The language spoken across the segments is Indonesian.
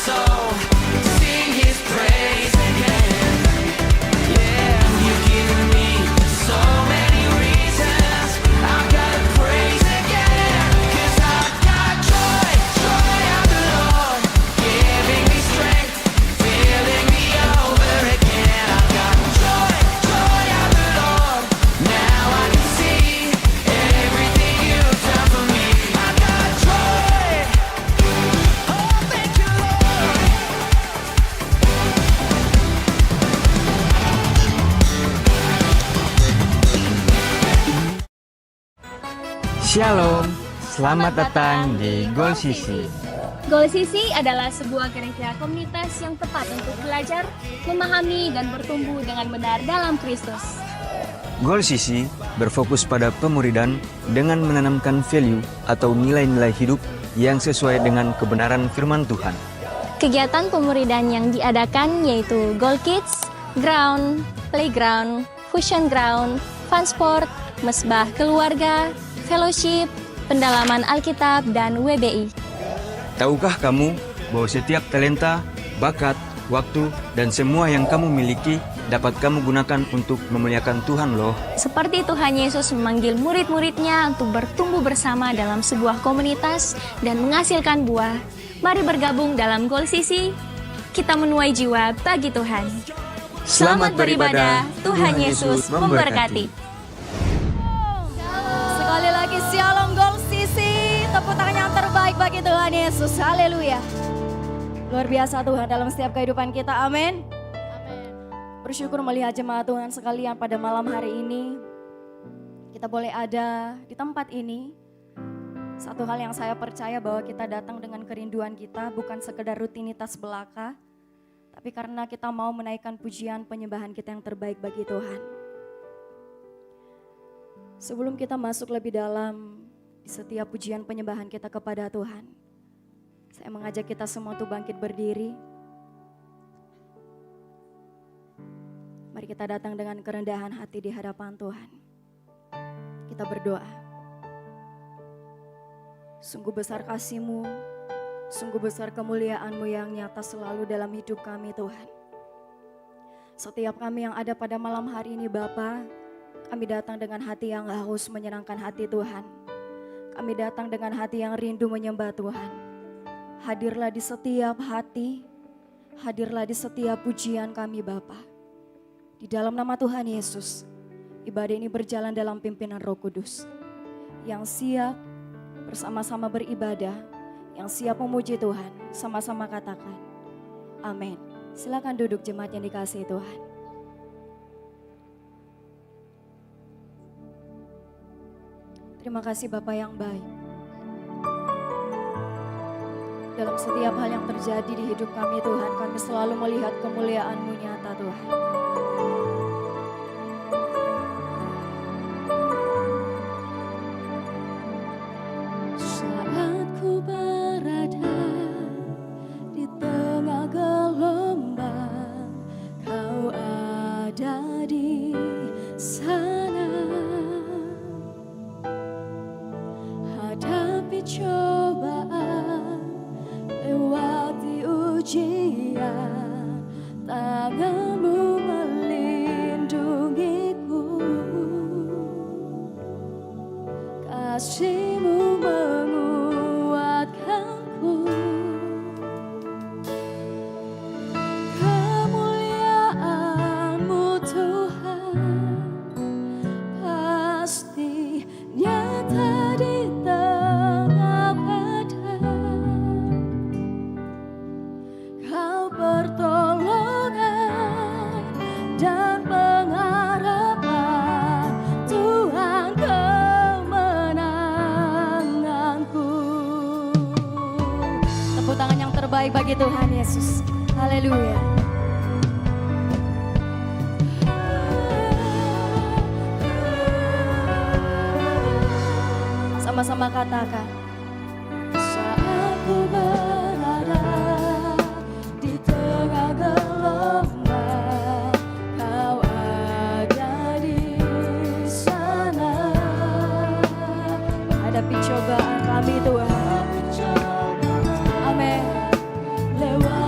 soul, sing his praise again. Yeah, you've given me so many reasons. I've got to praise again. 'Cause I've got joy, joy of the Lord, giving me strength, filling me over again. I've got joy, joy of the Lord. Now I can see everything you've done for me. I've got joy. Oh, thank you, Lord. Shalom, selamat datang di Goal Sisi. Goal Sisi adalah sebuah gereja komunitas yang tepat untuk belajar, memahami, dan bertumbuh dengan benar dalam Kristus. Goal Sisi berfokus pada pemuridan dengan menanamkan value atau nilai-nilai hidup yang sesuai dengan kebenaran firman Tuhan. Kegiatan pemuridan yang diadakan yaitu Goal Kids, Ground, Playground, Fusion Ground, Fun Sport, Mesbah Keluarga, Fellowship, Pendalaman Alkitab, dan WBI. Tahukah kamu bahwa setiap talenta, bakat, waktu, dan semua yang kamu miliki dapat kamu gunakan untuk memuliakan Tuhan loh. Seperti Tuhan Yesus memanggil murid-muridnya untuk bertumbuh bersama dalam sebuah komunitas dan menghasilkan buah. Mari bergabung dalam Goal Sisi, kita menuai jiwa bagi Tuhan. Selamat beribadah, Tuhan Yesus memberkati. Sekali lagi Shalom Goal Sisi. Tepuk tangan yang terbaik bagi Tuhan Yesus. Haleluya. Luar biasa Tuhan dalam setiap kehidupan kita. Amin. Bersyukur melihat jemaat Tuhan sekalian pada malam hari ini. Kita boleh ada di tempat ini. Satu hal yang saya percaya bahwa kita datang dengan kerinduan kita, bukan sekedar rutinitas belaka, tapi karena kita mau menaikkan pujian penyembahan kita yang terbaik bagi Tuhan. Sebelum kita masuk lebih dalam di setiap pujian penyembahan kita kepada Tuhan, saya mengajak kita semua untuk bangkit berdiri. Mari kita datang dengan kerendahan hati di hadapan Tuhan. Kita berdoa. Sungguh besar kasih-Mu, sungguh besar kemuliaan-Mu yang nyata selalu dalam hidup kami Tuhan. Setiap kami yang ada pada malam hari ini Bapa, kami datang dengan hati yang haus menyenangkan hati Tuhan. Kami datang dengan hati yang rindu menyembah Tuhan. Hadirlah di setiap hati, hadirlah di setiap pujian kami Bapa. Di dalam nama Tuhan Yesus, ibadah ini berjalan dalam pimpinan Roh Kudus. Yang siap bersama-sama beribadah, yang siap memuji Tuhan, sama-sama katakan, amin. Silakan duduk jemaat yang dikasihi Tuhan. Terima kasih Bapa yang baik. Dalam setiap hal yang terjadi di hidup kami Tuhan, kami selalu melihat kemuliaan-Mu nyata Tuhan. Saat ku berada di tengah gelombang, Kau ada di sana. Hadapi cobaan, lewati ujian, tangan-Mu melindungiku, kasih-Mu menguatkanku. Kemuliaan-Mu Tuhan pasti nyata di tengah badai. Kau pertolongan dan pengharapan, Tuhan kemenanganku. Tepuk tangan yang terbaik bagi Tuhan Yesus. Haleluya. Sama-sama katakan. Saat ku berada di tengah gelombang, Kau ada di sana. Menghadapi cobaan kami Tuhan. Amin. Lewat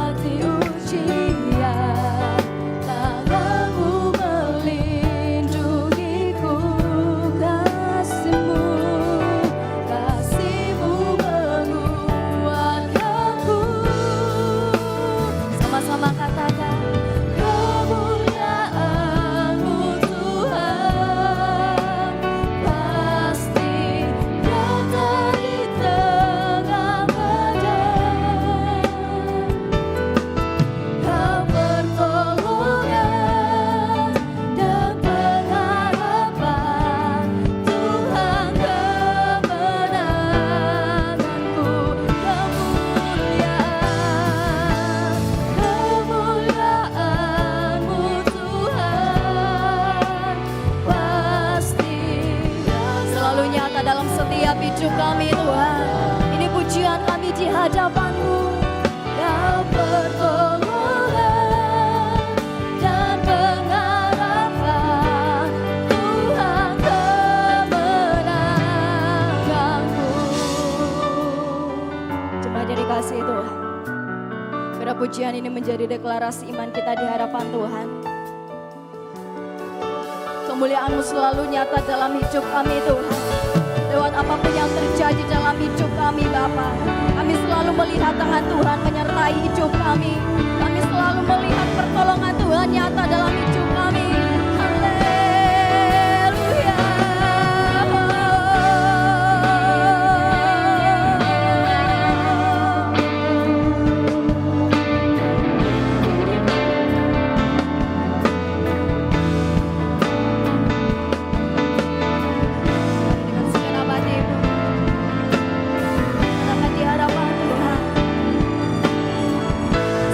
selalu nyata dalam setiap hidup kami Tuhan. Ini pujian kami di hadapan-Mu. Kau pertolongan dan pengharapan, Tuhan kemenanganku. Jemaat yang dikasihi Tuhan, biar pujian ini menjadi deklarasi iman kita di hadapan Tuhan. Kemuliaan-Mu selalu nyata dalam hidup kami Tuhan. Lewat apapun yang terjadi dalam hidup kami Bapa, kami selalu melihat tangan Tuhan menyertai hidup kami. Kami selalu melihat pertolongan Tuhan nyata dalam hidup kami. Haleluya. Dengan segenap hatimu, katakan di hadapan Tuhan.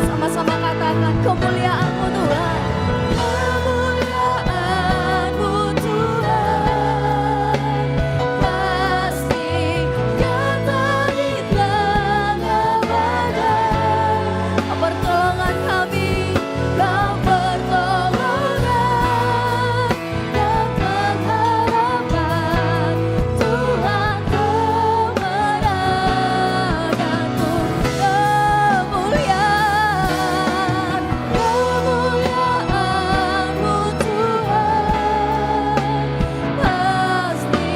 Sama-sama katakan kemuliaan-Mu Tuhan. Kemuliaan-Mu Tuhan pasti nyata di tengah badai. Kau pertolongan kami, Kau pertolongan dan pengharapan, Tuhan kemenanganku. Kemuliaan, kemuliaan-Mu Tuhan pasti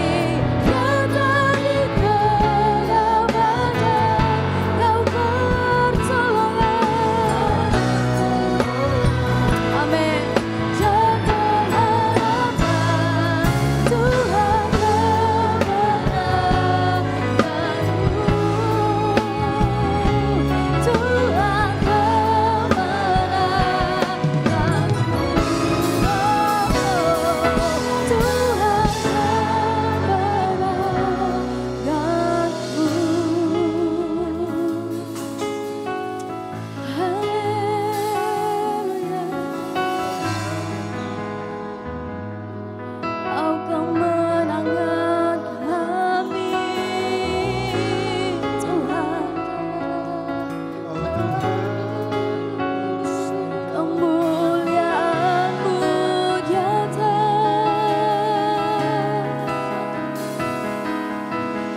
nyata di tengah badai. Kau pertolongan, amin, dan pengharapan, Tuhan kemenanganku. Tuhan kemenanganku. Tuhan kemenanganku. Haleluya. Kau kemenangan kami, Tuhan. Kemuliaan-Mu nyata.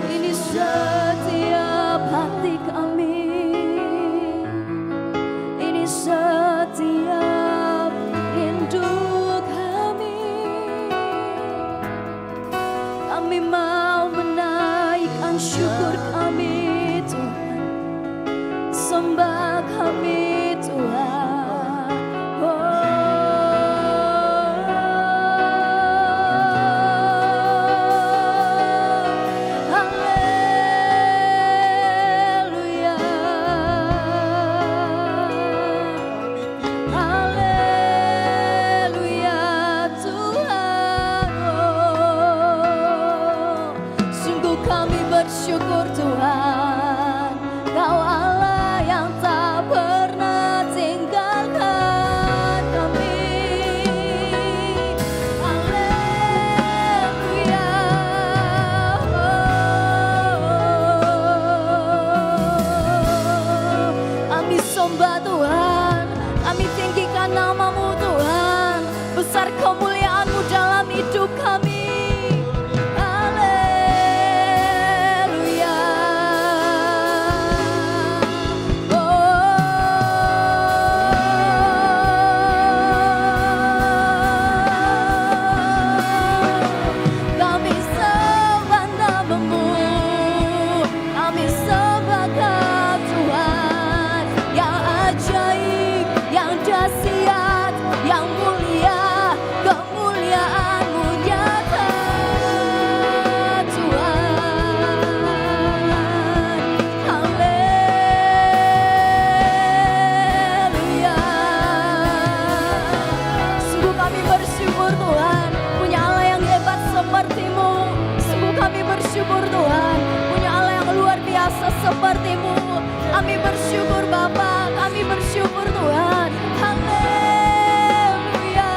Ini setiap hati kami, ini setiap rindu kami. Kami mau menaikkan syukur kami Tuhan, sembah kami Tuhan. Haleluya. Haleluya Tuhan. Sungguh kami bersyukur Tuhan, Kau Allah yang tak pernah tinggalkan kami. Haleluya. Kami sembah Tuhan, kami tinggikan nama-Mu Tuhan. Besar kemuliaan-Mu dalam hidup kami. Haleluya. Kami sembah nama-Mu, kami sembah Kau Tuhan yang ajaib, yang dahsyat, yang mulia. Kemuliaan-Mu nyata Tuhan. Haleluya. Sungguh kami bersyukur Tuhan, punya Allah yang hebat seperti-Mu. Sungguh kami bersyukur Tuhan, punya Allah yang luar biasa seperti-Mu. Kami bersyukur Bapa, kami bersyukur Tuhan. Haleluya.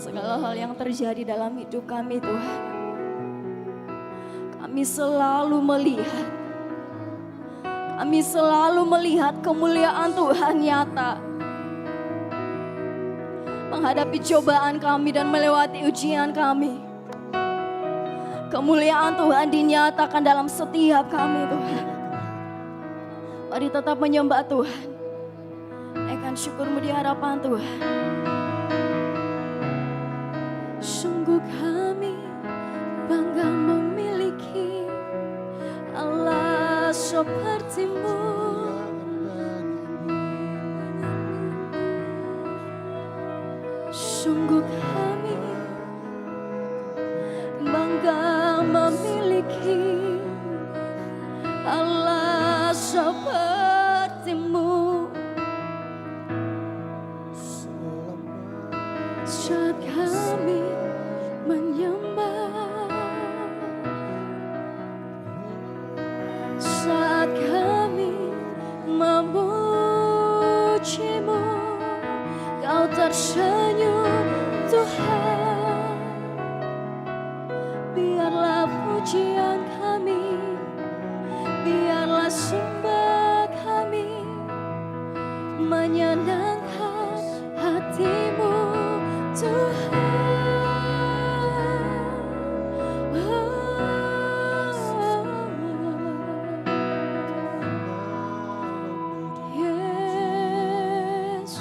segala hal yang terjadi dalam hidup kami Tuhan. Kami selalu melihat kemuliaan Tuhan nyata. Menghadapi cobaan kami dan melewati ujian kami, kemuliaan Tuhan dinyatakan dalam setiap kami Tuhan. Mari tetap menyembah Tuhan, naikkan syukurmu di hadapan Tuhan. Sungguh kami bangga memiliki Allah seperti-Mu. Sungguh kami bangga memiliki Allah seperti-Mu. Saat kami menyembah, saat kami memuji-Mu, Kau tersenyum Tuhan. Biarlah pujian kami, biarlah sembah kami menyenangkan hati-Mu Tuhan. Yes.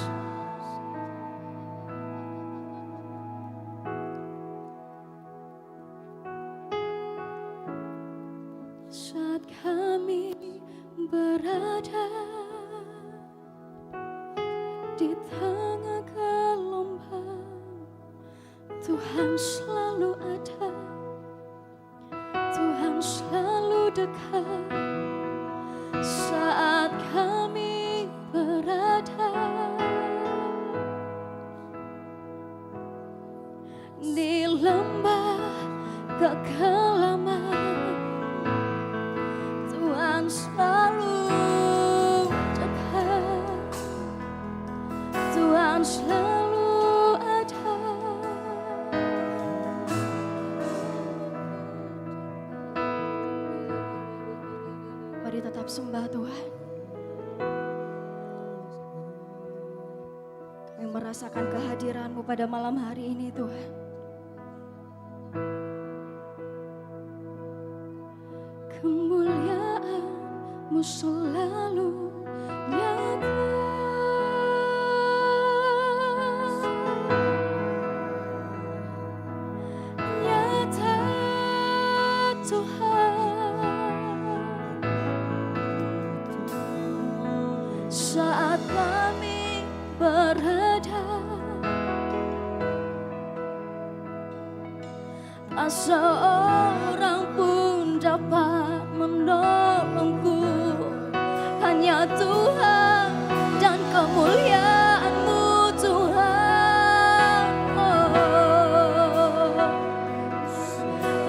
Saat kami berada di tengah gelombang, Tuhan selalu ada, Tuhan selalu dekat. Saat kami berada di lembah kekelaman, Tuhan selalu dekat, Tuhan selalu ada. Mari tetap sembah Tuhan. Kami merasakan kehadiran-Mu pada malam hari ini Tuhan. Kemuliaan-Mu selalu nyata. Nyata Tuhan. Saat kami berada, tak seorang pun dapat menolongku. Hanya Tuhan dan kemuliaan-Mu Tuhan.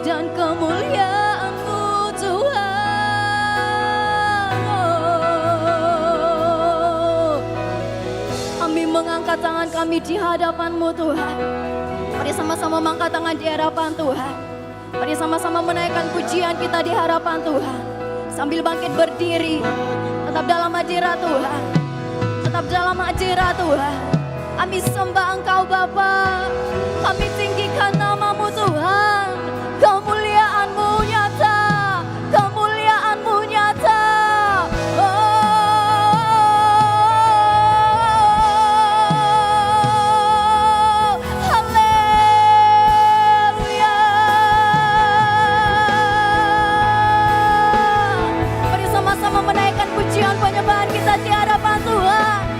Dan kemuliaan-Mu Tuhan. Kami mengangkat tangan kami di hadapan-Mu Tuhan. Mari sama-sama mengangkat tangan di hadapan Tuhan. Mari sama-sama menaikkan pujian kita di hadapan Tuhan. Sambil bangkit berdiri, tetap dalam hadirat Tuhan. Tetap dalam hadirat Tuhan. Kami sembah Engkau Bapa. Kami tinggikan nama-Mu Tuhan. Kemuliaan-Mu nyata. Kemuliaan-Mu nyata. Haleluya. Mari sama-sama menaikkan pujian penyembahan kita di hadapan Tuhan.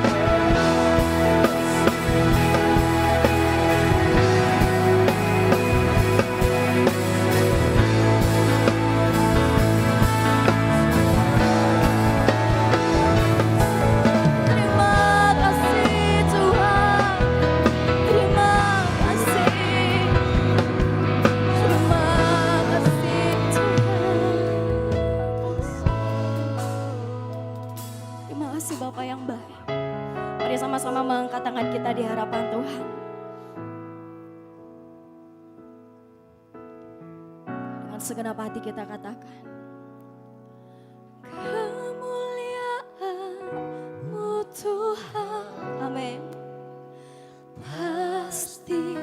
Terima kasih Tuhan. Terima kasih. Terima kasih Tuhan. Terima kasih Bapa yang baik. Mari sama-sama mengangkat tangan kita di hadapan Tuhan. segenap hati kita katakan. Kemuliaan-Mu Tuhan, amin. Pasti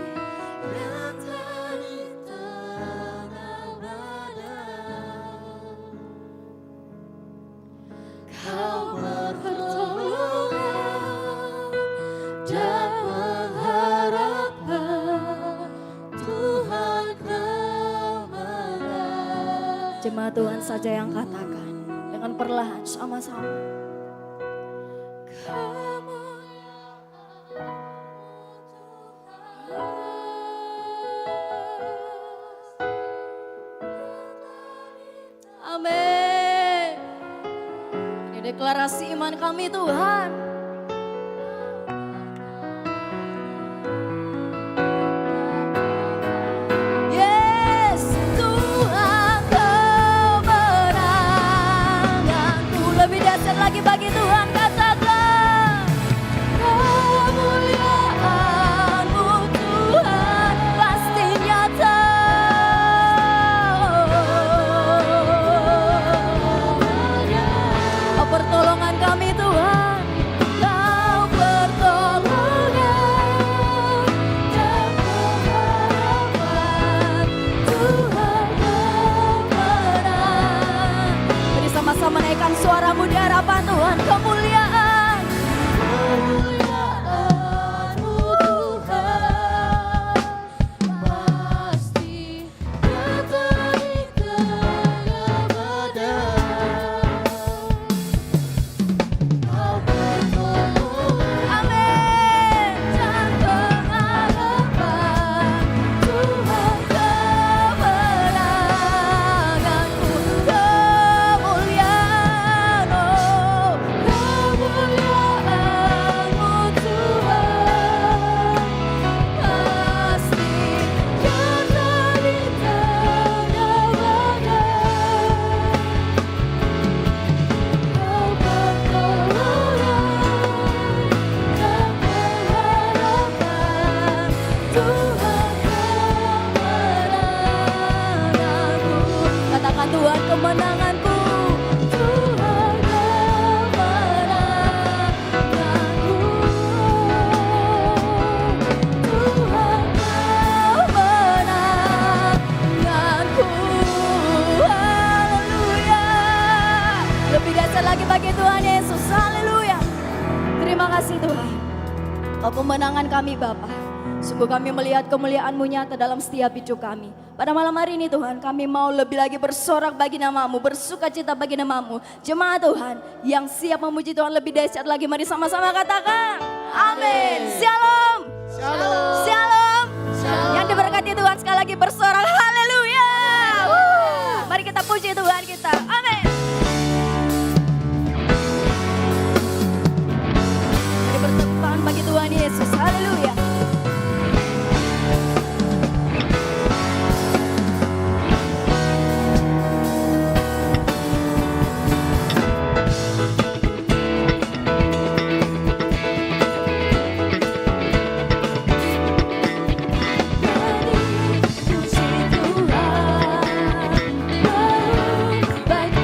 nyata di tanah badan. Kau berpertolongan dan pengharapan, Tuhan kemenangan. Jemaat Tuhan saja yang katakan dengan perlahan sama-sama. Amin. Ini deklarasi iman kami Tuhan. Yes, Tuhan kemenanganku. Lebih dahsyat lagi bagi Tuhan katakan. Kemuliaan-Mu Tuhan pasti nyata. Pertolongan kami Tuhan, Kau pertolongan dan pengharapan, Tuhan kemenangan. Mari sama-sama naikkan suaramu di hadapan Tuhan. Kemuliaan, kemuliaan-Mu Tuhan pasti nyata di tengah badan. Amin. Dan pengharapan, Tuhan kemenanganku. Kemuliaan, oh, kemuliaan-Mu Tuhan pasti nyata di tengah badan. Kau pertolongan dan pengharapan, Tuhan kemenanganku. Katakan Tuhan kemenanganku, Tuhan kemenanganku, Tuhan kemenanganku. Haleluya. Lebih dahsyat lagi bagi Tuhan Yesus. Haleluya. Terima kasih Tuhan. Oh, kemenangan kami Bapa. Sungguh kami melihat kemuliaan-Mu nyata dalam setiap hidup kami. Pada malam hari ini Tuhan, kami mau lebih lagi bersorak bagi nama-Mu, bersuka cita bagi nama-Mu. Jemaat Tuhan yang siap memuji Tuhan lebih dahsyat lagi, mari sama-sama katakan amin. Shalom. Shalom. Shalom. Yang diberkati Tuhan sekali lagi bersorak haleluya. Mari kita puji Tuhan kita. Amin. Mari bertepuk tangan bagi Tuhan Yesus. Haleluya. Puji Tuhan, baik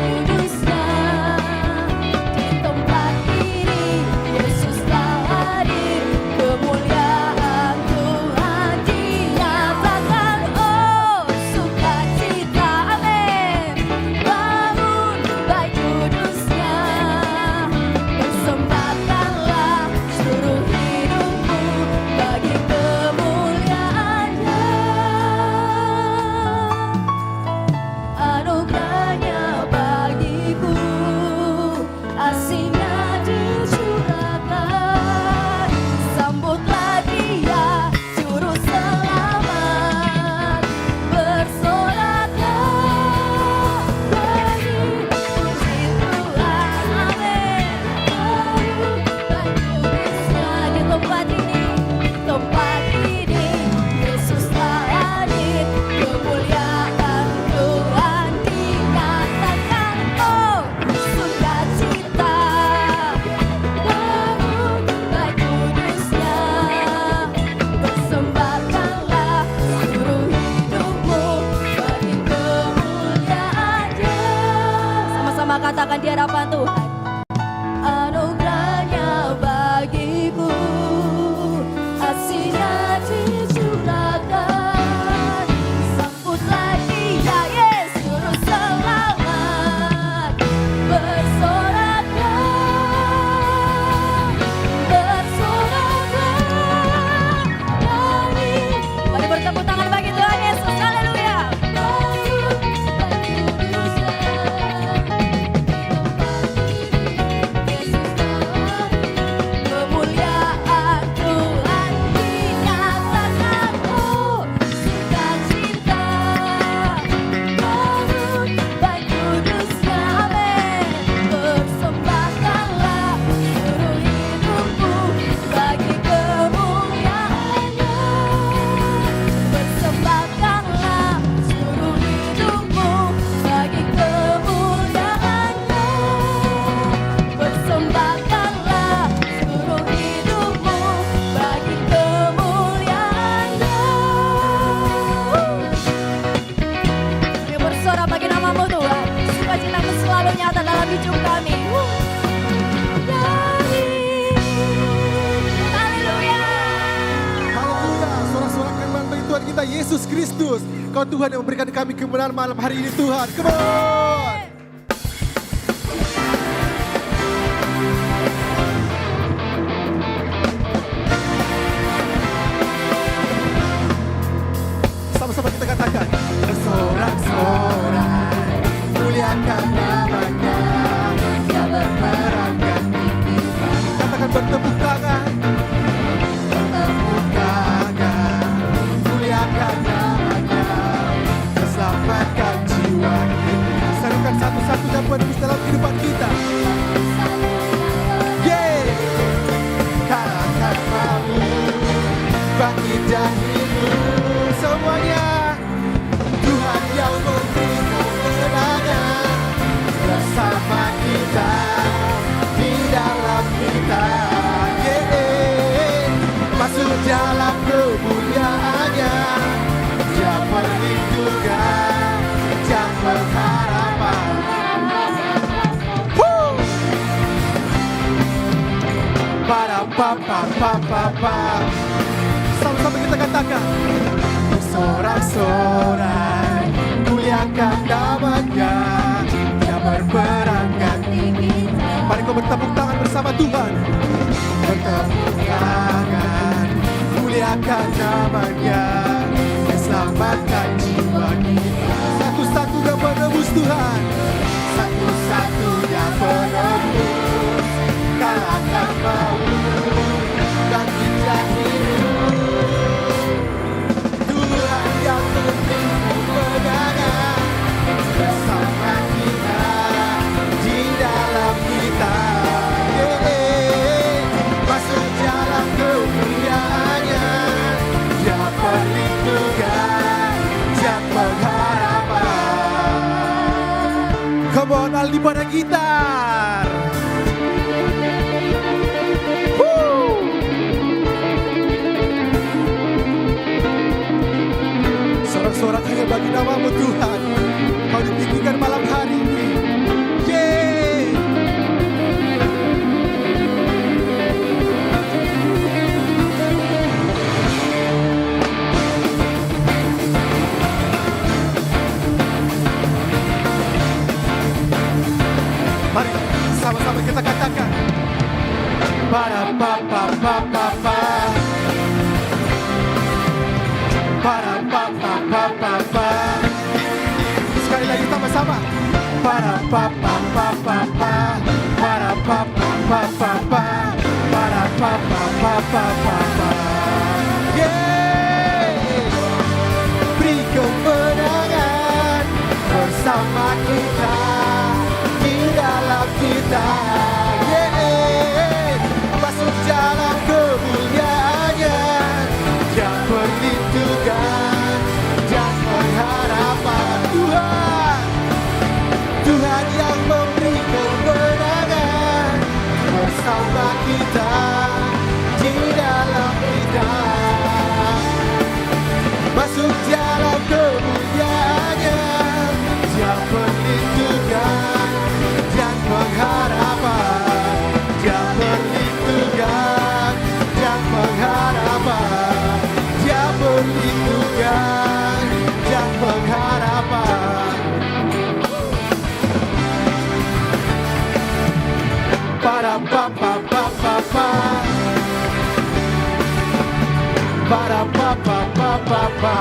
Yesus Kristus. Kau Tuhan yang memberikan kami kemenangan malam hari ini Tuhan. Come on. Sama-sama kita katakan. Bersorak-sorai, muliakan namanya, Dia berperangkat di kita. Katakan bertepuk tangan. Bertepuk tangan, muliakan namanya, selamatkan jiwa kita. Serukan satu-satunya penebus dalam kehidupan kita. Yeay, katakan mau bangkit dan hidup semuanya. Tuhan yang memberi kemenangan bersama kita, di dalam kita. Yeay, masuk dalam kemuliaannya. Dia perlindungan dan pengharapan. Para-pa-pa-pa-pa-pa. Sama-sama kita katakan. Bersorak-sorai, muliakan namanya, Dia berperangkat di kita. Mari kau bertepuk tangan bersama Tuhan. Bertepuk tangan, muliakan namanya, Dia selamatkan jiwa kita. Satu-satunya penebus Tuhan, satu-satunya penebus. Kalahkan maut dan kita hidup. Tuhan yang memberi kemenangan bersama kita, di dalam kita. Yeay, masuk dalam kemuliaannya. Dia perlindungan dan pengharapan. Come on, Aldi pada gitar. Sorak-sorak hanya bagi nama-Mu Tuhan. Kau ditinggikan malam hari ini. Yeay. Mari sama-sama kita katakan. Para-pa-pa-pa-pa-pa. Para-pa-pa-pa-pa-pa. Sekali lagi sama-sama. Para-pa-pa-pa-pa-pa. Para-pa-pa-pa-pa-pa. Para-pa-pa-pa-pa-pa. Yeay, beri kemenangan bersama kita, di dalam kita. Yeay, masuk dalam kemuliaannya. Dia perlindungan dan pengharapan. Tuhan yang memberi kemenangan bersama kita, di dalam kita. Masuk dalam kemuliaannya. Dia perlindungan dan pengharapan. Dia perlindungan dan pengharapan. Dia perlindungan dan pengharapan. Para-pa-pa-pa-pa-pa. Para-pa-pa-pa-pa-pa.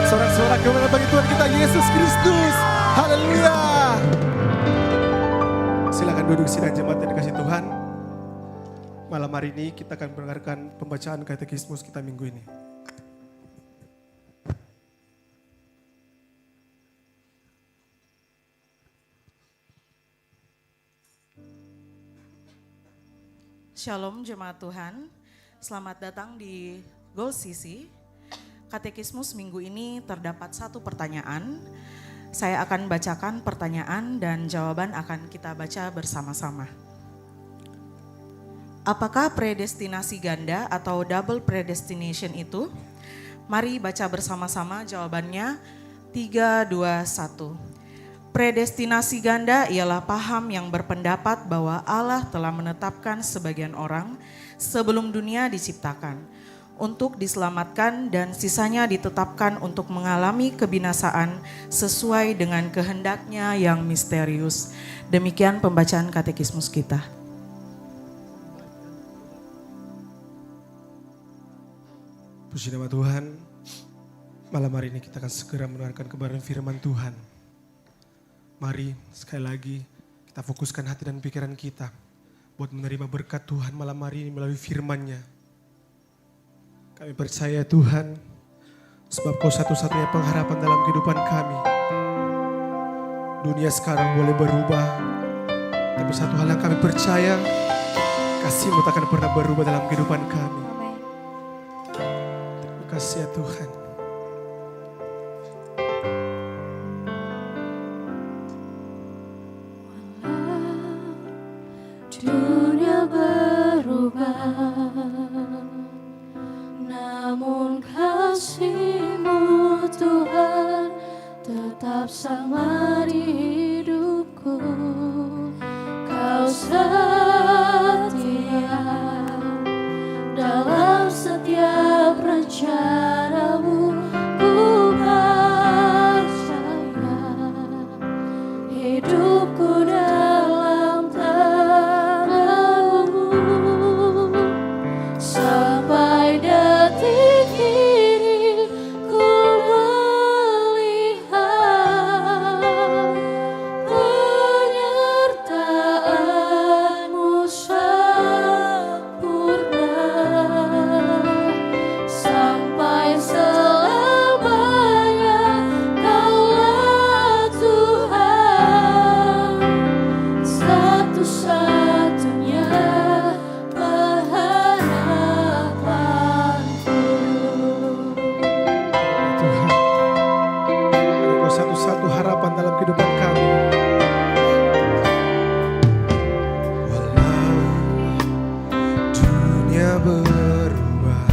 Sorak-sorak kemenangan bagi Tuhan kita Yesus Kristus. Haleluya. Silakan duduk sidang jemaat yang dikasih Tuhan. Malam hari ini kita akan mendengarkan pembacaan katekismus kita minggu ini. Shalom jemaat Tuhan, selamat datang di Goal CC. Katekismus minggu ini terdapat satu pertanyaan. Saya akan bacakan pertanyaan dan jawaban akan kita baca bersama-sama. Apakah predestinasi ganda atau double predestination itu? Mari baca bersama-sama jawabannya. 3, 2, 1. Predestinasi ganda ialah paham yang berpendapat bahwa Allah telah menetapkan sebagian orang sebelum dunia diciptakan untuk diselamatkan dan sisanya ditetapkan untuk mengalami kebinasaan sesuai dengan kehendaknya yang misterius. Demikian pembacaan katekismus kita. Puji nama Tuhan, malam hari ini kita akan segera mendengarkan kebenaran firman Tuhan. Mari sekali lagi kita fokuskan hati dan pikiran kita buat menerima berkat Tuhan malam hari ini melalui firman-Nya. Kami percaya Tuhan, sebab Kau satu-satunya pengharapan dalam kehidupan kami. Dunia sekarang boleh berubah, tapi satu hal yang kami percaya, kasih-Mu tak akan pernah berubah dalam kehidupan kami. Amin. Terima kasih ya Tuhan. Dunia berubah, namun kasih-Mu Tuhan tetap sama di hidupku. Kau setia dalam setiap rencana-Mu. Ku percaya hidupku dalam tangan-Mu. Sampai detik ini ku melihat penyertaan-Mu sempurna. Sampai selamanya Kaulah Tuhan, satu-satunya pengharapanku. Tuhan, Engkau satu-satu harapan dalam kehidupan kami. Walau dunia berubah,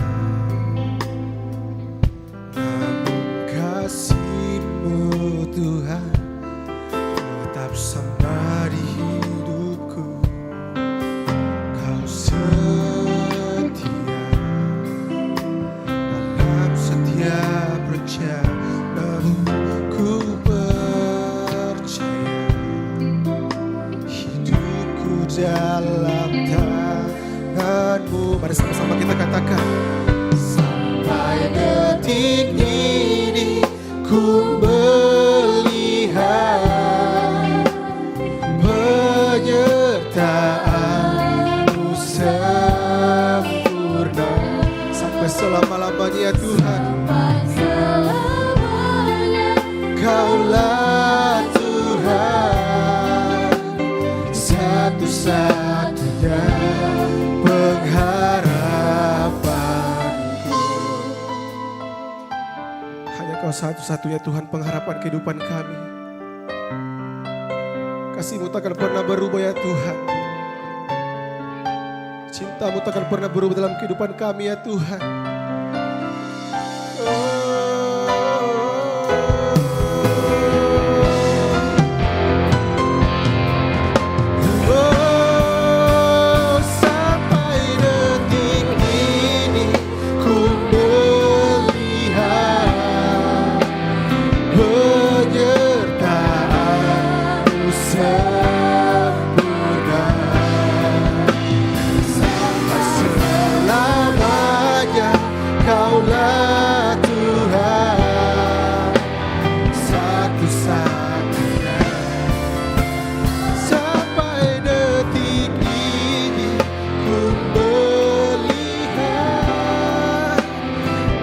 namun kasih-Mu Tuhan tetap sama di hidupku. Kau setia dalam setiap rencana-Mu. Ku percaya hidupku dalam tangan-Mu. Mari sama-sama kita katakan. Sampai detik ini ku melihat penyertaan-Mu sempurna. Sampai selama-lamanya Tuhan. Sampai selamanya Kaulah Tuhan, satu-satunya pengharapanku. Hanya Kau satu-satunya Tuhan pengharapan kehidupan kami. Kasih-Mu takkan pernah berubah ya Tuhan. Cinta-Mu takkan pernah berubah dalam kehidupan kami ya Tuhan. Sampai detik ini ku melihat penyertaan-Mu sempurna. Sampai selamanya Kaulah Tuhan, satu-satunya. Sampai detik ini ku melihat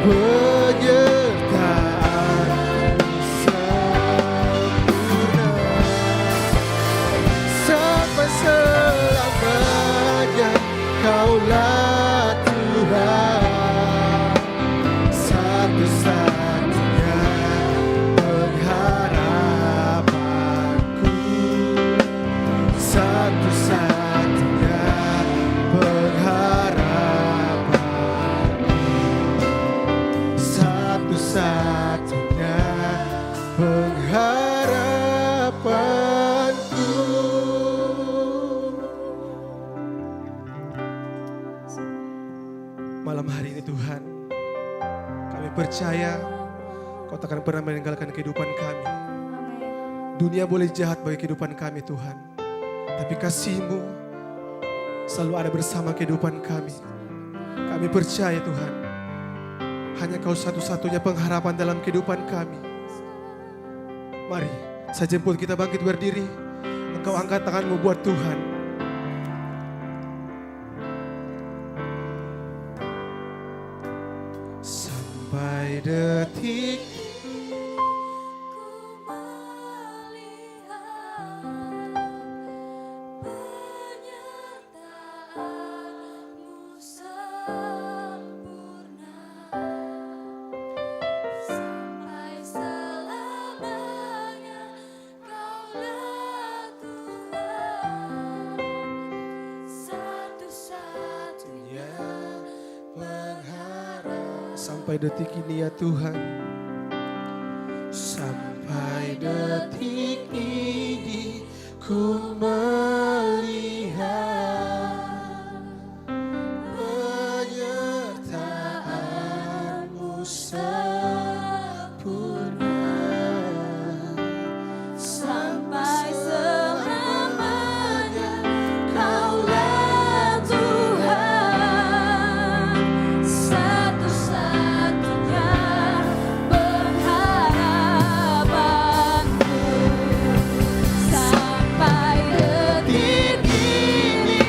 penyertaan-Mu sempurna. Sampai selamanya Kaulah Tuhan, satu-satunya pengharapanku. Satu-satunya pengharapanku. Satu-satunya pengharapanku. Malam hari ini Tuhan, percaya Kau takkan pernah meninggalkan kehidupan kami. Amin. Dunia boleh jahat bagi kehidupan kami Tuhan, tapi kasih-Mu selalu ada bersama kehidupan kami. Kami percaya Tuhan, hanya Kau satu-satunya pengharapan dalam kehidupan kami. Mari, saya jemput kita bangkit berdiri. Engkau angkat tanganmu buat Tuhan. Sampai detik sampai selamanya Kaulah Tuhan, satu-satunya pengharap. Sampai detik ini ya Tuhan, sampai detik ini ku melihat penyertaan-Mu sempurna. sampai selamanya Kaulah Tuhan, satu-satunya pengharapanku. Sampai detik ini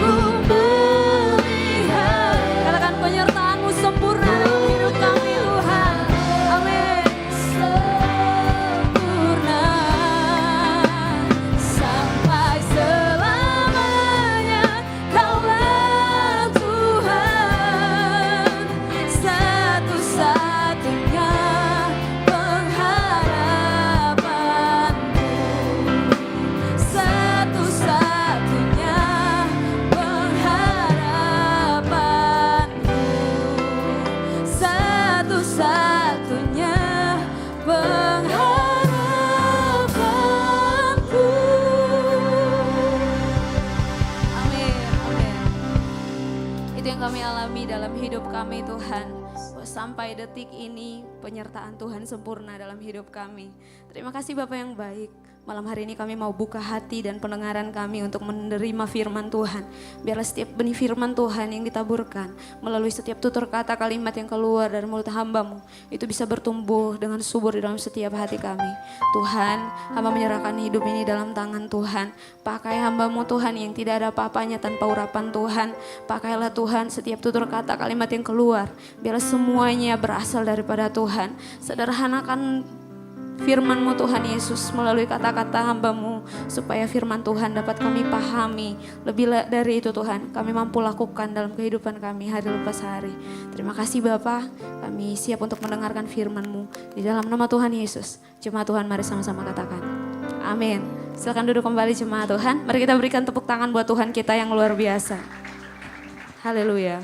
ku melihat, katakan penyertaan-Mu sempurna dalam hidup kami Tuhan. Amin. Sempurna sampai selamanya Kaulah Tuhan, satu-satunya pengharapanku, satu-satunya pengharapanku, satu-satunya pengharapanku. Amin, amin. Itu yang kami alami dalam hidup kami Tuhan. Sampai detik ini penyertaan Tuhan sempurna dalam hidup kami. Terima kasih Bapak yang baik. Malam hari ini kami mau buka hati dan pendengaran kami untuk menerima firman Tuhan. Biarlah setiap benih firman Tuhan yang ditaburkan melalui setiap tutur kata kalimat yang keluar dari mulut hamba-Mu itu bisa bertumbuh dengan subur di dalam setiap hati kami. Tuhan, hamba menyerahkan hidup ini dalam tangan Tuhan. Pakai hamba-Mu Tuhan yang tidak ada apa-apanya tanpa urapan Tuhan. Pakailah Tuhan setiap tutur kata kalimat yang keluar. Biarlah semuanya berasal daripada Tuhan. Sederhanakan firman-Mu Tuhan Yesus melalui kata-kata hamba-Mu supaya firman Tuhan dapat kami pahami. Lebih dari itu Tuhan, kami mampu lakukan dalam kehidupan kami hari lepas hari. Terima kasih Bapa, kami siap untuk mendengarkan firman-Mu. Di dalam nama Tuhan Yesus, jemaat Tuhan mari sama-sama katakan amin. Silakan duduk kembali jemaat Tuhan. Mari kita berikan tepuk tangan buat Tuhan kita yang luar biasa. Haleluya.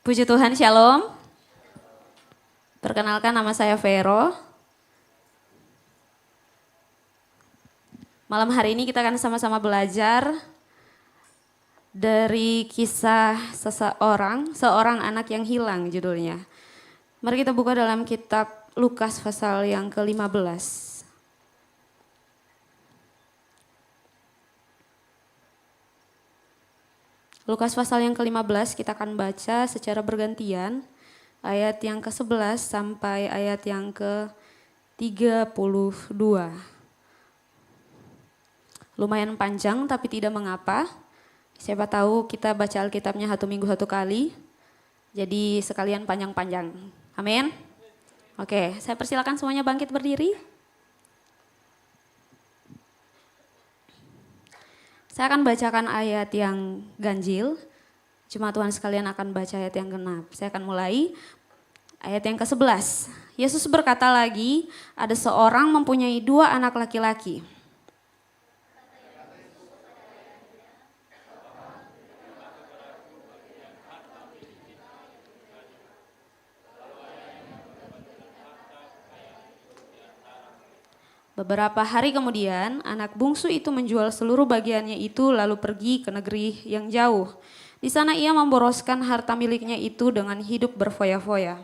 Puji Tuhan, shalom. Perkenalkan, nama saya Vero. Malam hari ini kita akan sama-sama belajar dari kisah seorang anak yang hilang judulnya. Mari kita buka dalam kitab Lukas pasal yang ke-15. Lukas pasal yang ke-15 kita akan baca secara bergantian. Ayat yang ke-11 sampai ayat yang ke-32. Lumayan panjang tapi tidak mengapa. Siapa tahu kita baca Alkitabnya 1 minggu 1 kali. Jadi sekalian panjang-panjang. Amin. Oke, saya persilakan semuanya bangkit berdiri. Saya akan bacakan ayat yang ganjil. Jemaat Tuhan sekalian akan baca ayat yang genap. Saya akan mulai ayat yang ke-11. Yesus berkata lagi, ada seorang mempunyai 2 anak laki-laki. Beberapa hari kemudian, anak bungsu itu menjual seluruh bagiannya itu lalu pergi ke negeri yang jauh. Di sana ia memboroskan harta miliknya itu dengan hidup berfoya-foya.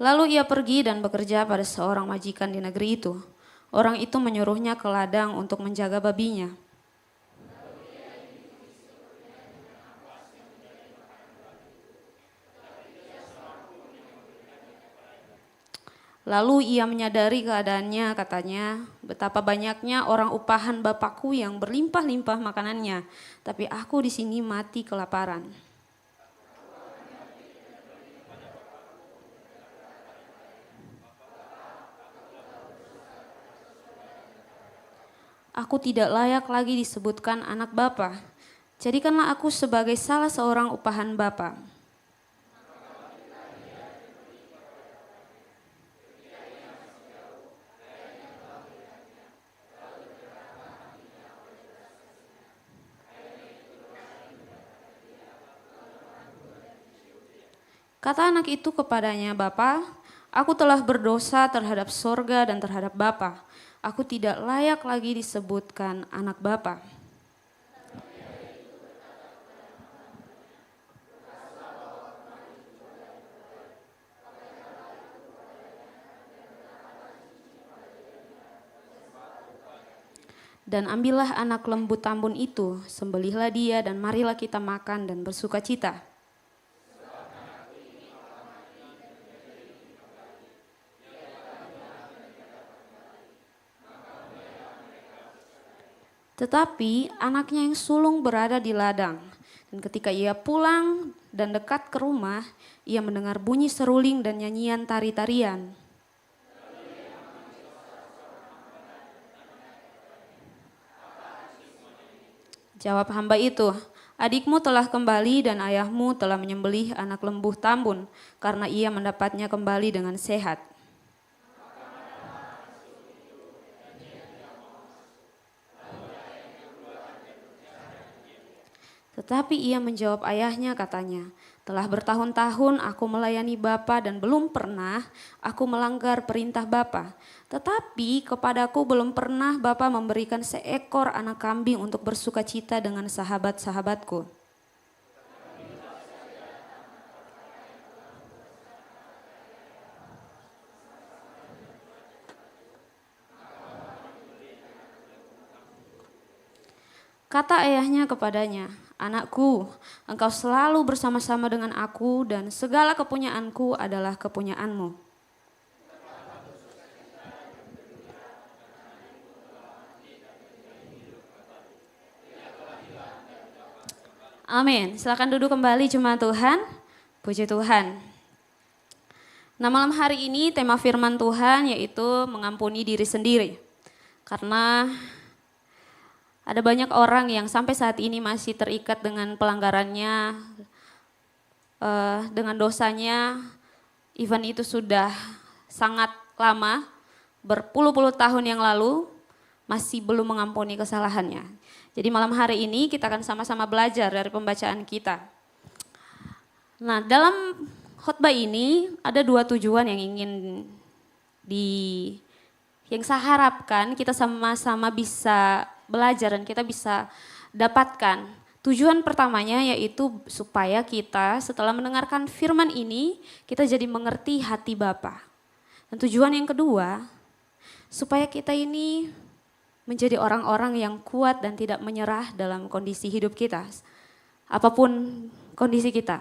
Lalu ia pergi dan bekerja pada seorang majikan di negeri itu. Orang itu menyuruhnya ke ladang untuk menjaga babinya. Lalu ia menyadari keadaannya, katanya, betapa banyaknya orang upahan bapakku yang berlimpah-limpah makanannya, tapi aku di sini mati kelaparan. Aku tidak layak lagi disebutkan anak bapa. Jadikanlah aku sebagai salah seorang upahan bapa. Kata anak itu kepadanya, "Bapa, aku telah berdosa terhadap sorga dan terhadap Bapa. Aku tidak layak lagi disebutkan anak Bapa." Dan ambillah anak lembu tambun itu, sembelihlah dia dan marilah kita makan dan bersuka cita. Tetapi anaknya yang sulung berada di ladang, dan ketika ia pulang dan dekat ke rumah, ia mendengar bunyi seruling dan nyanyian tari-tarian. Jawab hamba itu, "Adikmu telah kembali dan ayahmu telah menyembelih anak lembu tambun, karena ia mendapatnya kembali dengan sehat." Tetapi ia menjawab ayahnya, katanya, "Telah bertahun-tahun aku melayani Bapa dan belum pernah aku melanggar perintah Bapa. Tetapi kepadaku belum pernah Bapa memberikan seekor anak kambing untuk bersuka cita dengan sahabat-sahabatku." Kata ayahnya kepadanya, "Anakku, engkau selalu bersama-sama dengan aku dan segala kepunyaanku adalah kepunyaanmu." Amin. Silakan duduk kembali jemaat Tuhan. Puji Tuhan. Nah, malam hari ini tema firman Tuhan yaitu mengampuni diri sendiri. Karena ada banyak orang yang sampai saat ini masih terikat dengan pelanggarannya, dengan dosanya, even itu sudah sangat lama, berpuluh-puluh tahun yang lalu, masih belum mengampuni kesalahannya. Jadi malam hari ini kita akan sama-sama belajar dari pembacaan kita. Nah, dalam khotbah ini ada dua tujuan yang yang saya harapkan kita sama-sama bisa belajar dan kita bisa dapatkan. Tujuan pertamanya yaitu supaya kita setelah mendengarkan firman ini, kita jadi mengerti hati Bapa. Dan tujuan yang kedua, supaya kita ini menjadi orang-orang yang kuat dan tidak menyerah dalam kondisi hidup kita. Apapun kondisi kita.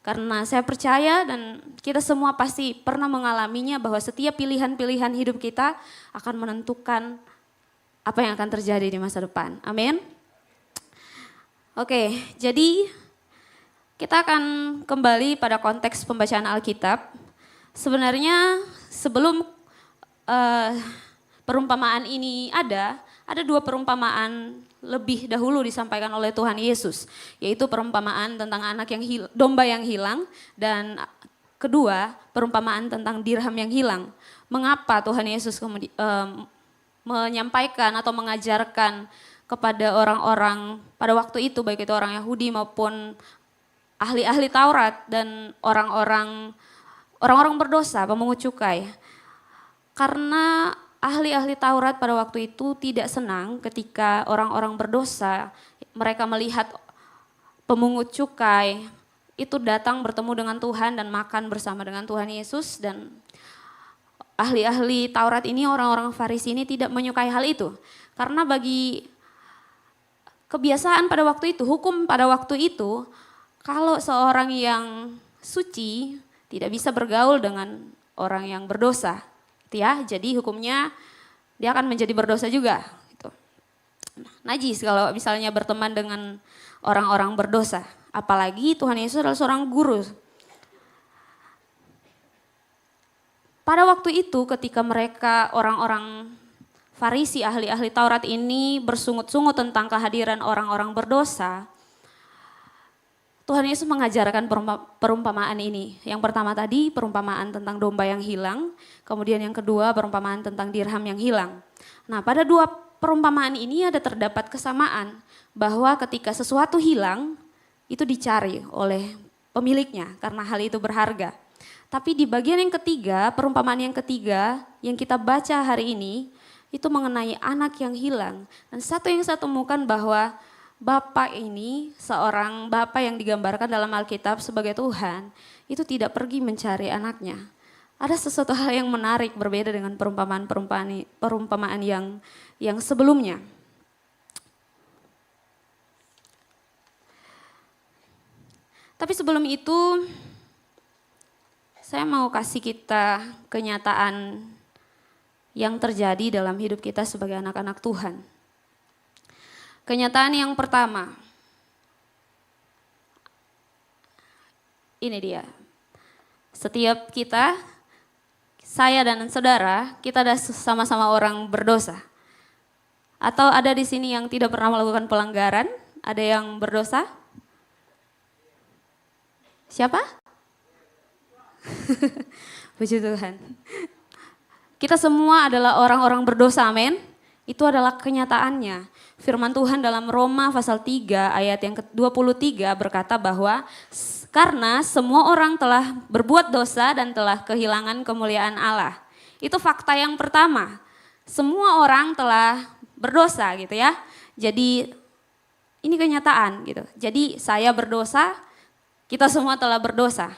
Karena saya percaya dan kita semua pasti pernah mengalaminya bahwa setiap pilihan-pilihan hidup kita akan menentukan apa yang akan terjadi di masa depan. Amin. Oke, jadi kita akan kembali pada konteks pembacaan Alkitab. Sebenarnya sebelum perumpamaan ini ada dua perumpamaan lebih dahulu disampaikan oleh Tuhan Yesus, yaitu perumpamaan tentang domba yang hilang, dan kedua perumpamaan tentang dirham yang hilang. Mengapa Tuhan Yesus menyampaikan atau mengajarkan kepada orang-orang pada waktu itu, baik itu orang Yahudi maupun ahli-ahli Taurat dan orang-orang berdosa, pemungut cukai. Karena ahli-ahli Taurat pada waktu itu tidak senang ketika orang-orang berdosa, mereka melihat pemungut cukai itu datang bertemu dengan Tuhan dan makan bersama dengan Tuhan Yesus, dan ahli-ahli Taurat ini, orang-orang Farisi ini tidak menyukai hal itu. Karena bagi kebiasaan pada waktu itu, hukum pada waktu itu, kalau seorang yang suci tidak bisa bergaul dengan orang yang berdosa, gitu ya. Jadi hukumnya dia akan menjadi berdosa juga. Gitu. Najis kalau misalnya berteman dengan orang-orang berdosa. Apalagi Tuhan Yesus adalah seorang guru. Pada waktu itu ketika mereka orang-orang Farisi, ahli-ahli Taurat ini bersungut-sungut tentang kehadiran orang-orang berdosa, Tuhan Yesus mengajarkan perumpamaan ini. Yang pertama tadi perumpamaan tentang domba yang hilang, kemudian yang kedua perumpamaan tentang dirham yang hilang. Nah, pada dua perumpamaan ini ada terdapat kesamaan bahwa ketika sesuatu hilang itu dicari oleh pemiliknya karena hal itu berharga. Tapi di bagian yang ketiga, perumpamaan yang ketiga yang kita baca hari ini itu mengenai anak yang hilang. Dan satu yang saya temukan bahwa Bapak ini, seorang Bapak yang digambarkan dalam Alkitab sebagai Tuhan, itu tidak pergi mencari anaknya. Ada sesuatu hal yang menarik berbeda dengan perumpamaan yang sebelumnya. Tapi sebelum itu, saya mau kasih kita kenyataan yang terjadi dalam hidup kita sebagai anak-anak Tuhan. Kenyataan yang pertama, ini dia. Setiap kita, saya dan saudara, kita ada sama-sama orang berdosa. Atau ada di sini yang tidak pernah melakukan pelanggaran? Ada yang berdosa? Siapa? Puji Tuhan. Kita semua adalah orang-orang berdosa, amin. Itu adalah kenyataannya. Firman Tuhan dalam Roma pasal 3 ayat yang ke-23 berkata bahwa karena semua orang telah berbuat dosa dan telah kehilangan kemuliaan Allah. Itu fakta yang pertama. Semua orang telah berdosa gitu ya. Jadi ini kenyataan gitu. Jadi saya berdosa, kita semua telah berdosa.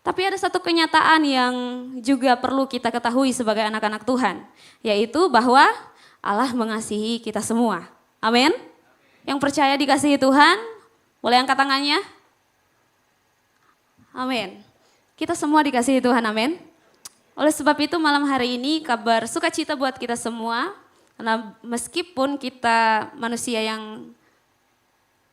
Tapi ada satu kenyataan yang juga perlu kita ketahui sebagai anak-anak Tuhan. Yaitu bahwa Allah mengasihi kita semua. Amin. Yang percaya dikasihi Tuhan, boleh angkat tangannya. Amin. Kita semua dikasihi Tuhan, amin. Oleh sebab itu malam hari ini kabar sukacita buat kita semua. Karena meskipun kita manusia yang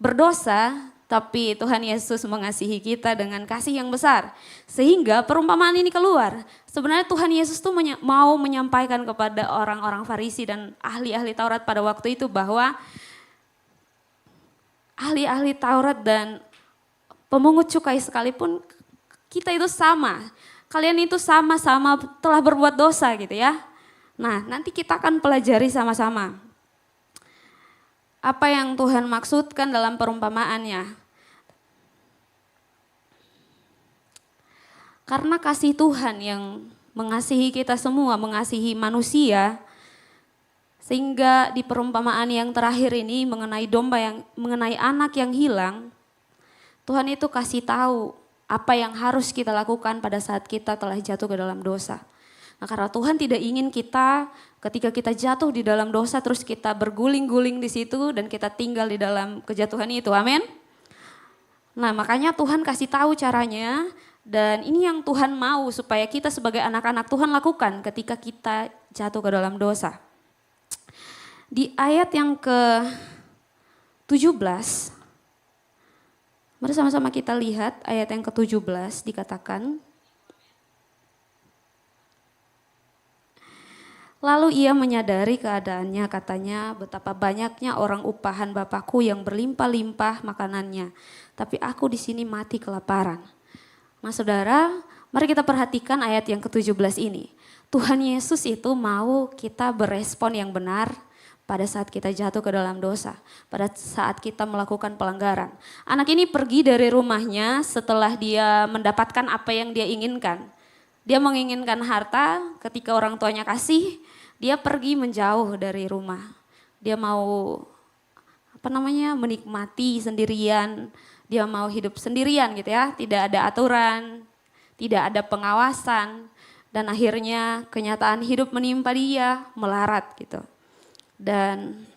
berdosa, tapi Tuhan Yesus mengasihi kita dengan kasih yang besar. Sehingga perumpamaan ini keluar. Sebenarnya Tuhan Yesus tuh mau menyampaikan kepada orang-orang Farisi dan ahli-ahli Taurat pada waktu itu bahwa ahli-ahli Taurat dan pemungut cukai sekalipun kita itu sama. Kalian itu sama-sama telah berbuat dosa gitu ya. Nah, nanti kita akan pelajari sama-sama. Apa yang Tuhan maksudkan dalam perumpamaannya. Karena kasih Tuhan yang mengasihi kita semua, mengasihi manusia, sehingga di perumpamaan yang terakhir ini mengenai anak yang hilang, Tuhan itu kasih tahu apa yang harus kita lakukan pada saat kita telah jatuh ke dalam dosa. Nah, karena Tuhan tidak ingin kita ketika kita jatuh di dalam dosa terus kita berguling-guling di situ dan kita tinggal di dalam kejatuhan itu. Amin. Nah, makanya Tuhan kasih tahu caranya dan ini yang Tuhan mau supaya kita sebagai anak-anak Tuhan lakukan ketika kita jatuh ke dalam dosa. Di ayat yang ke-17, mari sama-sama kita lihat ayat yang ke-17 dikatakan, lalu ia menyadari keadaannya, katanya betapa banyaknya orang upahan Bapakku yang berlimpah-limpah makanannya, tapi aku di sini mati kelaparan. Nah saudara, mari kita perhatikan ayat yang ke-17 ini. Tuhan Yesus itu mau kita berespon yang benar pada saat kita jatuh ke dalam dosa, pada saat kita melakukan pelanggaran. Anak ini pergi dari rumahnya setelah dia mendapatkan apa yang dia inginkan. Dia menginginkan harta, ketika orang tuanya kasih, dia pergi menjauh dari rumah. Dia mau menikmati sendirian, dia mau hidup sendirian gitu ya, tidak ada aturan, tidak ada pengawasan, dan akhirnya kenyataan hidup menimpa dia, melarat gitu. Dan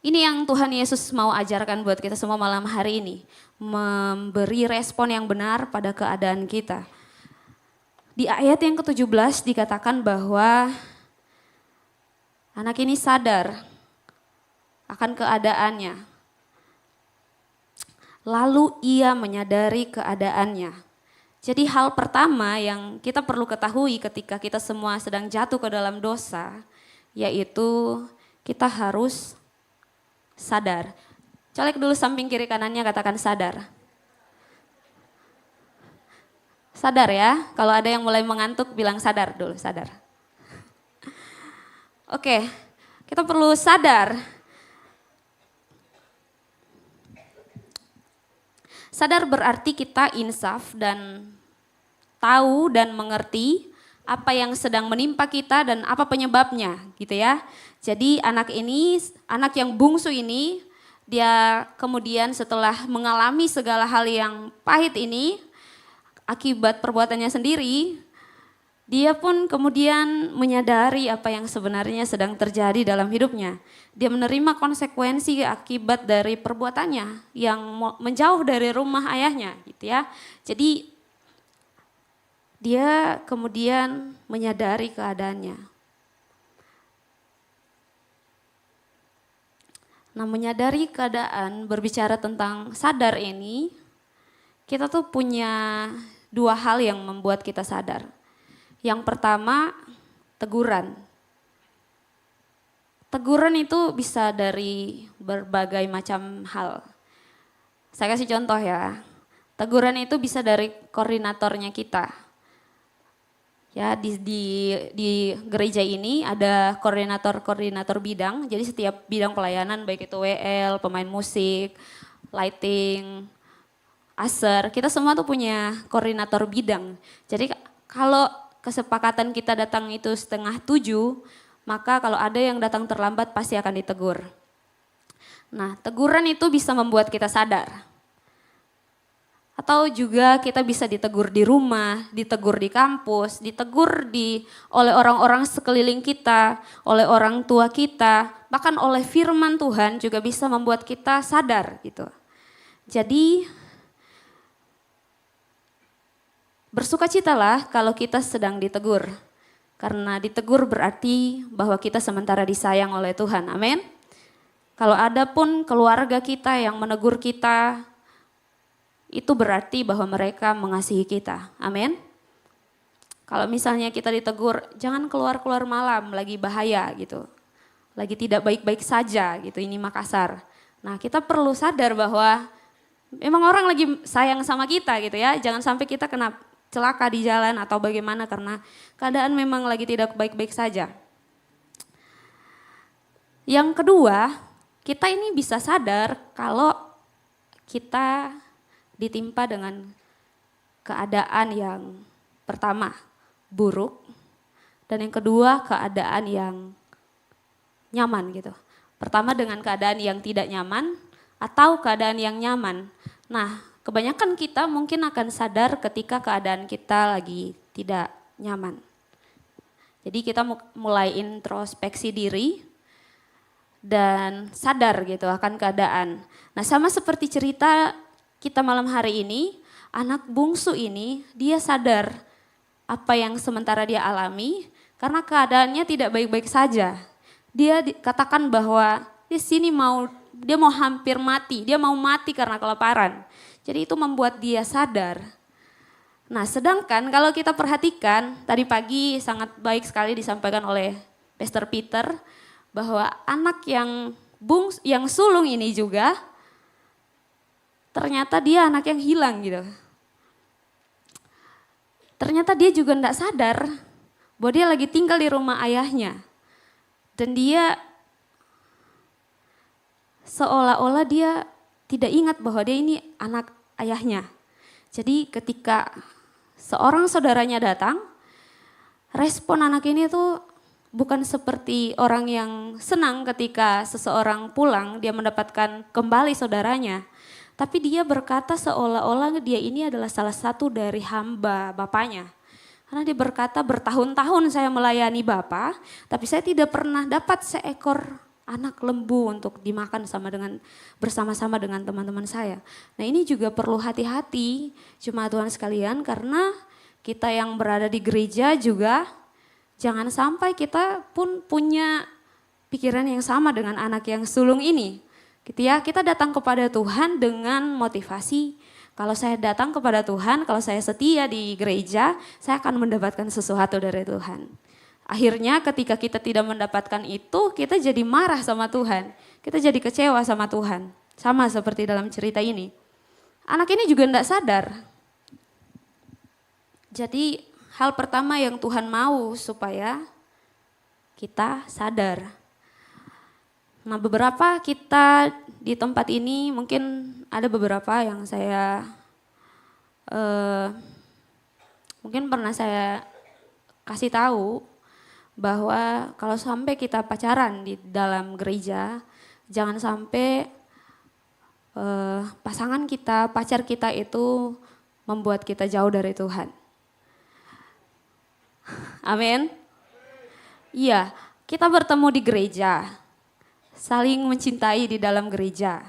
ini yang Tuhan Yesus mau ajarkan buat kita semua malam hari ini, memberi respon yang benar pada keadaan kita. Di ayat yang ke-17 dikatakan bahwa anak ini sadar akan keadaannya. Lalu ia menyadari keadaannya. Jadi hal pertama yang kita perlu ketahui ketika kita semua sedang jatuh ke dalam dosa, yaitu kita harus sadar. Colek dulu samping kiri kanannya, katakan sadar. Sadar ya, kalau ada yang mulai mengantuk bilang sadar dulu, sadar. Oke, kita perlu sadar. Sadar berarti kita insaf dan tahu dan mengerti apa yang sedang menimpa kita dan apa penyebabnya gitu ya. Jadi anak yang bungsu ini, dia kemudian setelah mengalami segala hal yang pahit ini, akibat perbuatannya sendiri, dia pun kemudian menyadari apa yang sebenarnya sedang terjadi dalam hidupnya. Dia menerima konsekuensi akibat dari perbuatannya yang menjauh dari rumah ayahnya gitu ya. Jadi dia kemudian menyadari keadaannya. Nah, menyadari keadaan, berbicara tentang sadar ini, kita tuh punya dua hal yang membuat kita sadar. Yang pertama, teguran. Teguran itu bisa dari berbagai macam hal. Saya kasih contoh ya. Teguran itu bisa dari koordinatornya kita. Ya, di gereja ini ada koordinator bidang. Jadi setiap bidang pelayanan, baik itu WL, pemain musik, lighting, Aser, kita semua tuh punya koordinator bidang. Jadi kalau kesepakatan kita datang itu 6:30, maka kalau ada yang datang terlambat pasti akan ditegur. Nah, teguran itu bisa membuat kita sadar. Atau juga kita bisa ditegur di rumah, ditegur di kampus, ditegur oleh orang-orang sekeliling kita, oleh orang tua kita, bahkan oleh firman Tuhan juga bisa membuat kita sadar gitu. Jadi bersukacitalah kalau kita sedang ditegur. Karena ditegur berarti bahwa kita sementara disayang oleh Tuhan. Amin. Kalau ada pun keluarga kita yang menegur kita, itu berarti bahwa mereka mengasihi kita. Amin. Kalau misalnya kita ditegur, jangan keluar-keluar malam, lagi bahaya gitu. Lagi tidak baik-baik saja gitu, ini Makassar. Nah, kita perlu sadar bahwa memang orang lagi sayang sama kita gitu ya. Jangan sampai kita kena celaka di jalan atau bagaimana karena keadaan memang lagi tidak baik-baik saja. Yang kedua, kita ini bisa sadar kalau kita ditimpa dengan keadaan yang pertama buruk dan yang kedua keadaan yang nyaman gitu. Pertama dengan keadaan yang tidak nyaman atau keadaan yang nyaman. Nah, kebanyakan kita mungkin akan sadar ketika keadaan kita lagi tidak nyaman. Jadi kita mulai introspeksi diri dan sadar gitu akan keadaan. Nah, sama seperti cerita kita malam hari ini, anak bungsu ini dia sadar apa yang sementara dia alami karena keadaannya tidak baik-baik saja. Dia katakan bahwa di sini dia mau hampir mati, dia mau mati karena kelaparan. Jadi itu membuat dia sadar. Nah, sedangkan kalau kita perhatikan, tadi pagi sangat baik sekali disampaikan oleh Pastor Peter bahwa anak yang sulung ini juga ternyata dia anak yang hilang gitu. Ternyata dia juga enggak sadar bahwa dia lagi tinggal di rumah ayahnya. Dan dia seolah-olah dia tidak ingat bahwa dia ini anak ayahnya. Jadi ketika seorang saudaranya datang, respon anak ini tuh bukan seperti orang yang senang ketika seseorang pulang dia mendapatkan kembali saudaranya. Tapi dia berkata seolah-olah dia ini adalah salah satu dari hamba bapaknya. Karena dia berkata bertahun-tahun saya melayani Bapak, tapi saya tidak pernah dapat seekor anak lembu untuk dimakan bersama-sama dengan teman-teman saya. Nah ini juga perlu hati-hati jemaat Tuhan sekalian, karena kita yang berada di gereja juga jangan sampai kita pun punya pikiran yang sama dengan anak yang sulung ini. Gitu ya, kita datang kepada Tuhan dengan motivasi, kalau saya datang kepada Tuhan, kalau saya setia di gereja, saya akan mendapatkan sesuatu dari Tuhan. Akhirnya ketika kita tidak mendapatkan itu, kita jadi marah sama Tuhan. Kita jadi kecewa sama Tuhan. Sama seperti dalam cerita ini. Anak ini juga tidak sadar. Jadi hal pertama yang Tuhan mau supaya kita sadar. Nah beberapa kita di tempat ini mungkin ada beberapa yang saya mungkin pernah saya kasih tahu bahwa kalau sampai kita pacaran di dalam gereja, jangan sampai pasangan kita, pacar kita itu membuat kita jauh dari Tuhan. Amin. Iya, kita bertemu di gereja, saling mencintai di dalam gereja.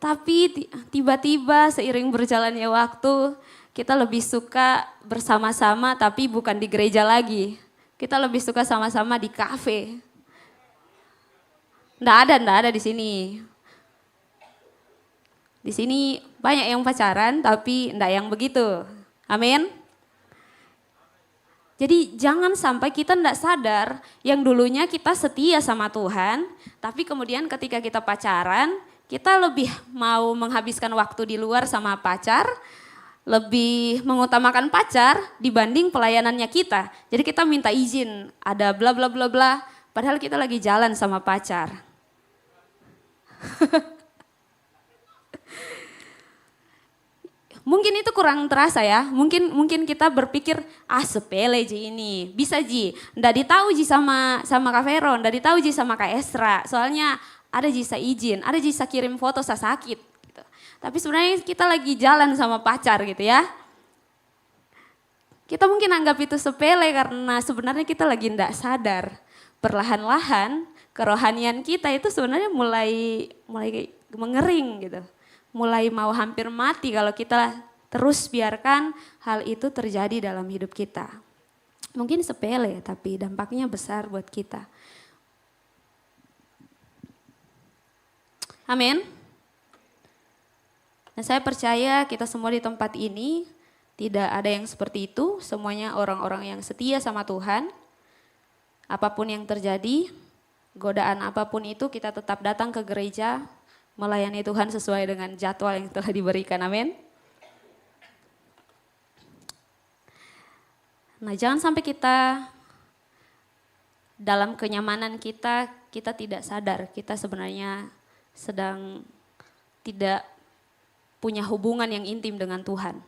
Tapi tiba-tiba seiring berjalannya waktu, kita lebih suka bersama-sama tapi bukan di gereja lagi. Kita lebih suka sama-sama di kafe. Nggak ada di sini. Di sini banyak yang pacaran tapi nggak yang begitu. Amin. Jadi jangan sampai kita nggak sadar yang dulunya kita setia sama Tuhan, tapi kemudian ketika kita pacaran, kita lebih mau menghabiskan waktu di luar sama pacar, lebih mengutamakan pacar dibanding pelayanannya kita. Jadi kita minta izin, ada bla bla bla bla, padahal kita lagi jalan sama pacar. Mungkin itu kurang terasa ya, mungkin kita berpikir, sepele ji ini, bisa ji, ndak ditahu ji sama Kak Vero, ndak ditahu ji sama Kak Esra, soalnya ada ji saya izin, ada ji saya kirim foto saya sakit. Gitu. Tapi sebenarnya kita lagi jalan sama pacar gitu ya. Kita mungkin anggap itu sepele karena sebenarnya kita lagi ndak sadar. Perlahan-lahan kerohanian kita itu sebenarnya mulai mengering gitu. Mulai mau hampir mati kalau kita terus biarkan hal itu terjadi dalam hidup kita. Mungkin sepele tapi dampaknya besar buat kita. Amin. Dan saya percaya kita semua di tempat ini tidak ada yang seperti itu. Semuanya orang-orang yang setia sama Tuhan. Apapun yang terjadi, godaan apapun itu kita tetap datang ke gereja, melayani Tuhan sesuai dengan jadwal yang telah diberikan, amin. Nah jangan sampai kita dalam kenyamanan kita tidak sadar kita sebenarnya sedang tidak punya hubungan yang intim dengan Tuhan.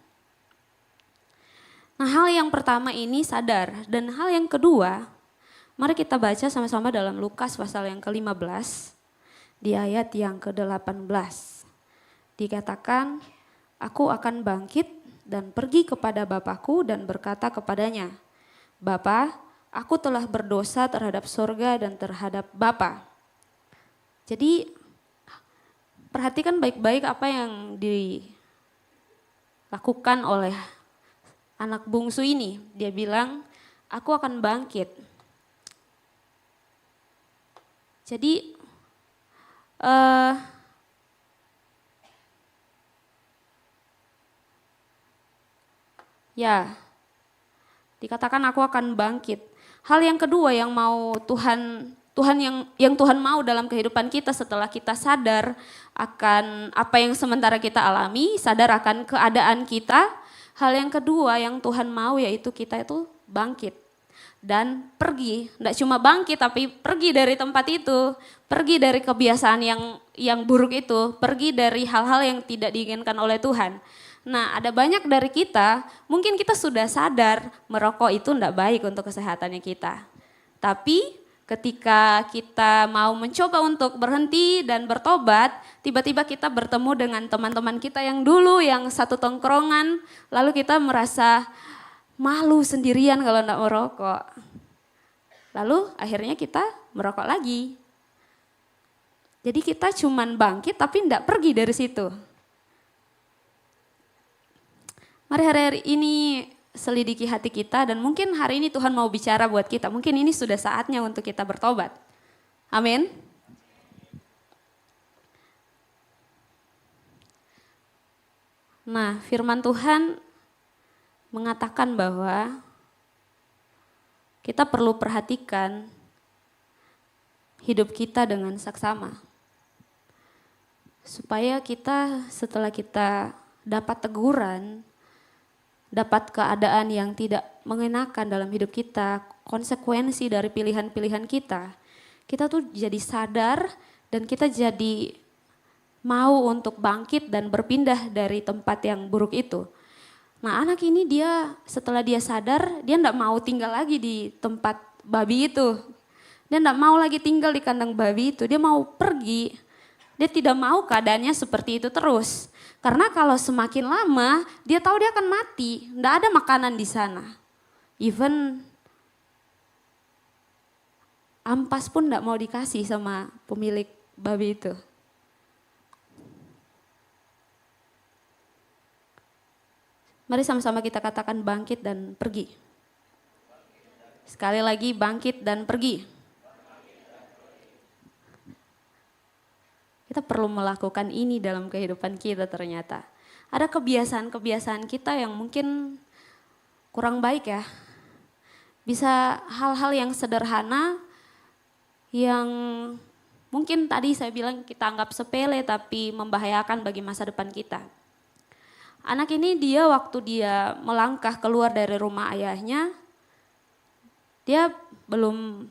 Nah hal yang pertama ini sadar, dan hal yang kedua, mari kita baca sama-sama dalam Lukas pasal yang ke-15. Di ayat yang ke-18 dikatakan, aku akan bangkit dan pergi kepada Bapakku dan berkata kepadanya, Bapa, aku telah berdosa terhadap sorga dan terhadap Bapa. Jadi perhatikan baik-baik apa yang dilakukan oleh anak bungsu ini. Dia bilang, aku akan bangkit. Jadi ya, dikatakan aku akan bangkit. Hal yang kedua yang mau Tuhan yang Tuhan mau dalam kehidupan kita setelah kita sadar akan apa yang sementara kita alami, sadar akan keadaan kita. Hal yang kedua yang Tuhan mau yaitu kita itu bangkit. dan pergi. Tidak cuma bangkit tapi pergi dari tempat itu, pergi dari kebiasaan yang buruk itu, pergi dari hal-hal yang tidak diinginkan oleh Tuhan. Nah, ada banyak dari kita, mungkin kita sudah sadar merokok itu tidak baik untuk kesehatannya kita. Tapi ketika kita mau mencoba untuk berhenti dan bertobat, tiba-tiba kita bertemu dengan teman-teman kita yang dulu yang satu tongkrongan, lalu kita merasa malu sendirian kalau enggak merokok. Lalu akhirnya kita merokok lagi. Jadi kita cuman bangkit tapi enggak pergi dari situ. Mari hari ini selidiki hati kita dan mungkin hari ini Tuhan mau bicara buat kita. Mungkin ini sudah saatnya untuk kita bertobat. Amin. Nah, firman Tuhan mengatakan bahwa kita perlu perhatikan hidup kita dengan saksama. Supaya kita setelah kita dapat teguran, dapat keadaan yang tidak mengenakan dalam hidup kita, konsekuensi dari pilihan-pilihan kita tuh jadi sadar dan kita jadi mau untuk bangkit dan berpindah dari tempat yang buruk itu. Nah, anak ini dia setelah dia sadar, dia enggak mau tinggal lagi di tempat babi itu. Dia enggak mau lagi tinggal di kandang babi itu, dia mau pergi. Dia tidak mau keadaannya seperti itu terus. Karena kalau semakin lama, dia tahu dia akan mati, enggak ada makanan di sana. Even ampas pun enggak mau dikasih sama pemilik babi itu. Mari sama-sama kita katakan bangkit dan pergi. Sekali lagi bangkit dan pergi. Kita perlu melakukan ini dalam kehidupan kita ternyata. Ada kebiasaan-kebiasaan kita yang mungkin kurang baik ya. Bisa hal-hal yang sederhana yang mungkin tadi saya bilang kita anggap sepele tapi membahayakan bagi masa depan kita. Anak ini dia waktu dia melangkah keluar dari rumah ayahnya, dia belum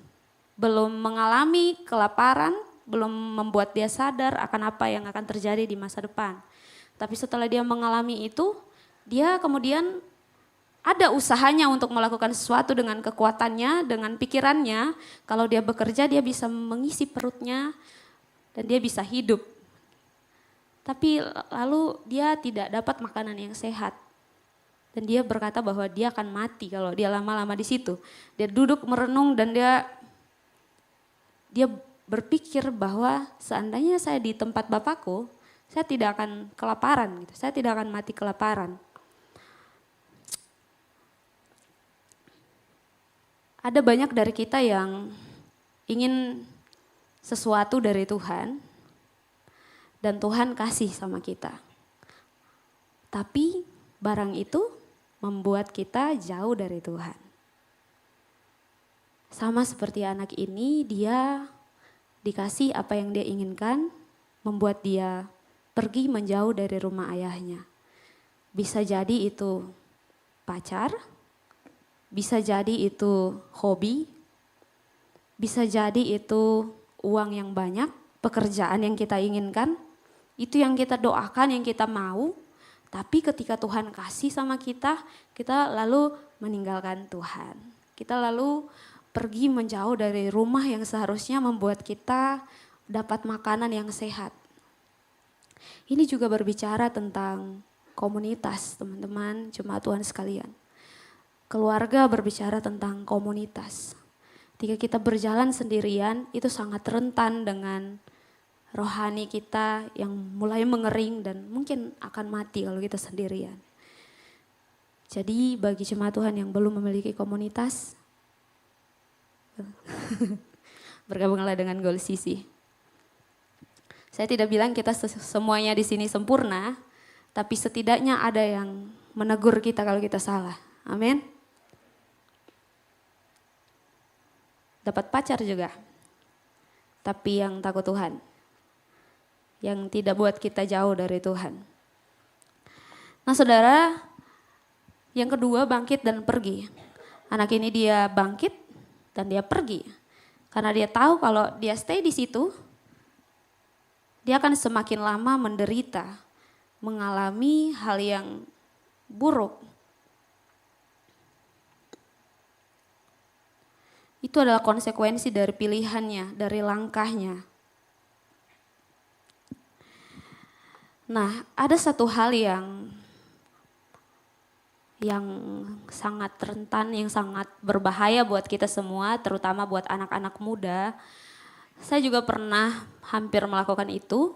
mengalami kelaparan, belum membuat dia sadar akan apa yang akan terjadi di masa depan. Tapi setelah dia mengalami itu, dia kemudian ada usahanya untuk melakukan sesuatu dengan kekuatannya, dengan pikirannya. Kalau dia bekerja dia bisa mengisi perutnya dan dia bisa hidup. Tapi lalu dia tidak dapat makanan yang sehat. Dan dia berkata bahwa dia akan mati kalau dia lama-lama di situ. Dia duduk merenung dan dia berpikir bahwa seandainya saya di tempat Bapakku, saya tidak akan kelaparan gitu. Saya tidak akan mati kelaparan. Ada banyak dari kita yang ingin sesuatu dari Tuhan. Dan Tuhan kasih sama kita. Tapi barang itu membuat kita jauh dari Tuhan. Sama seperti anak ini, dia dikasih apa yang dia inginkan, membuat dia pergi menjauh dari rumah ayahnya. Bisa jadi itu pacar, bisa jadi itu hobi, bisa jadi itu uang yang banyak, pekerjaan yang kita inginkan. Itu yang kita doakan, yang kita mau. Tapi ketika Tuhan kasih sama kita lalu meninggalkan Tuhan. Kita lalu pergi menjauh dari rumah yang seharusnya membuat kita dapat makanan yang sehat. Ini juga berbicara tentang komunitas, teman-teman, jemaat Tuhan sekalian. Keluarga berbicara tentang komunitas. Ketika kita berjalan sendirian, itu sangat rentan dengan rohani kita yang mulai mengering dan mungkin akan mati kalau kita sendirian. Jadi bagi jemaat Tuhan yang belum memiliki komunitas, bergabunglah dengan Goal CC. Saya tidak bilang kita semuanya di sini sempurna, tapi setidaknya ada yang menegur kita kalau kita salah. Amin. Dapat pacar juga, tapi yang takut Tuhan. Yang tidak buat kita jauh dari Tuhan. Nah saudara, yang kedua bangkit dan pergi. Anak ini dia bangkit dan dia pergi. Karena dia tahu kalau dia stay di situ, dia akan semakin lama menderita, mengalami hal yang buruk. Itu adalah konsekuensi dari pilihannya, dari langkahnya. Nah, ada satu hal yang sangat rentan, yang sangat berbahaya buat kita semua, terutama buat anak-anak muda. Saya juga pernah hampir melakukan itu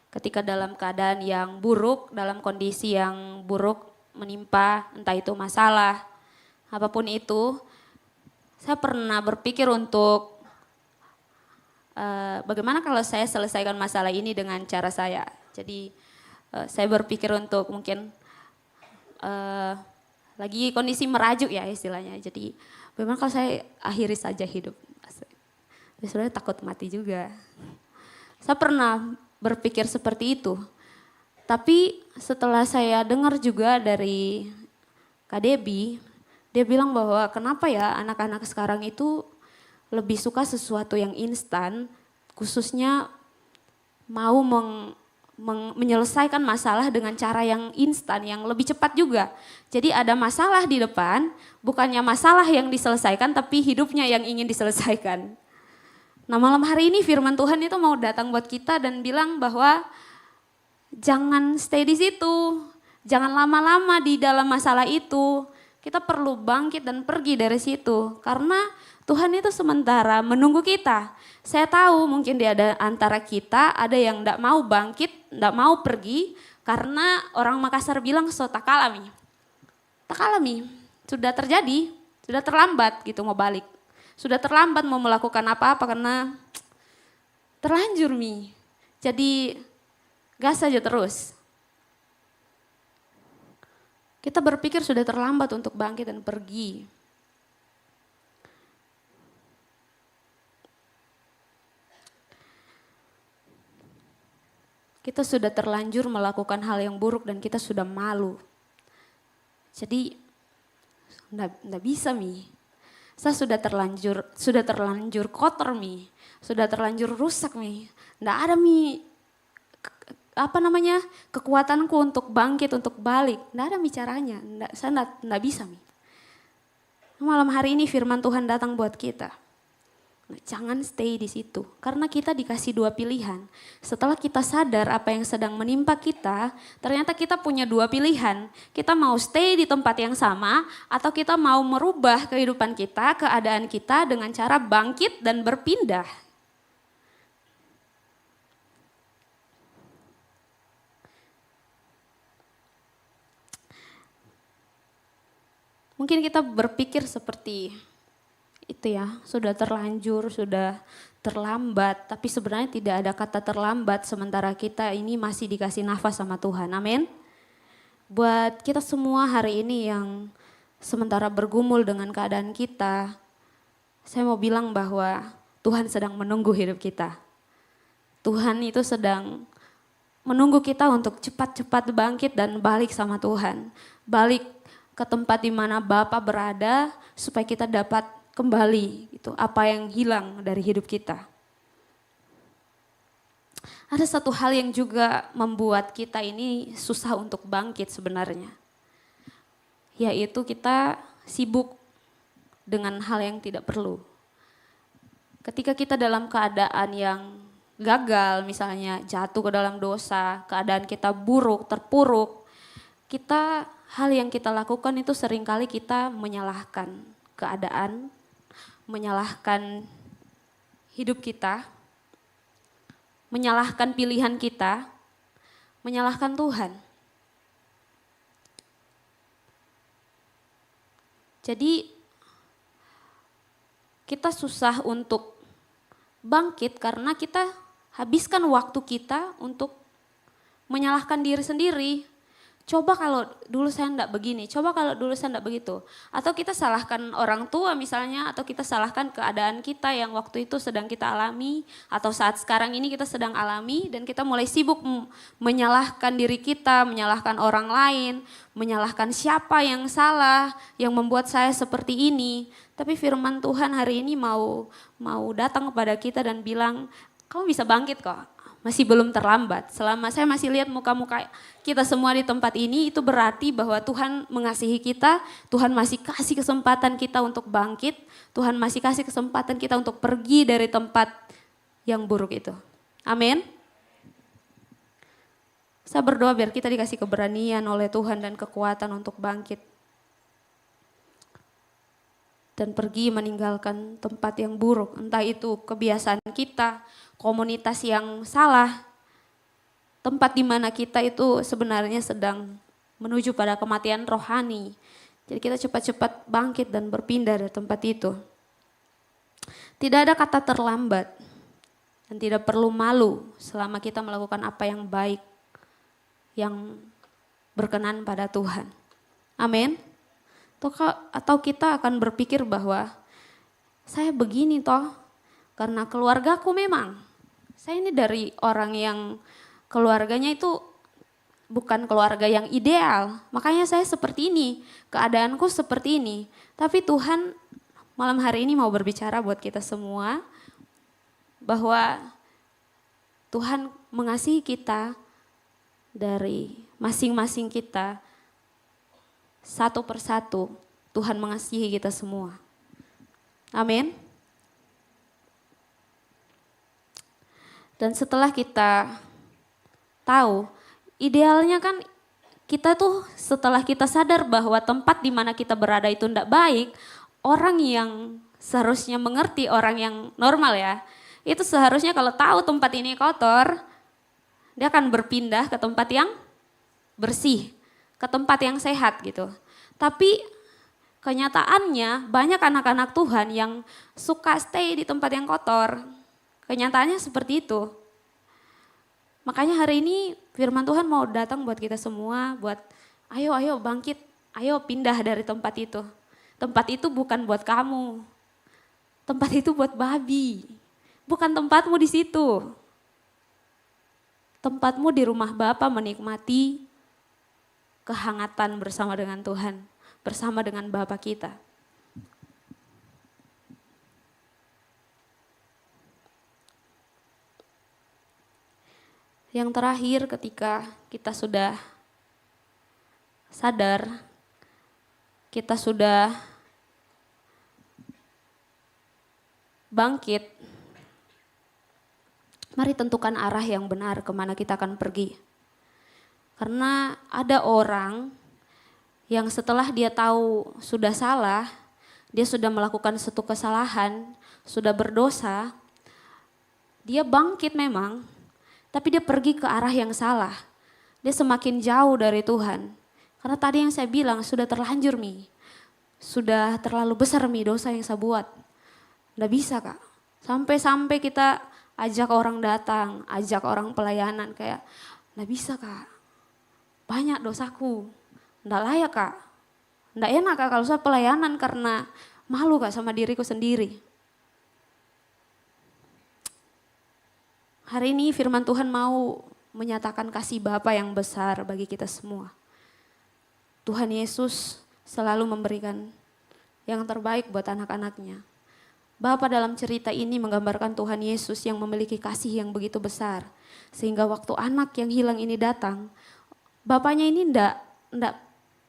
ketika dalam keadaan yang buruk, dalam kondisi yang buruk menimpa, entah itu masalah, apapun itu. Saya pernah berpikir untuk bagaimana kalau saya selesaikan masalah ini dengan cara saya. Jadi saya berpikir untuk mungkin lagi kondisi merajuk ya istilahnya. Jadi bagaimana kalau saya akhiri saja hidup. Sebenarnya takut mati juga. Saya pernah berpikir seperti itu. Tapi setelah saya dengar juga dari Kak Debbie, dia bilang bahwa kenapa ya anak-anak sekarang itu lebih suka sesuatu yang instan, khususnya mau menyelesaikan masalah dengan cara yang instan, yang lebih cepat juga. Jadi ada masalah di depan, bukannya masalah yang diselesaikan, tapi hidupnya yang ingin diselesaikan. Nah, malam hari ini firman Tuhan itu mau datang buat kita dan bilang bahwa jangan stay di situ, jangan lama-lama di dalam masalah itu. Kita perlu bangkit dan pergi dari situ, karena Tuhan itu sementara menunggu kita. Saya tahu mungkin di antara kita ada yang tidak mau bangkit, tidak mau pergi, karena orang Makassar bilang so takalami. Takalami, sudah terjadi, sudah terlambat gitu mau balik. Sudah terlambat mau melakukan apa-apa karena terlanjur mi. Jadi gas saja terus. Kita berpikir sudah terlambat untuk bangkit dan pergi. Kita sudah terlanjur melakukan hal yang buruk dan kita sudah malu. Jadi enggak bisa mi. Saya sudah terlanjur kotor mi. Sudah terlanjur rusak mi. Enggak ada mi kekuatanku untuk bangkit, untuk balik. Nggak ada caranya, saya nggak bisa. Malam hari ini firman Tuhan datang buat kita. Jangan stay di situ, karena kita dikasih dua pilihan. Setelah kita sadar apa yang sedang menimpa kita, ternyata kita punya dua pilihan. Kita mau stay di tempat yang sama, atau kita mau merubah kehidupan kita, keadaan kita dengan cara bangkit dan berpindah. Mungkin kita berpikir seperti itu ya, sudah terlanjur, sudah terlambat. Tapi sebenarnya tidak ada kata terlambat sementara kita ini masih dikasih nafas sama Tuhan. Amin. Buat kita semua hari ini yang sementara bergumul dengan keadaan kita, saya mau bilang bahwa Tuhan sedang menunggu hidup kita. Tuhan itu sedang menunggu kita untuk cepat-cepat bangkit dan balik sama Tuhan. Balik ke tempat di mana Bapa berada supaya kita dapat kembali gitu, apa yang hilang dari hidup kita. Ada satu hal yang juga membuat kita ini susah untuk bangkit sebenarnya. Yaitu kita sibuk dengan hal yang tidak perlu. Ketika kita dalam keadaan yang gagal, misalnya jatuh ke dalam dosa, keadaan kita buruk, terpuruk, hal yang kita lakukan itu seringkali kita menyalahkan keadaan, menyalahkan hidup kita, menyalahkan pilihan kita, menyalahkan Tuhan. Jadi kita susah untuk bangkit karena kita habiskan waktu kita untuk menyalahkan diri sendiri. coba kalau dulu saya enggak begini, coba kalau dulu saya enggak begitu. Atau kita salahkan orang tua misalnya, atau kita salahkan keadaan kita yang waktu itu sedang kita alami, atau saat sekarang ini kita sedang alami, dan kita mulai sibuk menyalahkan diri kita, menyalahkan orang lain, menyalahkan siapa yang salah, yang membuat saya seperti ini. Tapi firman Tuhan hari ini mau datang kepada kita dan bilang, kamu bisa bangkit kok. Masih belum terlambat. Selama saya masih lihat muka-muka kita semua di tempat ini, itu berarti bahwa Tuhan mengasihi kita, Tuhan masih kasih kesempatan kita untuk bangkit, Tuhan masih kasih kesempatan kita untuk pergi dari tempat yang buruk itu. Amin. Saya berdoa biar kita dikasih keberanian oleh Tuhan dan kekuatan untuk bangkit. Dan pergi meninggalkan tempat yang buruk, entah itu kebiasaan kita, komunitas yang salah, tempat di mana kita itu sebenarnya sedang menuju pada kematian rohani. Jadi kita cepat-cepat bangkit dan berpindah dari tempat itu. Tidak ada kata terlambat dan tidak perlu malu selama kita melakukan apa yang baik, yang berkenan pada Tuhan. Amin. Atau kita akan berpikir bahwa saya begini toh karena keluargaku memang. Saya ini dari orang yang keluarganya itu bukan keluarga yang ideal. Makanya saya seperti ini, keadaanku seperti ini. Tapi Tuhan malam hari ini mau berbicara buat kita semua bahwa Tuhan mengasihi kita dari masing-masing kita. Satu persatu Tuhan mengasihi kita semua. Amin. Dan setelah kita tahu, idealnya kan kita tuh setelah kita sadar bahwa tempat di mana kita berada itu tidak baik, orang yang seharusnya mengerti, orang yang normal ya, itu seharusnya kalau tahu tempat ini kotor, dia akan berpindah ke tempat yang bersih, ke tempat yang sehat gitu. Tapi kenyataannya banyak anak-anak Tuhan yang suka stay di tempat yang kotor. Kenyataannya seperti itu. Makanya hari ini firman Tuhan mau datang buat kita semua, buat ayo bangkit, ayo pindah dari tempat itu. Tempat itu bukan buat kamu. Tempat itu buat babi. Bukan tempatmu di situ. Tempatmu di rumah Bapa menikmati kehangatan bersama dengan Tuhan, bersama dengan Bapa kita. Yang terakhir ketika kita sudah sadar, kita sudah bangkit, mari tentukan arah yang benar kemana kita akan pergi. Karena ada orang yang setelah dia tahu sudah salah, dia sudah melakukan satu kesalahan, sudah berdosa, dia bangkit memang, tapi dia pergi ke arah yang salah. Dia semakin jauh dari Tuhan. Karena tadi yang saya bilang sudah terlanjur sudah terlalu besar dosa yang saya buat. Nggak bisa Kak, sampai kita ajak orang datang, ajak orang pelayanan kayak nggak bisa Kak. Banyak dosaku, enggak layak Kak, enggak enak Kak kalau saya pelayanan karena malu Kak sama diriku sendiri. Hari ini firman Tuhan mau menyatakan kasih Bapa yang besar bagi kita semua. Tuhan Yesus selalu memberikan yang terbaik buat anak-anaknya. Bapa dalam cerita ini menggambarkan Tuhan Yesus yang memiliki kasih yang begitu besar. Sehingga waktu anak yang hilang ini datang, Bapaknya ini enggak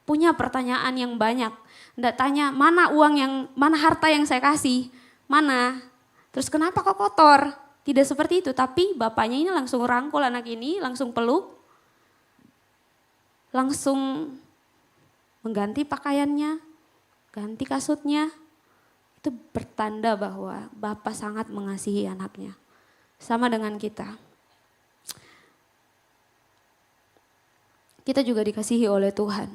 punya pertanyaan yang banyak. Enggak tanya mana mana harta yang saya kasih, mana. Terus kenapa kok kotor? Tidak seperti itu, tapi bapaknya ini langsung rangkul anak ini, langsung peluk. Langsung mengganti pakaiannya, ganti kasutnya. Itu bertanda bahwa Bapa sangat mengasihi anaknya. Sama dengan kita. Kita juga dikasihi oleh Tuhan.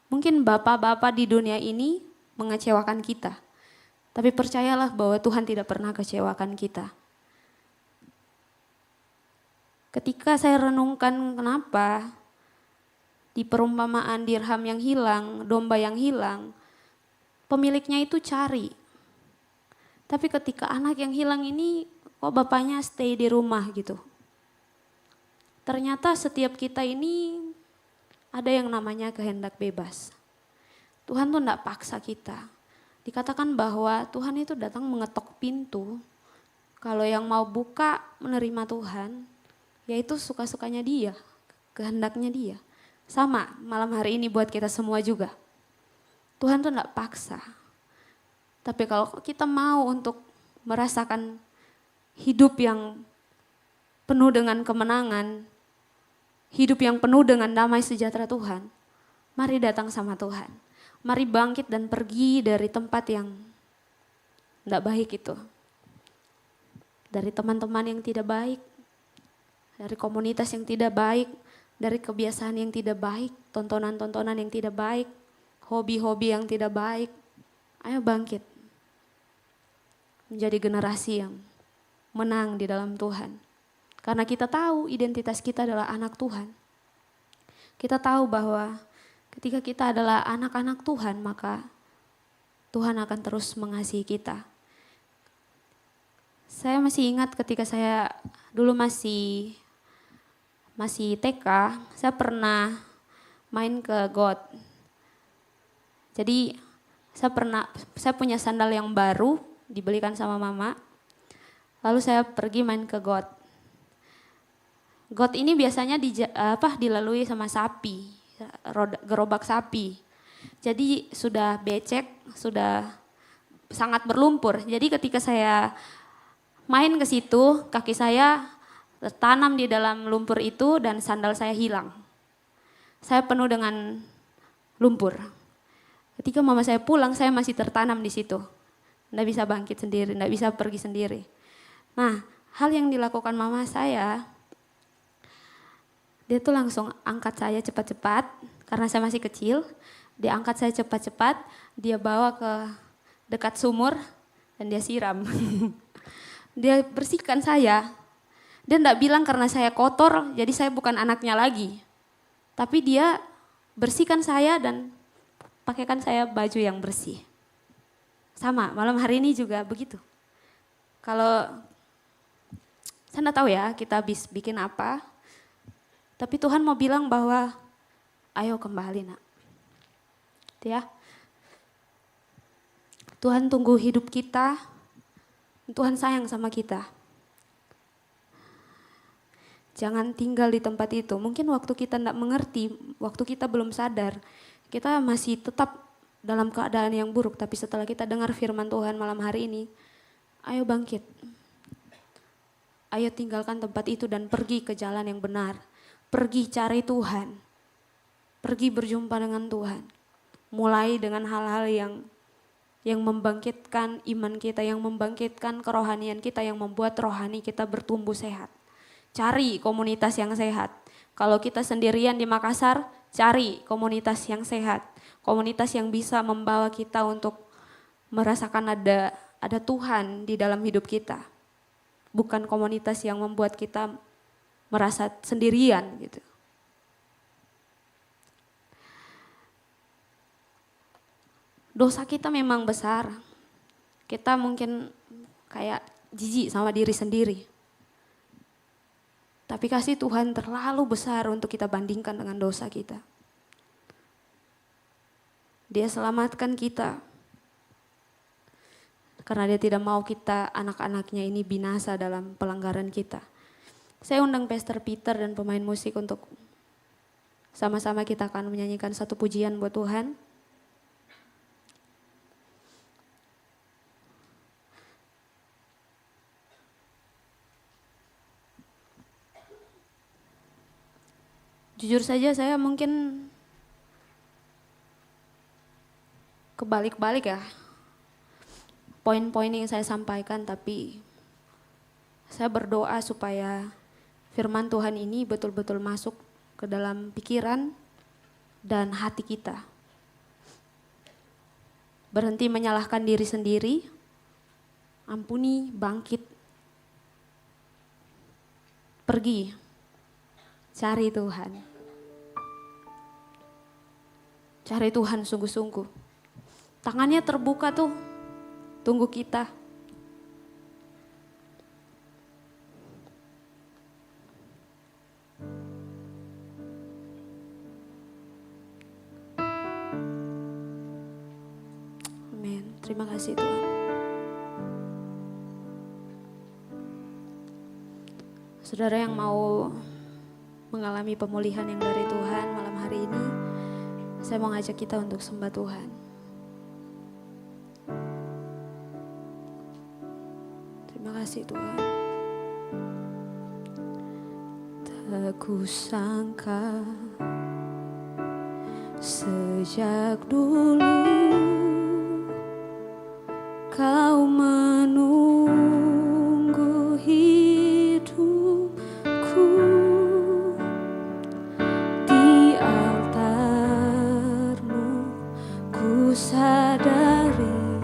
Mungkin bapak-bapak di dunia ini mengecewakan kita. Tapi percayalah bahwa Tuhan tidak pernah kecewakan kita. Ketika saya renungkan kenapa Di perumpamaan dirham yang hilang, domba yang hilang, pemiliknya itu cari. Tapi ketika anak yang hilang ini kok bapaknya stay di rumah gitu. Ternyata setiap kita ini ada yang namanya kehendak bebas. Tuhan tuh enggak paksa kita. Dikatakan bahwa Tuhan itu datang mengetok pintu. Kalau yang mau buka menerima Tuhan, yaitu suka-sukanya dia, kehendaknya dia. Sama malam hari ini buat kita semua juga. Tuhan tuh enggak paksa. Tapi kalau kita mau untuk merasakan hidup yang penuh dengan kemenangan, hidup yang penuh dengan damai sejahtera Tuhan, mari datang sama Tuhan. Mari bangkit dan pergi dari tempat yang enggak baik itu. Dari teman-teman yang tidak baik, dari komunitas yang tidak baik, dari kebiasaan yang tidak baik, tontonan-tontonan yang tidak baik, hobi-hobi yang tidak baik. Ayo bangkit. Menjadi generasi yang menang di dalam Tuhan. Karena kita tahu identitas kita adalah anak Tuhan. Kita tahu bahwa ketika kita adalah anak-anak Tuhan, maka Tuhan akan terus mengasihi kita. Saya masih ingat ketika saya dulu masih TK, saya pernah main ke got. Jadi saya punya sandal yang baru dibelikan sama mama. Lalu saya pergi main ke got. Got ini biasanya dilalui sama sapi, gerobak sapi. Jadi sudah becek, sudah sangat berlumpur. Jadi ketika saya main ke situ, kaki saya tertanam di dalam lumpur itu dan sandal saya hilang. Saya penuh dengan lumpur. Ketika mama saya pulang, saya masih tertanam di situ. Nggak bisa bangkit sendiri, nggak bisa pergi sendiri. Nah, hal yang dilakukan mama saya, dia tuh langsung angkat saya cepat-cepat, karena saya masih kecil. Dia angkat saya cepat-cepat, dia bawa ke dekat sumur, dan dia siram. Dia bersihkan saya. Dia enggak bilang karena saya kotor, jadi saya bukan anaknya lagi. Tapi dia bersihkan saya dan pakaikan saya baju yang bersih. Sama, malam hari ini juga begitu. Kalau, saya enggak tahu ya kita habis bikin apa. Tapi Tuhan mau bilang bahwa, ayo kembali nak. Ya. Tuhan tunggu hidup kita, Tuhan sayang sama kita. Jangan tinggal di tempat itu. Mungkin waktu kita tidak mengerti, waktu kita belum sadar, kita masih tetap dalam keadaan yang buruk. Tapi setelah kita dengar firman Tuhan malam hari ini, ayo bangkit. Ayo tinggalkan tempat itu dan pergi ke jalan yang benar. Pergi cari Tuhan. Pergi berjumpa dengan Tuhan. Mulai dengan hal-hal yang membangkitkan iman kita, yang membangkitkan kerohanian kita, yang membuat rohani kita bertumbuh sehat. Cari komunitas yang sehat. Kalau kita sendirian di Makassar, cari komunitas yang sehat. Komunitas yang bisa membawa kita untuk merasakan ada Tuhan di dalam hidup kita. Bukan komunitas yang membuat kita merasa sendirian gitu. Dosa kita memang besar. Kita mungkin kayak jijik sama diri sendiri. Tapi kasih Tuhan terlalu besar untuk kita bandingkan dengan dosa kita. Dia selamatkan kita. Karena dia tidak mau kita anak-anaknya ini binasa dalam pelanggaran kita. Saya undang Pastor Peter dan pemain musik untuk sama-sama kita akan menyanyikan satu pujian buat Tuhan. Jujur saja saya mungkin kebalik-balik ya. Poin-poin yang saya sampaikan, tapi saya berdoa supaya firman Tuhan ini betul-betul masuk ke dalam pikiran dan hati kita. Berhenti menyalahkan diri sendiri, ampuni, bangkit, pergi, cari Tuhan. cari Tuhan sungguh-sungguh. Tangannya terbuka tuh, tunggu kita. Amin. Terima kasih Tuhan. Saudara yang mau mengalami pemulihan yang dari Tuhan malam hari ini, saya mau ngajak kita untuk sembah Tuhan. Terima kasih Tuhan. Tak kusangka sejak dulu Kau menunggu hidupku di altar-Mu. Ku sadari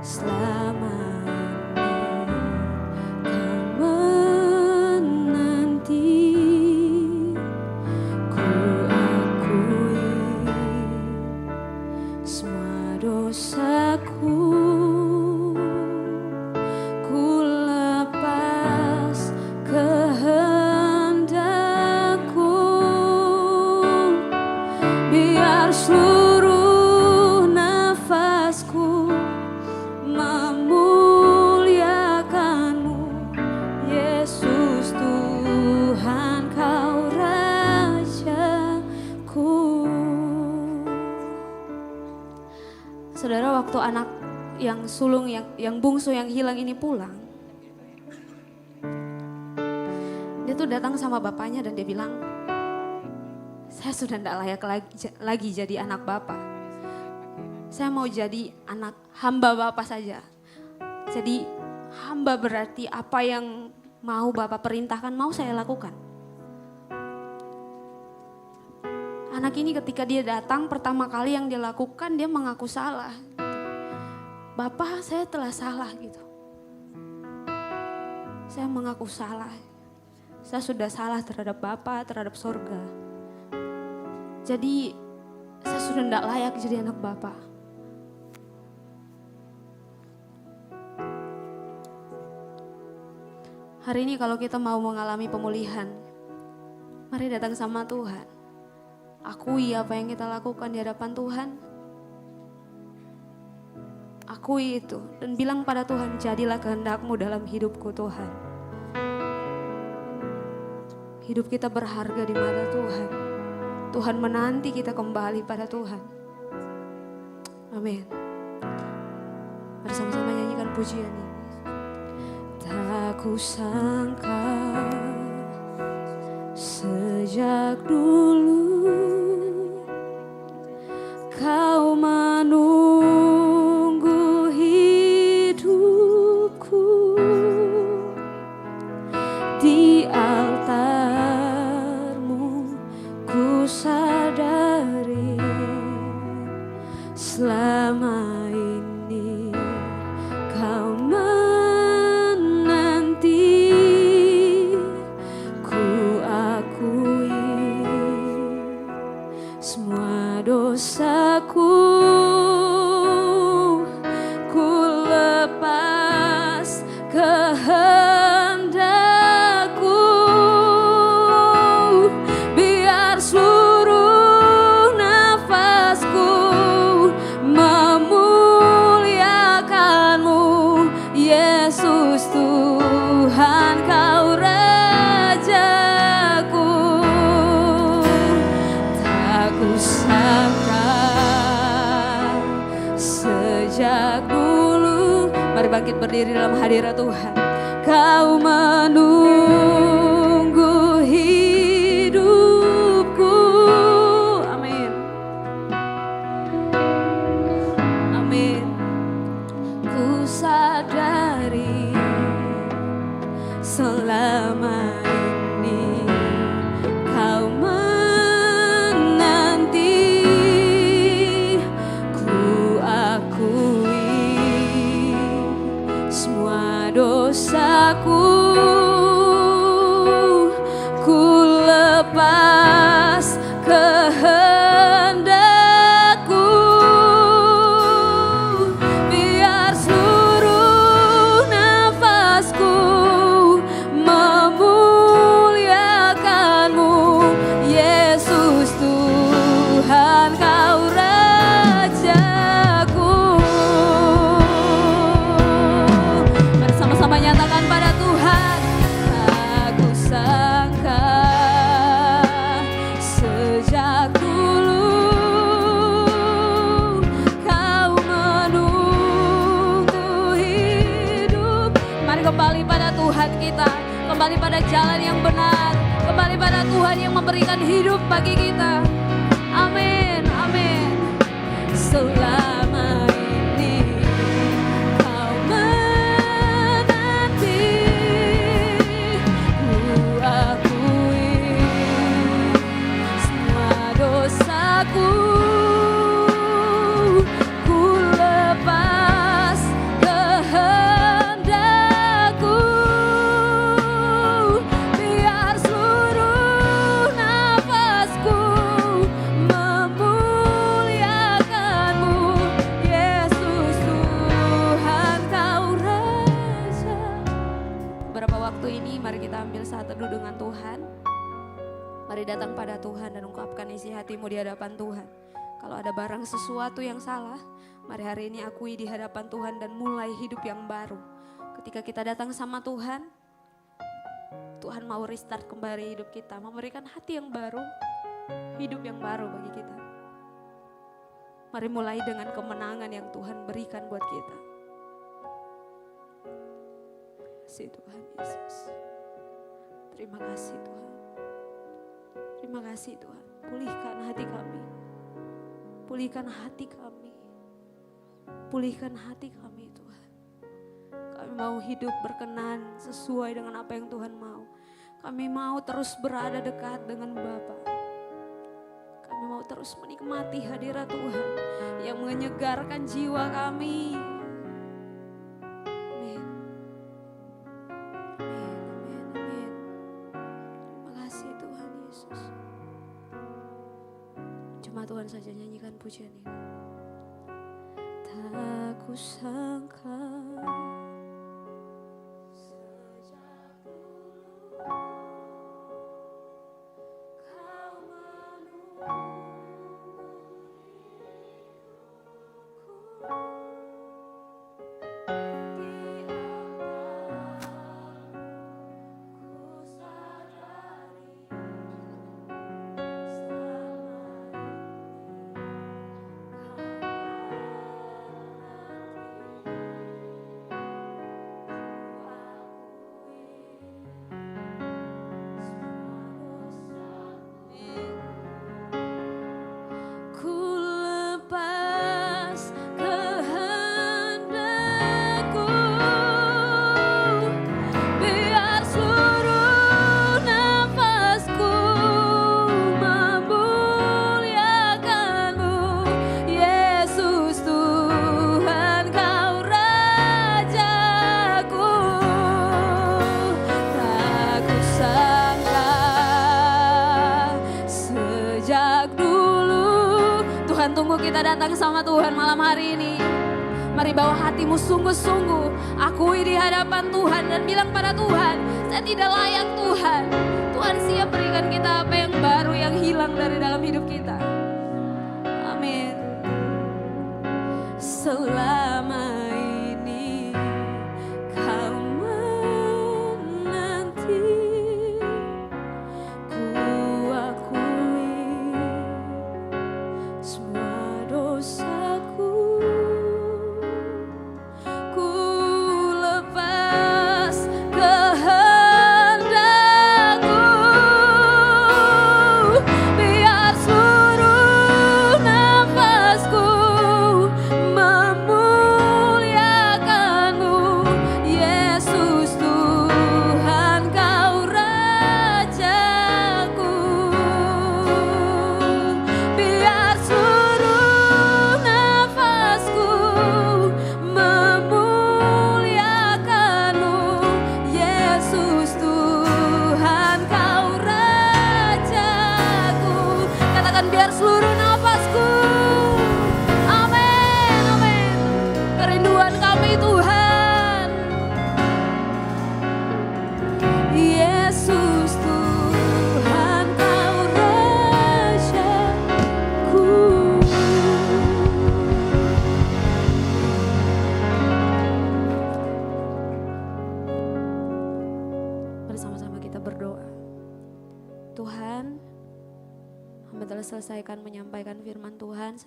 selama ini Kau menanti. Ku akui semua dosaku, ku lepas kehendakku, biar seluruh nafasku memuliakan-Mu. Yesus Tuhan, Kau Rajaku. Saudara, waktu anak yang sulung, yang bungsu yang hilang ini pulang, dia tuh datang sama bapaknya dan dia bilang, saya sudah tidak layak lagi jadi anak bapak. Saya mau jadi anak hamba bapak saja. Jadi hamba berarti apa yang mau bapak perintahkan mau saya lakukan. Anak ini ketika dia datang pertama kali yang dia lakukan, dia mengaku salah. Bapak, saya telah salah gitu. Saya mengaku salah. Saya sudah salah terhadap Bapak, terhadap sorga. Jadi saya sudah tidak layak jadi anak Bapak. Hari ini kalau kita mau mengalami pemulihan, mari datang sama Tuhan. Akui apa yang kita lakukan di hadapan Tuhan. Akui itu dan bilang pada Tuhan, jadilah kehendak-Mu dalam hidupku Tuhan. Hidup kita berharga di mata Tuhan. Tuhan menanti kita kembali pada Tuhan. Amin. Mari sama-sama nyanyikan pujian ini. Tak kusangka sejak dulu Kau menunggu hidupku di altar-Mu. Ku sadari selama ini Kau menanti. Ku akui semua dosaku, ku lepas kehendakku, biar seluruh nafasku memuliakan-Mu. Yesus Tuhan, Kau Rajaku. Tak kusangka sejak dulu. Mari bangkit berdiri dalam hadirat Tuhan. Kau menunggu hidupku. Amin. Amin. Ku sadari selama ini Kau menanti. Ku akui semua dosaku, kembali pada jalan yang benar, kembali pada Tuhan yang memberikan hidup bagi kita. Amin, amin. Selama ini kau menanti, ku akui semua dosaku, ku lepas kehendakku, biar seluruh nafasku memuliakanmu, Yesus Tuhan Kau Raja. Beberapa waktu ini mari kita ambil saat teduh dengan Tuhan. Mari datang pada Tuhan dan ungkapkan isi hatimu di hadapan Tuhan. Kalau ada barang sesuatu yang salah, mari hari ini akui di hadapan Tuhan dan mulai hidup yang baru. Ketika kita datang sama Tuhan, Tuhan mau restart kembali hidup kita, memberikan hati yang baru, hidup yang baru bagi kita. Mari mulai dengan kemenangan yang Tuhan berikan buat kita. Terima kasih Tuhan Yesus. Terima kasih Tuhan. Terima kasih Tuhan. Pulihkan hati kami. Pulihkan hati kami. Pulihkan hati kami Tuhan. Kami mau hidup berkenan sesuai dengan apa yang Tuhan mau. Kami mau terus berada dekat dengan Bapa. Kami mau terus menikmati hadirat Tuhan yang menyegarkan jiwa kami. Amin. Amin, amin, amin. Terima kasih Tuhan Yesus. Cuma Tuhan saja nyanyikan pujian ini. Tak kusangka sejak dulu Kau menunggu hidupku di antara ku sadari ku lepas kehendakku, biar seluruh nafasku memuliakanmu, Yesus Tuhan Kau Rajaku. Tak kusangka sejak dulu. Tuhan tunggu kita datang sama Tuhan malam hari ini. Mari bawa hatimu sungguh-sungguh, akui di hadapan Tuhan dan bilang pada Tuhan, saya tidak layak Tuhan. Tuhan siap berikan kita apa yang baru yang hilang dari dalam hidup kita. Amin. Selama ini kau menanti, ku akui semua dosaku, ku lepas kehendakku, biar seluruh nafasku memuliakanmu, Yesus Tuhan Kau Rajaku. Biar seluruh nafasku memuliakanmu, Yesus Tuhan Kau Rajaku. Katakan biar seluruh nafasku. Amin, amin. Kerinduan kami Tuhan. Yesus Tuhan Kau Rajaku. Bersama-sama kita berdoa. Tuhan, hamba telah selesaikan menyampaikan firman Tuhan.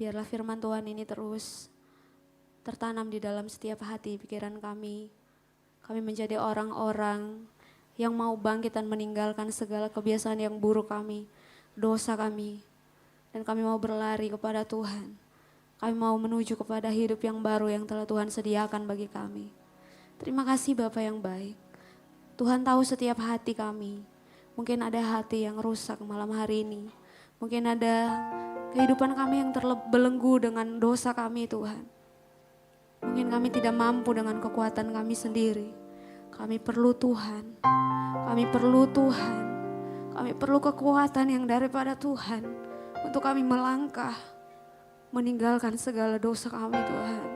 Biarlah firman Tuhan ini terus tertanam di dalam setiap hati pikiran kami. Kami menjadi orang-orang yang mau bangkit dan meninggalkan segala kebiasaan yang buruk kami, dosa kami. Dan kami mau berlari kepada Tuhan. Kami mau menuju kepada hidup yang baru yang telah Tuhan sediakan bagi kami. Terima kasih Bapa yang baik. Tuhan tahu setiap hati kami. Mungkin ada hati yang rusak malam hari ini. Mungkin ada kehidupan kami yang terbelenggu dengan dosa kami Tuhan. Mungkin kami tidak mampu dengan kekuatan kami sendiri. Kami perlu Tuhan. Kami perlu Tuhan. Kami perlu kekuatan yang daripada Tuhan. Untuk kami melangkah. Meninggalkan segala dosa kami Tuhan.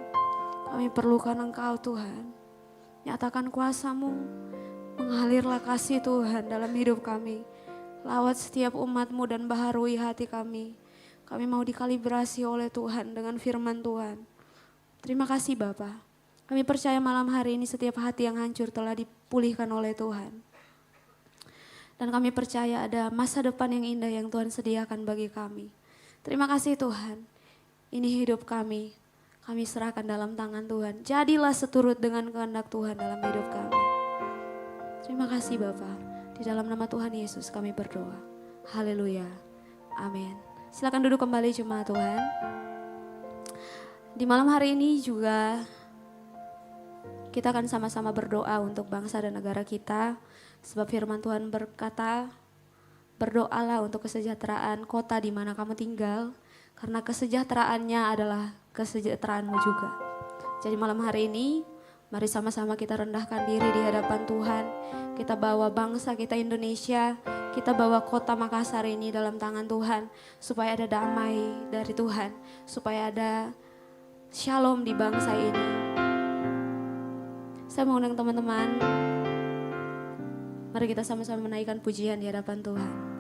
Kami perlukan Engkau Tuhan. Nyatakan kuasa-Mu. Mengalirlah kasih Tuhan dalam hidup kami. Lawat setiap umat-Mu dan baharui hati kami. Kami mau dikalibrasi oleh Tuhan dengan firman Tuhan. Terima kasih Bapa. Kami percaya malam hari ini setiap hati yang hancur telah dipulihkan oleh Tuhan. Dan kami percaya ada masa depan yang indah yang Tuhan sediakan bagi kami. Terima kasih Tuhan. Ini hidup kami. Kami serahkan dalam tangan Tuhan. Jadilah seturut dengan kehendak Tuhan dalam hidup kami. Terima kasih Bapa. Di dalam nama Tuhan Yesus kami berdoa. Haleluya. Amin. Silakan duduk kembali jemaat Tuhan. Di malam hari ini juga kita akan sama-sama berdoa untuk bangsa dan negara kita. Sebab firman Tuhan berkata, berdoalah untuk kesejahteraan kota di mana kamu tinggal. Karena kesejahteraannya adalah kesejahteraanmu juga. Jadi malam hari ini, mari sama-sama kita rendahkan diri di hadapan Tuhan. Kita bawa bangsa kita Indonesia, kita bawa kota Makassar ini dalam tangan Tuhan. Supaya ada damai dari Tuhan, supaya ada shalom di bangsa ini. Saya mengundang teman-teman, mari kita sama-sama menaikkan pujian di hadapan Tuhan.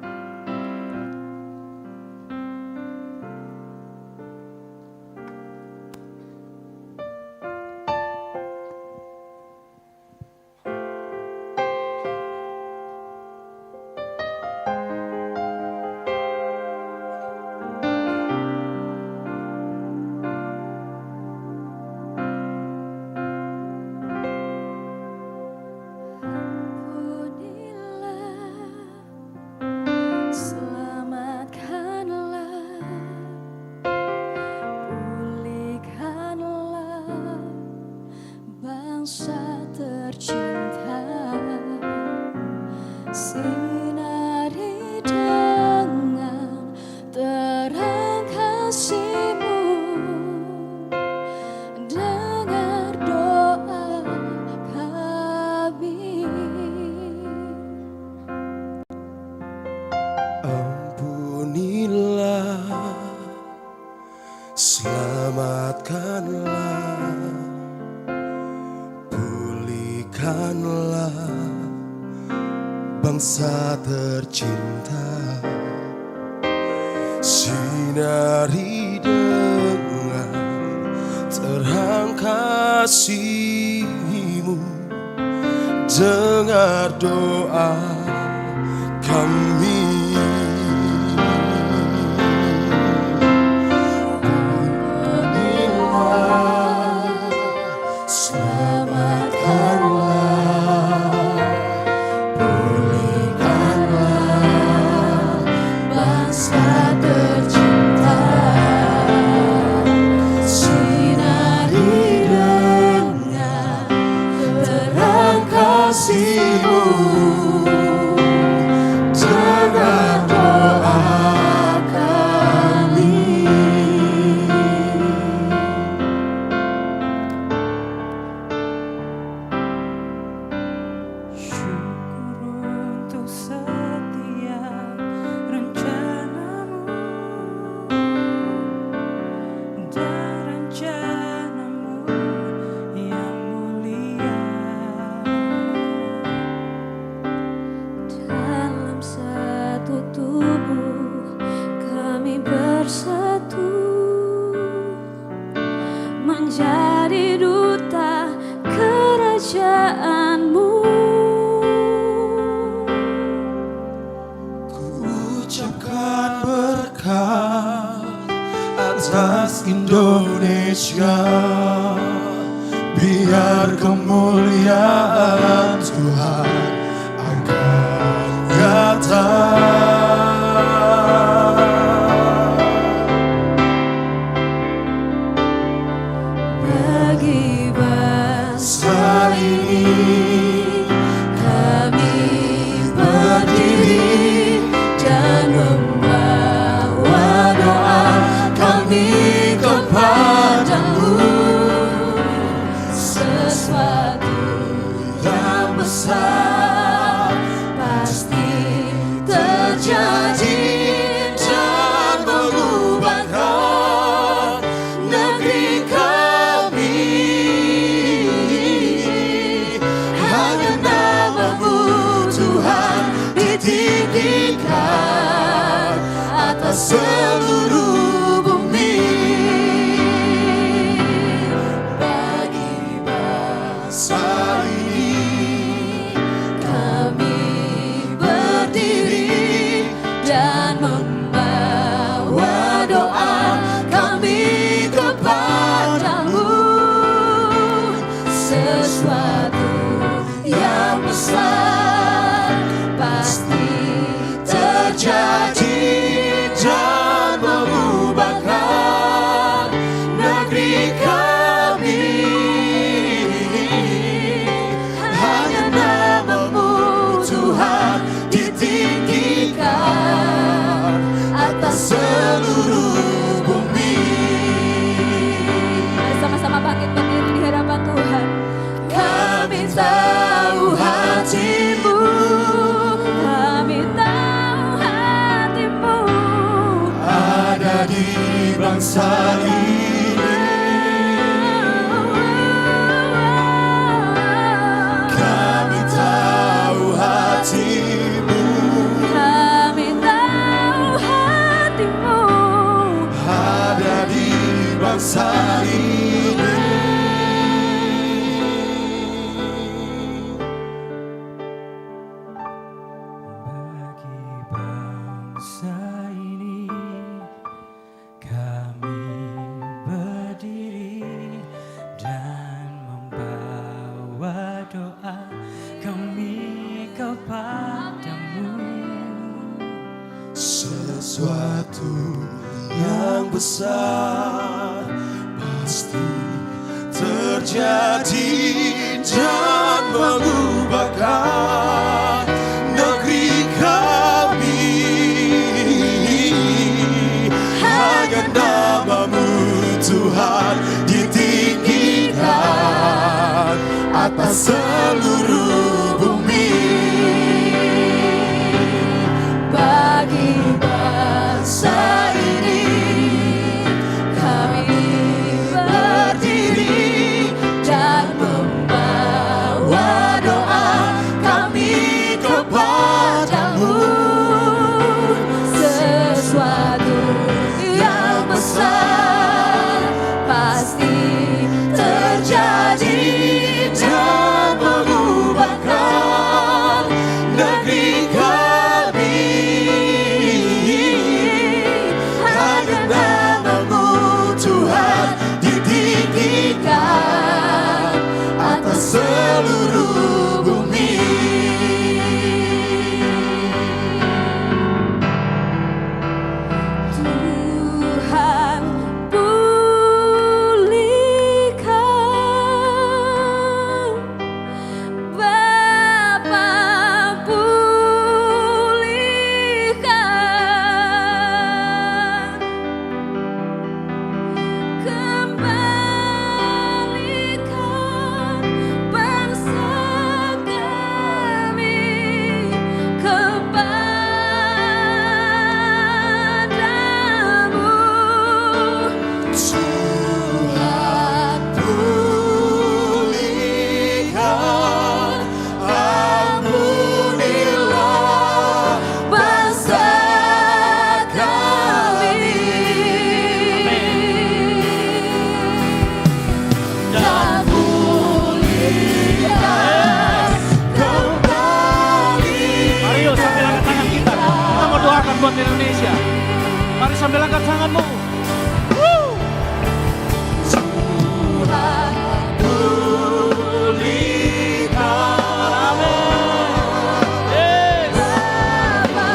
bangsa tercinta, sinari dengan terang kasih-Mu, dengar doa kami. Menjadi duta kerajaan-Mu. Ku ucapkan berkat atas Indonesia, biar kemuliaan Tuhan Bagi bangsa ini kami berdiri dan membawa doa kami kepadamu. Sesuatu yang besar pasti terjadi dan mengubahkan negeri kami. Hanya namamu Tuhan ditinggikan atas seluruh bumi. Bagi bangsa ini kami berdiri dan membawa doa kami kepadamu. Sesuatu yang besar pasti terjadi dan mengubahkan negeri kami. Hanya namamu Tuhan ditinggikan atas seluruh bumi. Sama-sama bangkit berdiri di hadapan Tuhan. Kami tahu hatimu, kami tahu hatimu ada di bangsa ini. Kami tahu hatimu, kami tahu hatimu ada di bangsa ini. Bagi bangsa ini kami berdiri dan membawa doa kami kepadamu. Sesuatu yang besar pasti terjadi dan mengubahkan negeri kami. Hanya namamu Tuhan ditinggikan atas seluruh bumi. Bagi bangsa ini kami berdiri dan membawa doa kami kepadamu. Sesuatu yang besar pasti terjadi dan mengubahkan negeri kami. Hanya namamu Tuhan ditinggikan atas seluruh bumi. Tuhan pulihkan, Bapa pulihkan, kembalikan bangsa kami kepadamu. Tuhan pulihkan, ampunilah Bangsa kami dan pulihkan kembali. Mari yuk sambil angkat tangan kita. Kita mau doakan buat Indonesia. Mari sambil angkat tanganmu. Tuhan pulihkan, Yes. Bapa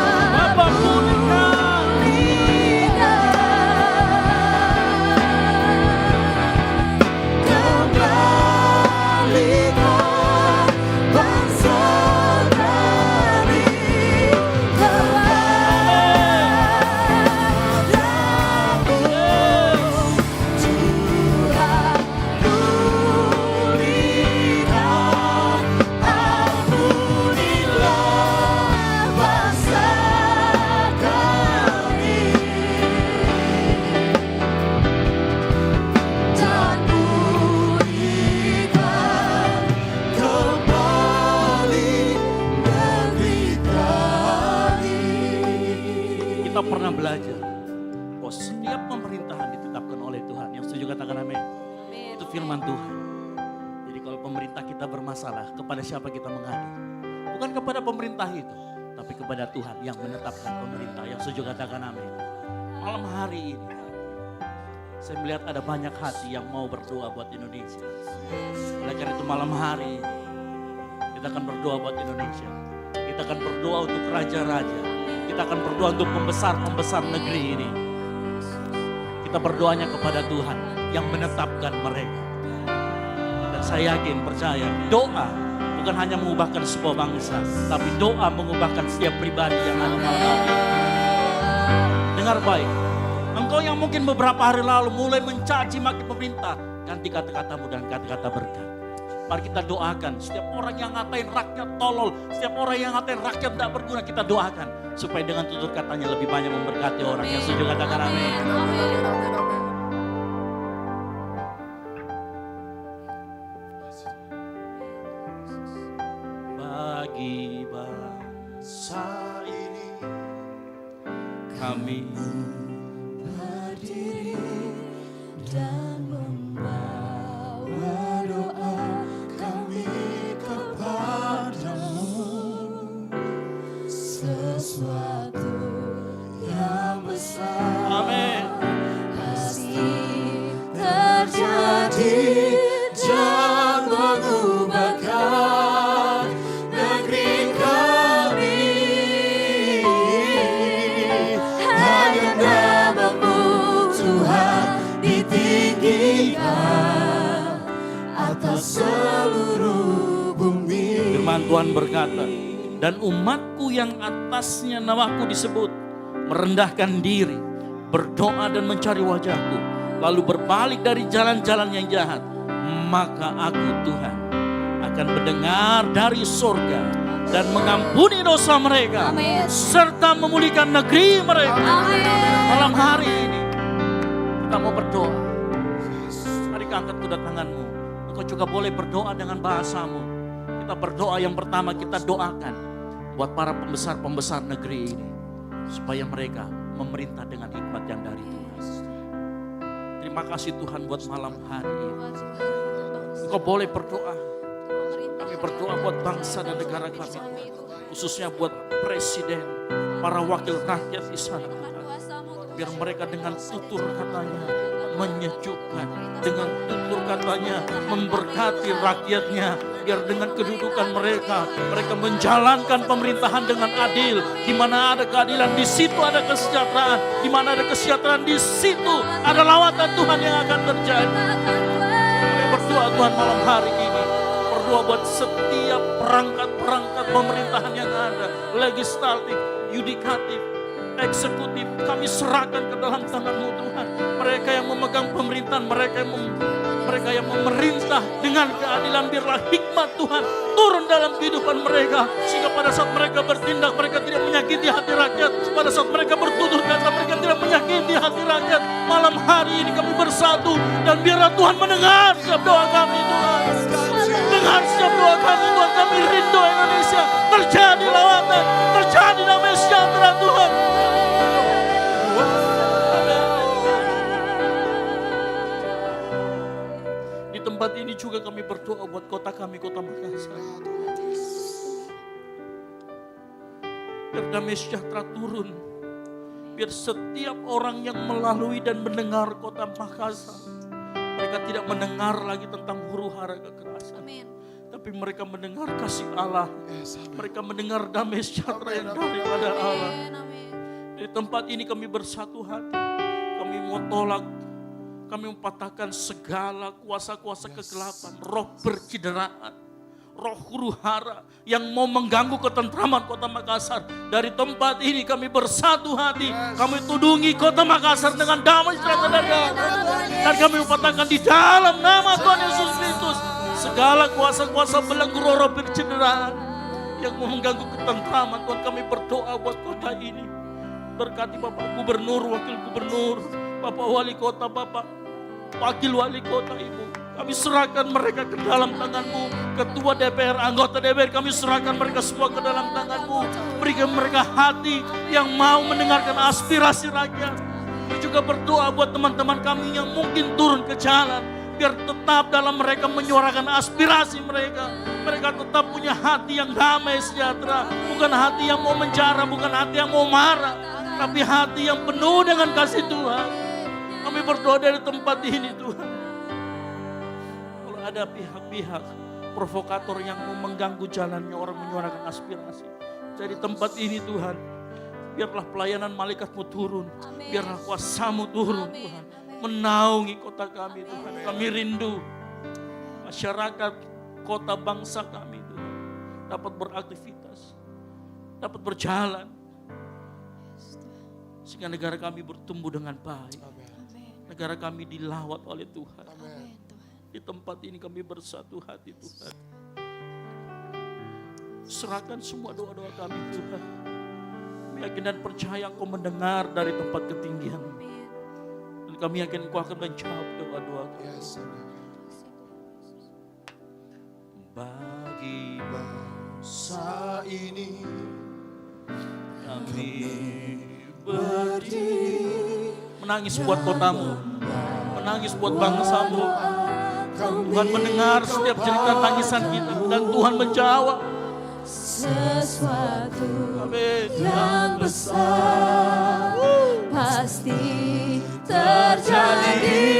bahwa setiap pemerintahan ditetapkan oleh Tuhan. Yang setuju katakan amin. Itu firman Tuhan. Jadi kalau pemerintah kita bermasalah, kepada siapa kita mengadu? Bukan kepada pemerintah itu, tapi kepada Tuhan yang menetapkan pemerintah. Yang setuju katakan amin. Malam hari ini, saya melihat ada banyak hati yang mau berdoa buat Indonesia. Oleh karena itu malam hari ini, kita akan berdoa buat Indonesia. Kita akan berdoa untuk raja-raja. Kita akan berdoa untuk pembesar-pembesar negeri ini. Kita berdoanya kepada Tuhan yang menetapkan mereka. Dan saya yakin, percaya, doa bukan hanya mengubahkan sebuah bangsa, tapi doa mengubahkan setiap pribadi yang ada malam hari ini. Dengar baik, engkau yang mungkin beberapa hari lalu mulai mencaci maki pemerintah, ganti kata-katamu dan kata-kata berkat. Mari kita doakan setiap orang yang ngatain rakyat tolol, setiap orang yang ngatain rakyat tidak berguna, kita doakan supaya dengan tutur katanya lebih banyak memberkati orang. Yang setuju katakan amin. Bagi bangsa ini kami berdiri dan membawa doa kami kepadamu, sesuatu yang besar amin. pasti terjadi dan mengubahkan negeri kami. Hanya namamu Tuhan ditinggikan atas seluruh bumi. Firman Tuhan berkata, dan umatku yang atasnya namaku disebut, merendahkan diri, berdoa dan mencari wajahku, lalu berbalik dari jalan-jalan yang jahat, maka aku Tuhan akan mendengar dari surga dan mengampuni dosa mereka, serta memulihkan negeri mereka. Malam hari ini kita mau berdoa. Mari angkat kedua tanganmu. Engkau juga boleh berdoa dengan bahasamu. Kita berdoa, yang pertama kita doakan buat para pembesar-pembesar negeri ini, supaya mereka memerintah dengan hikmat yang dari Tuhan. Terima kasih Tuhan buat malam hari ini. Engkau boleh berdoa. Kami berdoa buat bangsa dan negara kami, khususnya buat presiden, para wakil rakyat di sana. Biar mereka dengan tutur katanya menyejukkan, dengan tutur katanya memberkati rakyatnya. Biar dengan kedudukan mereka, mereka menjalankan pemerintahan dengan adil. Di mana ada keadilan, di situ ada kesejahteraan. Di mana ada kesejahteraan, di situ ada lawatan Tuhan yang akan terjadi. Kami berdoa Tuhan malam hari ini. Berdoa buat setiap perangkat-perangkat pemerintahan yang ada, legislatif, yudikatif, eksekutif, kami serahkan ke dalam tangan-Mu Tuhan. Mereka yang memegang pemerintahan, mereka yang memerintah dengan keadilan, biarlah hikmat Tuhan turun dalam kehidupan mereka, sehingga pada saat mereka bertindak, mereka tidak menyakiti hati rakyat. Pada saat mereka bertutur kata, mereka tidak menyakiti hati rakyat. Malam hari ini kami bersatu, dan biarlah Tuhan mendengar setiap doa kami Tuhan. Dengar setiap doa kami Tuhan. Kami rindu Indonesia terjadi lawatan, terjadi damai sejahtera Tuhan. Di tempat ini juga kami berdoa buat kota kami, kota Makassar. Biar damai sejahtera turun. Biar setiap orang yang melalui dan mendengar kota Makassar, mereka tidak mendengar lagi tentang huru-hara kekerasan. Tapi mereka mendengar kasih Allah. Mereka mendengar damai sejahtera yang daripada Allah. Di tempat ini kami bersatu hati. Kami mau tolak, kami mempatahkan segala kuasa-kuasa kegelapan, roh percideraan, roh huru-hara yang mau mengganggu ketentraman kota Makassar. Dari tempat ini kami bersatu hati. Kami tudungi kota Makassar dengan damai sejahtera dari Allah. Dan kami mempatahkan di dalam nama Tuhan Yesus Kristus segala kuasa-kuasa belenggu roh percideraan yang mau mengganggu ketentraman. Tuhan, kami berdoa buat kota ini. Berkati Bapak Gubernur, Wakil Gubernur, Bapak Wali Kota, Bapak Wakil Wali Kota, Ibu. Kami serahkan mereka ke dalam tangan-Mu. Ketua DPR, anggota DPR, kami serahkan mereka semua ke dalam tangan-Mu. Berikan mereka hati yang mau mendengarkan aspirasi rakyat. juga berdoa buat teman-teman kami yang mungkin turun ke jalan. Biar tetap dalam mereka menyuarakan aspirasi mereka. Mereka tetap punya hati yang damai sejahtera. Bukan hati yang mau menjara, bukan hati yang mau marah. Tapi hati yang penuh dengan kasih Tuhan. Kami berdoa dari tempat ini Tuhan. Kalau ada pihak-pihak provokator yang mau mengganggu jalannya orang menyuarakan aspirasi. Dari tempat ini Tuhan. Biarlah pelayanan malaikat-Mu turun. Biarlah kuasa-Mu turun Tuhan. Menaungi kota kami Tuhan. Kami rindu masyarakat kota bangsa kami Tuhan dapat beraktivitas, dapat berjalan, sehingga negara kami bertumbuh dengan baik. Negara kami dilawat oleh Tuhan. Di tempat ini kami bersatu hati Tuhan. Serahkan semua doa-doa kami Tuhan. Kami yakin dan percaya Engkau mendengar dari tempat ketinggian. Kami yakin Engkau akan menjawab doa-doa kami. Bagi bangsa ini kami berdiri. Menangis buat kotamu, menangis buat bangsamu. Tuhan mendengar setiap cerita tangisan kita dan Tuhan menjawab. Sesuatu Amin. yang besar pasti terjadi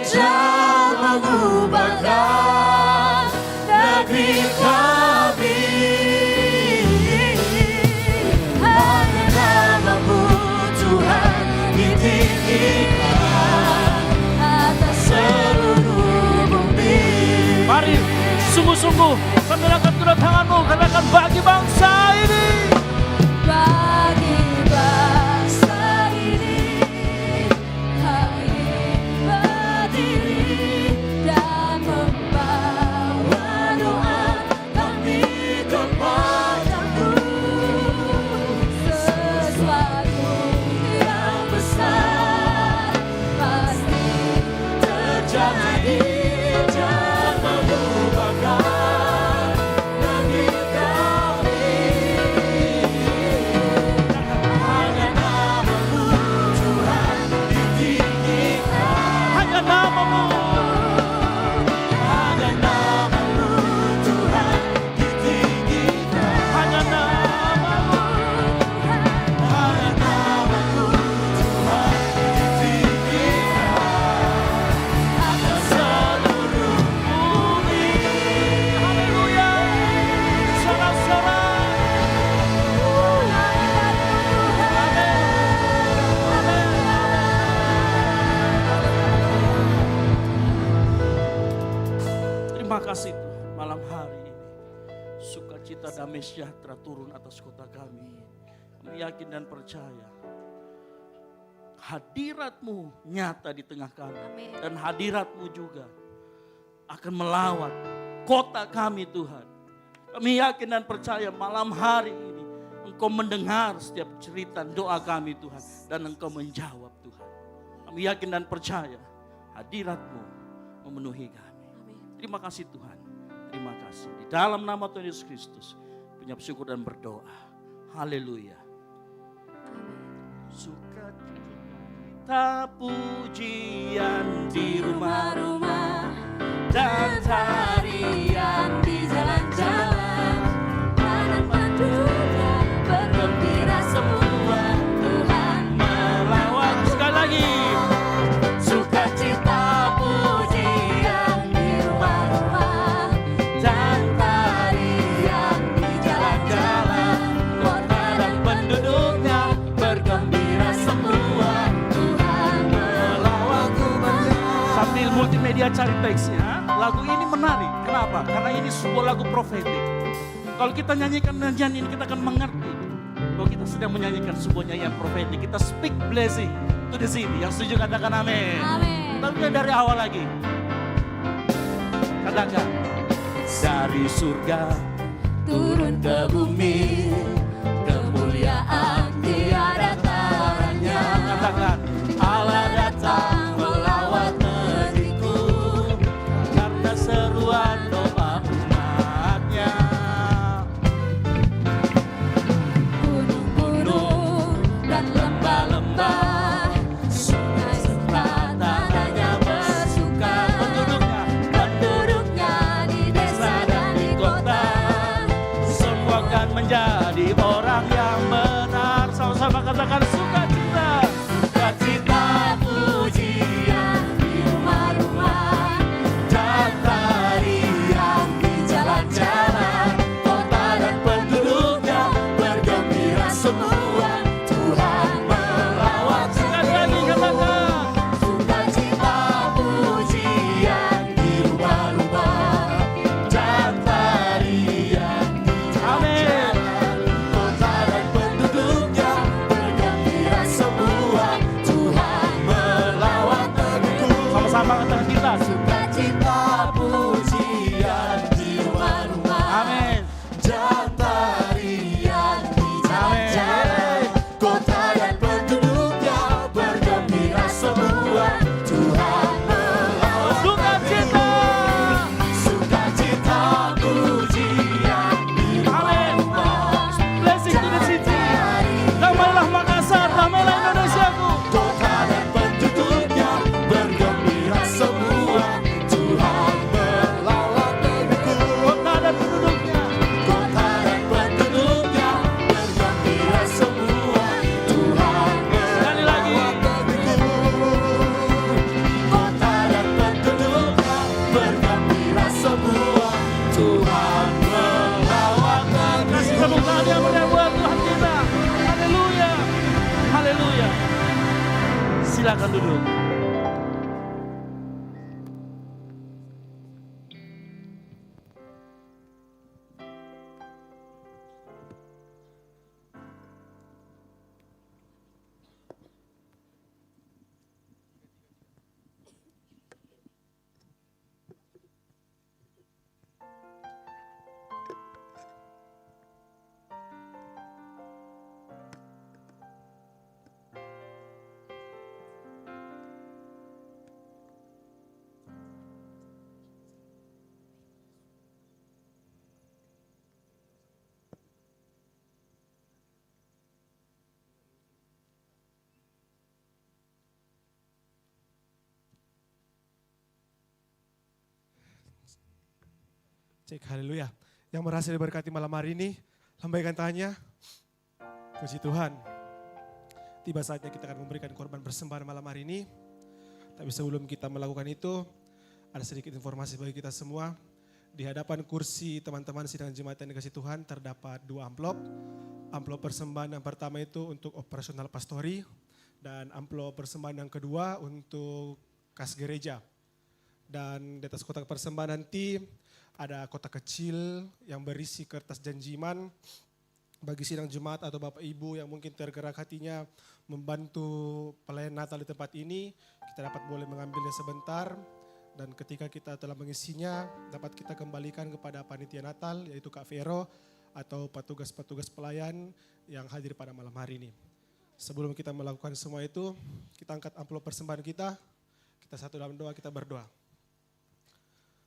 dan mengubahkan negeri kami. Hanya nama-Mu Tuhan ditinggikan atas seluruh bumi. Mari sungguh-sungguh katakan kedatangan-Mu, katakan bagi bangsa ini. Bagi bangsa ini kami berdiri dan membawa doa kami kepada-Mu. Sesuatu yang besar pasti terjadi dan mengubahkan negeri kami. Hanya nama-Mu Tuhan ditinggikan. Hanya nama-Mu. Hanya nama-Mu Tuhan ditinggikan. Hanya nama-Mu. Hanya nama-Mu Tuhan ditinggikan atas seluruh bumi. Haleluya. Sorak-sorak. Terima kasih Tuhan, malam hari ini sukacita damai sejahtera turun atas kota kami. Kami yakin dan percaya hadirat-Mu nyata di tengah kami. Dan hadirat-Mu juga akan melawat kota kami Tuhan. Kami yakin dan percaya malam hari ini Engkau mendengar setiap cerita doa kami Tuhan. Dan Engkau menjawab Tuhan. Kami yakin dan percaya hadirat-Mu memenuhi kami. Terima kasih Tuhan. Terima kasih. Di dalam nama Tuhan Yesus Kristus. Punya syukur dan berdoa. Haleluya. Sukacita pujian di rumah-rumah dan tarian di jalan-jalan. Anak pandunya bergembira semua. Tuhan melawat. Sekali lagi. Sukacita pujian di rumah-rumah dan tarian di jalan-jalan. Kota dan penduduknya bergembira semua. Tuhan melawat. Sambil multimedia cari teksnya, lagu ini menarik. Kenapa? Karena ini sebuah lagu profetik. Kalau kita nyanyikan nyanyian ini, kita akan mengerti bahwa kita sedang menyanyikan sebuah nyanyian profetik. Kita speak blessing to the city. Yang setuju katakan amin. Amin. Tapi dari awal lagi. Katakan. Dari surga Turun ke bumi, kemuliaan tiada taranya. katakan. Allah datang melawat negeriku, Karena seruan doa umatnya. gunung-gunung dan lembah-lembah silakan duduk. Cek, haleluya. Yang berhasil diberkati malam hari ini, lambaikan tangannya. Puji Tuhan. Tiba saatnya kita akan memberikan korban persembahan malam hari ini. Tapi sebelum kita melakukan itu, ada sedikit informasi bagi kita semua. Di hadapan kursi teman-teman sidang jemaat yang dikasih Tuhan terdapat 2 amplop. Amplop persembahan yang pertama itu untuk operasional pastori. Dan amplop persembahan yang kedua untuk kas gereja. Dan di atas kotak persembahan nanti ada kotak kecil yang berisi kertas janjiman bagi sidang jemaat atau Bapak Ibu yang mungkin tergerak hatinya membantu pelayan Natal di tempat ini. Kita dapat boleh mengambilnya sebentar dan ketika kita telah mengisinya dapat kita kembalikan kepada panitia Natal yaitu Kak Vero atau petugas-petugas pelayan yang hadir pada malam hari ini. Sebelum kita melakukan semua itu, kita angkat amplop persembahan kita satu dalam doa, kita berdoa.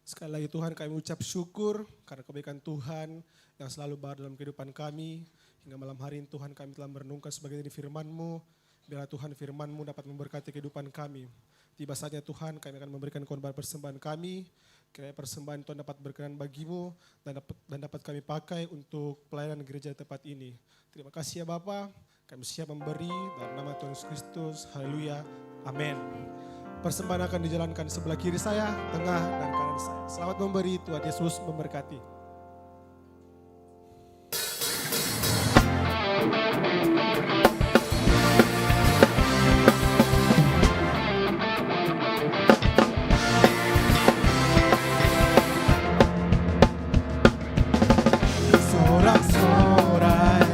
Sekali lagi Tuhan, kami ucap syukur karena kebaikan Tuhan yang selalu berada dalam kehidupan kami. Hingga malam hari ini Tuhan kami telah merenungkan sebagai ini firman-Mu. Biarlah Tuhan firman-Mu dapat memberkati kehidupan kami. Tiba saatnya Tuhan kami akan memberikan korban persembahan kami. Kiranya persembahan Tuhan dapat berkenan bagi-Mu dan dapat kami pakai untuk pelayanan gereja di tempat ini. Terima kasih ya Bapa, kami siap memberi dalam nama Tuhan Yesus Kristus. Haleluya, amin. Persembahan akan dijalankan sebelah kiri saya, tengah, dan kanan saya. Selamat memberi, Tuhan Yesus memberkati. Sorak-sorai,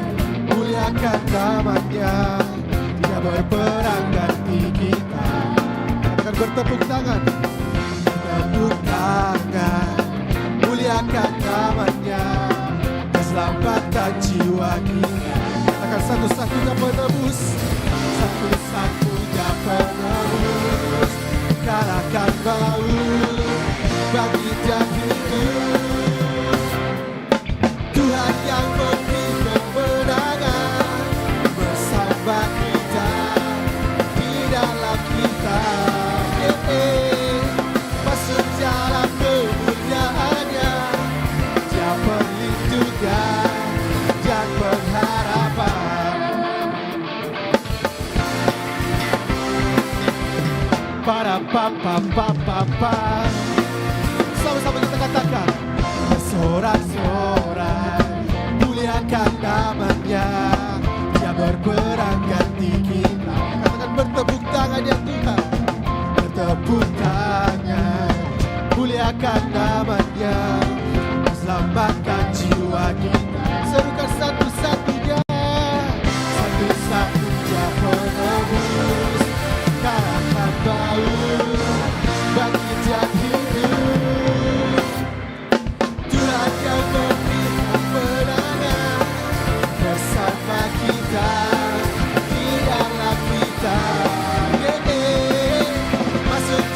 muliakan namanya, Dia berperang ganti kita. Bertepuk tangan, bertepuk tangan, muliakan namanya, selamatkan jiwa kita. Katakan satu-satunya penebus, satu-satunya penebus, kalahkan maut, bangkitkan hidup. Tuhan yang memberi kemenangan bersama kita, di dalam kita. Masuk dalam kemuliaannya, Dia perlindungan dan pengharapan. Para papa. Sama-sama kita katakan, bersorak-sorai, muliakan namanya, Dia berperang ganti kita. Katakan bertepuk tangan ya Tuhan. Tepuk tangan, muliakan namanya, selamatkan jiwa kita. Serukan satu-satunya, satu-satunya penebus, kalahkan maut, bangkitkan hidup. Tuhan yang memberi kemenangan bersama kita, di dalam kita.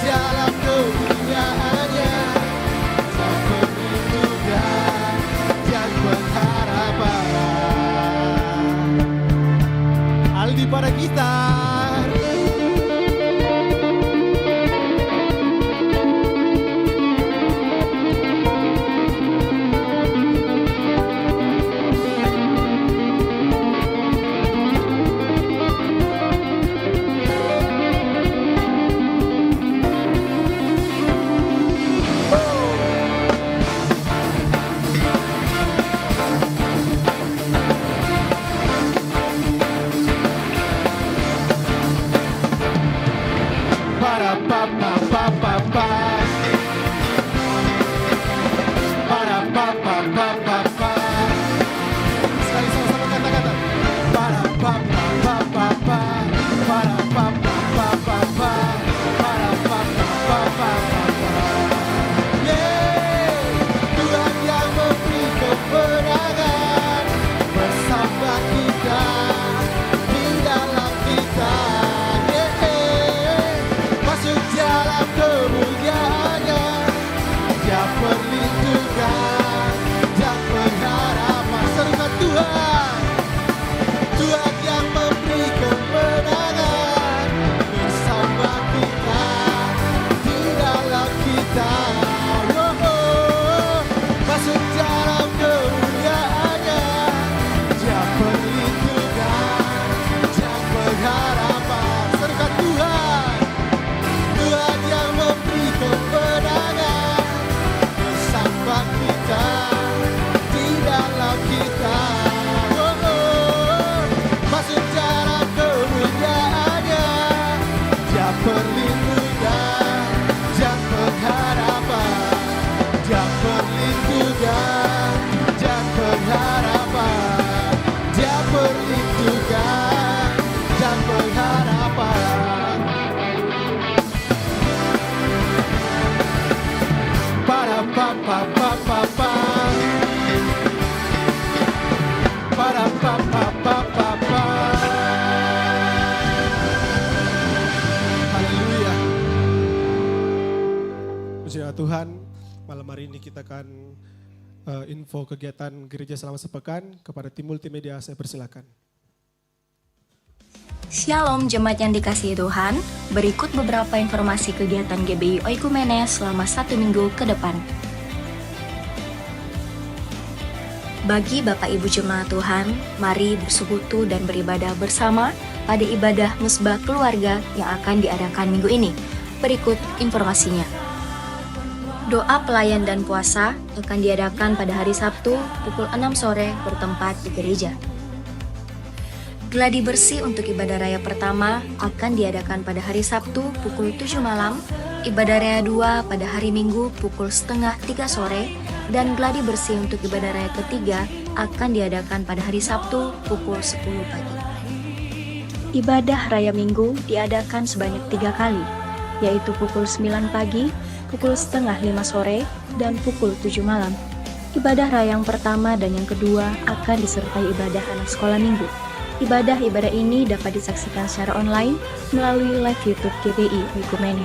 Dalam kemuliaannya, Dia perlindungan dan pengharapan. Para pa pa pa pa pa. Para pa pa pa pa pa. Sekali sama-sama kata-kata. Para pa pa pa pa pa. Para pa pa pa pa pa. Para pa pa pa pa pa. Tuhan yang memberi kemenangan bersama kita di dalam kita. Masuk dalam kemuliaannya, Dia perlindungan dan pengharapan. Serukan Tuhan, Tuhan yang memberi kemenangan bersama kita di dalam kita. Masuk dalam kemuliaannya, Dia perlindungan dan pengharapan. Serukan Tuhan, Tuhan yang memberi kemenangan bersama kita di dalam kita. Masuk dalam kemuliaannya, Dia perlindungan dan pengharapan. Dia perlindungan dan pengharapan. Dia perlindungan dan pengharapan. Para pa pa pa pa pa. Para pa pa pa pa pa. Haleluya. Puji Tuhan, malam hari ini kita akan info kegiatan gereja selama sepekan kepada tim multimedia. Saya persilakan. Shalom jemaat yang dikasihi Tuhan, berikut beberapa informasi kegiatan GBI Oikumene selama 1 minggu ke depan. Bagi Bapak Ibu Jemaat Tuhan, mari bersekutu dan beribadah bersama pada ibadah musbah keluarga yang akan diadakan minggu ini. Berikut informasinya. Doa pelayan dan puasa akan diadakan pada hari Sabtu pukul 6 sore bertempat di gereja. Gladi bersih untuk ibadah raya pertama akan diadakan pada hari Sabtu pukul 7 malam, ibadah raya 2 pada hari Minggu pukul setengah 3 sore, dan gladi bersih untuk ibadah raya ketiga akan diadakan pada hari Sabtu pukul 10 pagi. Ibadah raya Minggu diadakan sebanyak 3 kali, yaitu pukul 9 pagi, pukul setengah 5 sore, dan pukul 7 malam. Ibadah raya yang pertama dan yang kedua akan disertai ibadah anak sekolah minggu. Ibadah-ibadah ini dapat disaksikan secara online melalui live YouTube GBI Oikumene.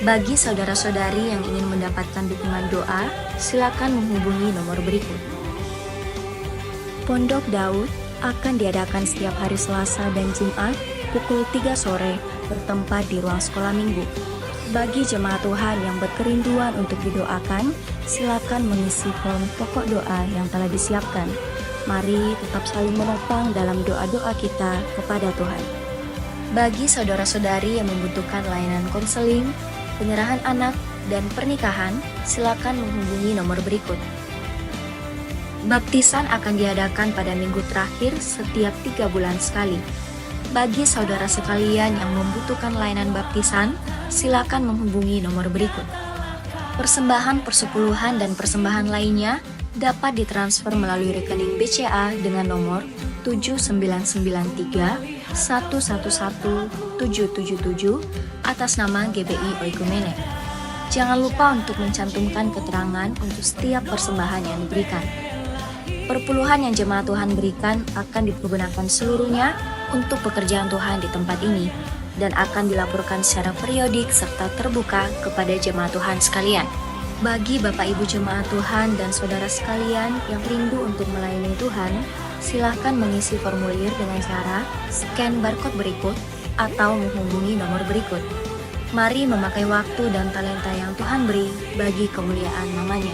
Bagi saudara-saudari yang ingin mendapatkan dukungan doa, silakan menghubungi nomor berikut. Pondok Daud akan diadakan setiap hari Selasa dan Jumat pukul 3 sore bertempat di ruang sekolah minggu. Bagi jemaat Tuhan yang berkerinduan untuk didoakan, silakan mengisi form pokok doa yang telah disiapkan. Mari tetap saling menopang dalam doa-doa kita kepada Tuhan. Bagi saudara-saudari yang membutuhkan layanan konseling, penyerahan anak, dan pernikahan, silakan menghubungi nomor berikut. Baptisan akan diadakan pada minggu terakhir setiap 3 bulan sekali. Bagi saudara sekalian yang membutuhkan layanan baptisan, silakan menghubungi nomor berikut. Persembahan persepuluhan dan persembahan lainnya dapat ditransfer melalui rekening BCA dengan nomor 7993 111 777 atas nama GBI Oikumene. Jangan lupa untuk mencantumkan keterangan untuk setiap persembahan yang diberikan. Perpuluhan yang jemaat Tuhan berikan akan dipergunakan seluruhnya untuk pekerjaan Tuhan di tempat ini dan akan dilaporkan secara periodik serta terbuka kepada jemaat Tuhan sekalian. Bagi Bapak Ibu jemaat Tuhan dan saudara sekalian yang rindu untuk melayani Tuhan, silahkan mengisi formulir dengan cara scan barcode berikut atau menghubungi nomor berikut. Mari memakai waktu dan talenta yang Tuhan beri bagi kemuliaan namanya.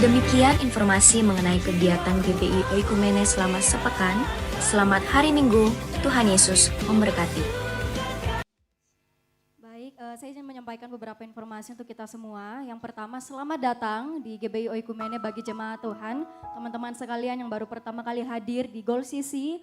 Demikian informasi mengenai kegiatan GBI Oikumene selama sepekan. Selamat hari Minggu, Tuhan Yesus memberkati. Saya ingin menyampaikan beberapa informasi untuk kita semua. Yang pertama, selamat datang di GBI Oikumene bagi jemaat Tuhan. Teman-teman sekalian yang baru pertama kali hadir di Gold CC,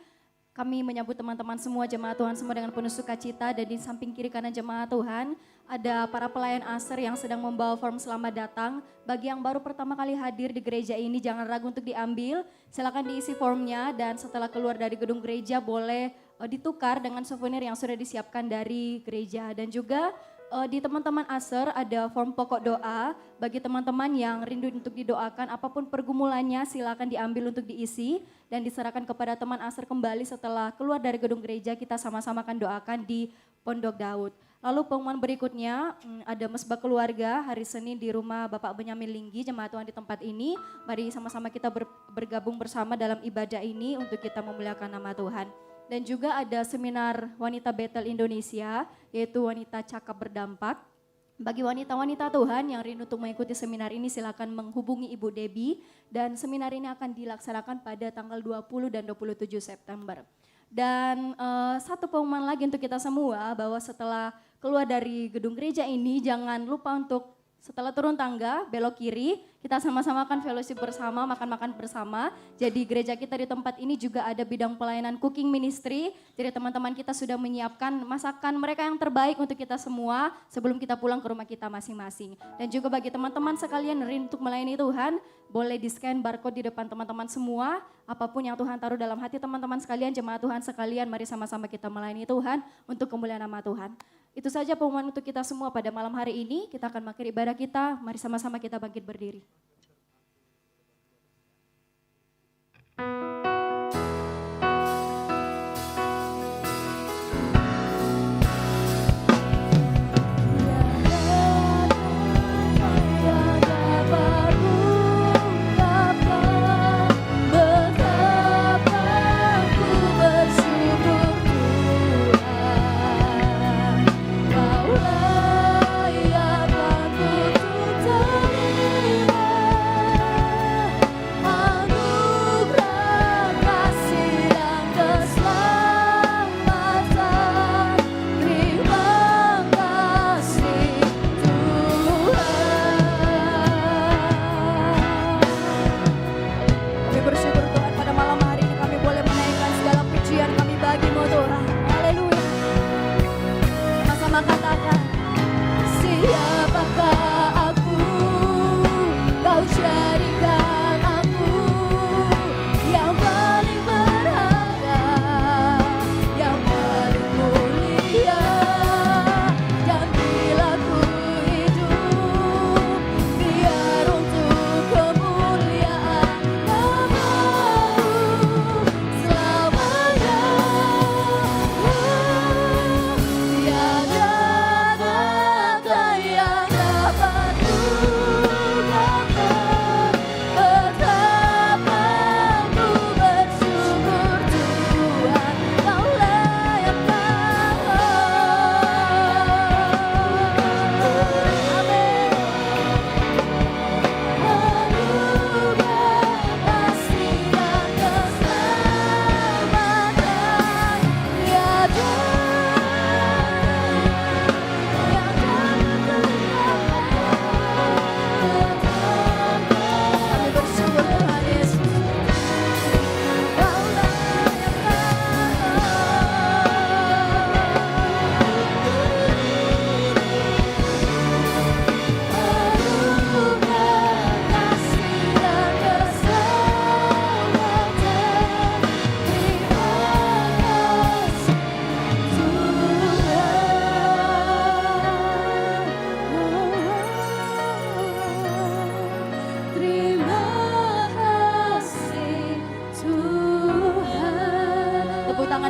Kami menyambut teman-teman semua jemaat Tuhan semua dengan penuh sukacita, dan di samping kiri kanan jemaat Tuhan ada para pelayan Aser yang sedang membawa form selamat datang. Bagi yang baru pertama kali hadir di gereja ini jangan ragu untuk diambil, silakan diisi formnya dan setelah keluar dari gedung gereja boleh ditukar dengan souvenir yang sudah disiapkan dari gereja. Dan juga di teman-teman Aser ada form pokok doa. Bagi teman-teman yang rindu untuk didoakan, apapun pergumulannya silakan diambil untuk diisi dan diserahkan kepada teman Aser kembali setelah keluar dari gedung gereja. Kita sama-sama akan doakan di Pondok Daud. Lalu pengumuman berikutnya ada mesbah keluarga hari Senin di rumah Bapak Benyamin Linggi, jemaat Tuhan di tempat ini. Mari sama-sama kita bergabung bersama dalam ibadah ini untuk kita memuliakan nama Tuhan. Dan juga ada seminar wanita Betel Indonesia, yaitu wanita cakap berdampak. Bagi wanita-wanita Tuhan yang rindu untuk mengikuti seminar ini silakan menghubungi Ibu Debbie, dan seminar ini akan dilaksanakan pada tanggal 20 dan 27 September. Dan satu pengumuman lagi untuk kita semua, bahwa setelah keluar dari gedung gereja ini jangan lupa untuk setelah turun tangga, belok kiri, kita sama-sama akan fellowship bersama, makan-makan bersama. Jadi gereja kita di tempat ini juga ada bidang pelayanan cooking ministry. Jadi teman-teman kita sudah menyiapkan masakan mereka yang terbaik untuk kita semua sebelum kita pulang ke rumah kita masing-masing. Dan juga bagi teman-teman sekalian rindu untuk melayani Tuhan, boleh di-scan barcode di depan teman-teman semua. Apapun yang Tuhan taruh dalam hati teman-teman sekalian, jemaat Tuhan sekalian, mari sama-sama kita melayani Tuhan untuk kemuliaan nama Tuhan. Itu saja pengumuman untuk kita semua pada malam hari ini. Kita akan mengakhiri ibadah kita. Mari sama-sama kita bangkit berdiri.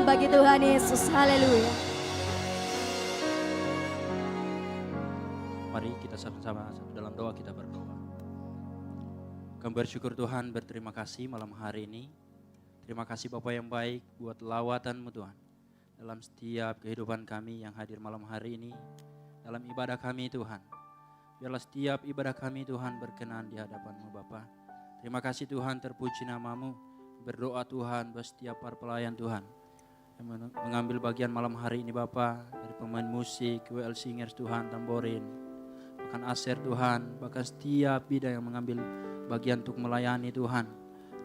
Bagi Tuhan Yesus, haleluya. Mari kita sama-sama dalam doa kita berdoa. Kami bersyukur Tuhan, berterima kasih malam hari ini. Terima kasih Bapa yang baik buat lawatan-Mu Tuhan. Dalam setiap kehidupan kami yang hadir malam hari ini. Dalam ibadah kami Tuhan. Biarlah setiap ibadah kami Tuhan berkenan di hadapan-Mu Bapa. Terima kasih Tuhan, terpuji nama-Mu. Berdoa Tuhan buat setiap para pelayan Tuhan yang mengambil bagian malam hari ini Bapa, dari pemain musik, WL Singers Tuhan, tamborin, bahkan Aser Tuhan, bahkan setiap bidang yang mengambil bagian untuk melayani Tuhan.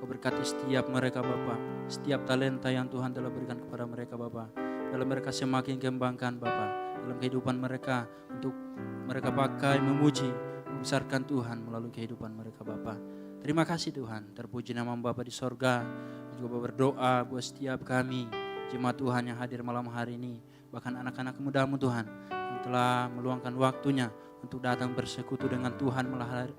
Kau berkati setiap mereka Bapa, setiap talenta yang Tuhan telah berikan kepada mereka Bapa. Dalam mereka semakin kembangkan Bapa, dalam kehidupan mereka untuk mereka pakai memuji, membesarkan Tuhan melalui kehidupan mereka Bapa. Terima kasih Tuhan, terpuji nama Bapa di sorga. Juga berdoa buat setiap kami, jemaat Tuhan yang hadir malam hari ini, bahkan anak-anak mudamu Tuhan, yang telah meluangkan waktunya untuk datang bersekutu dengan Tuhan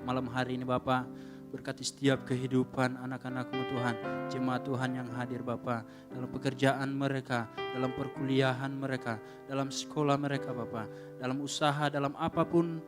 malam hari ini Bapa. Berkati setiap kehidupan anak-anak-Mu Tuhan, jemaat Tuhan yang hadir Bapa, dalam pekerjaan mereka, dalam perkuliahan mereka, dalam sekolah mereka Bapa, dalam usaha, dalam apapun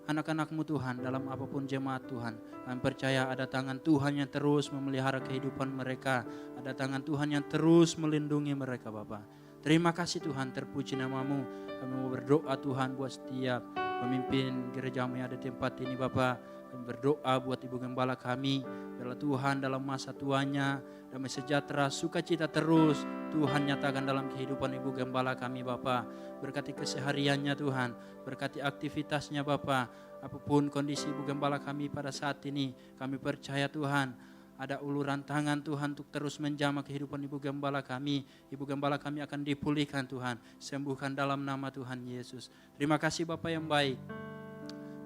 anak-anak-Mu Tuhan, dalam apapun jemaat Tuhan. Kami percaya ada tangan Tuhan yang terus memelihara kehidupan mereka, ada tangan Tuhan yang terus melindungi mereka Bapa. Terima kasih Tuhan, terpuji nama-Mu. Kami mau berdoa Tuhan buat setiap pemimpin gereja-Mu yang ada di tempat ini Bapa. Kami berdoa buat Ibu Gembala kami, biarlah Tuhan dalam masa tuanya, damai sejahtera, sukacita terus Tuhan nyatakan dalam kehidupan Ibu Gembala kami Bapa. Berkati kesehariannya Tuhan, berkati aktivitasnya Bapa. Apapun kondisi Ibu Gembala kami pada saat ini, kami percaya Tuhan, ada uluran tangan Tuhan untuk terus menjamah kehidupan Ibu Gembala kami. Ibu Gembala kami akan dipulihkan Tuhan, sembuhkan dalam nama Tuhan Yesus. Terima kasih Bapa yang baik.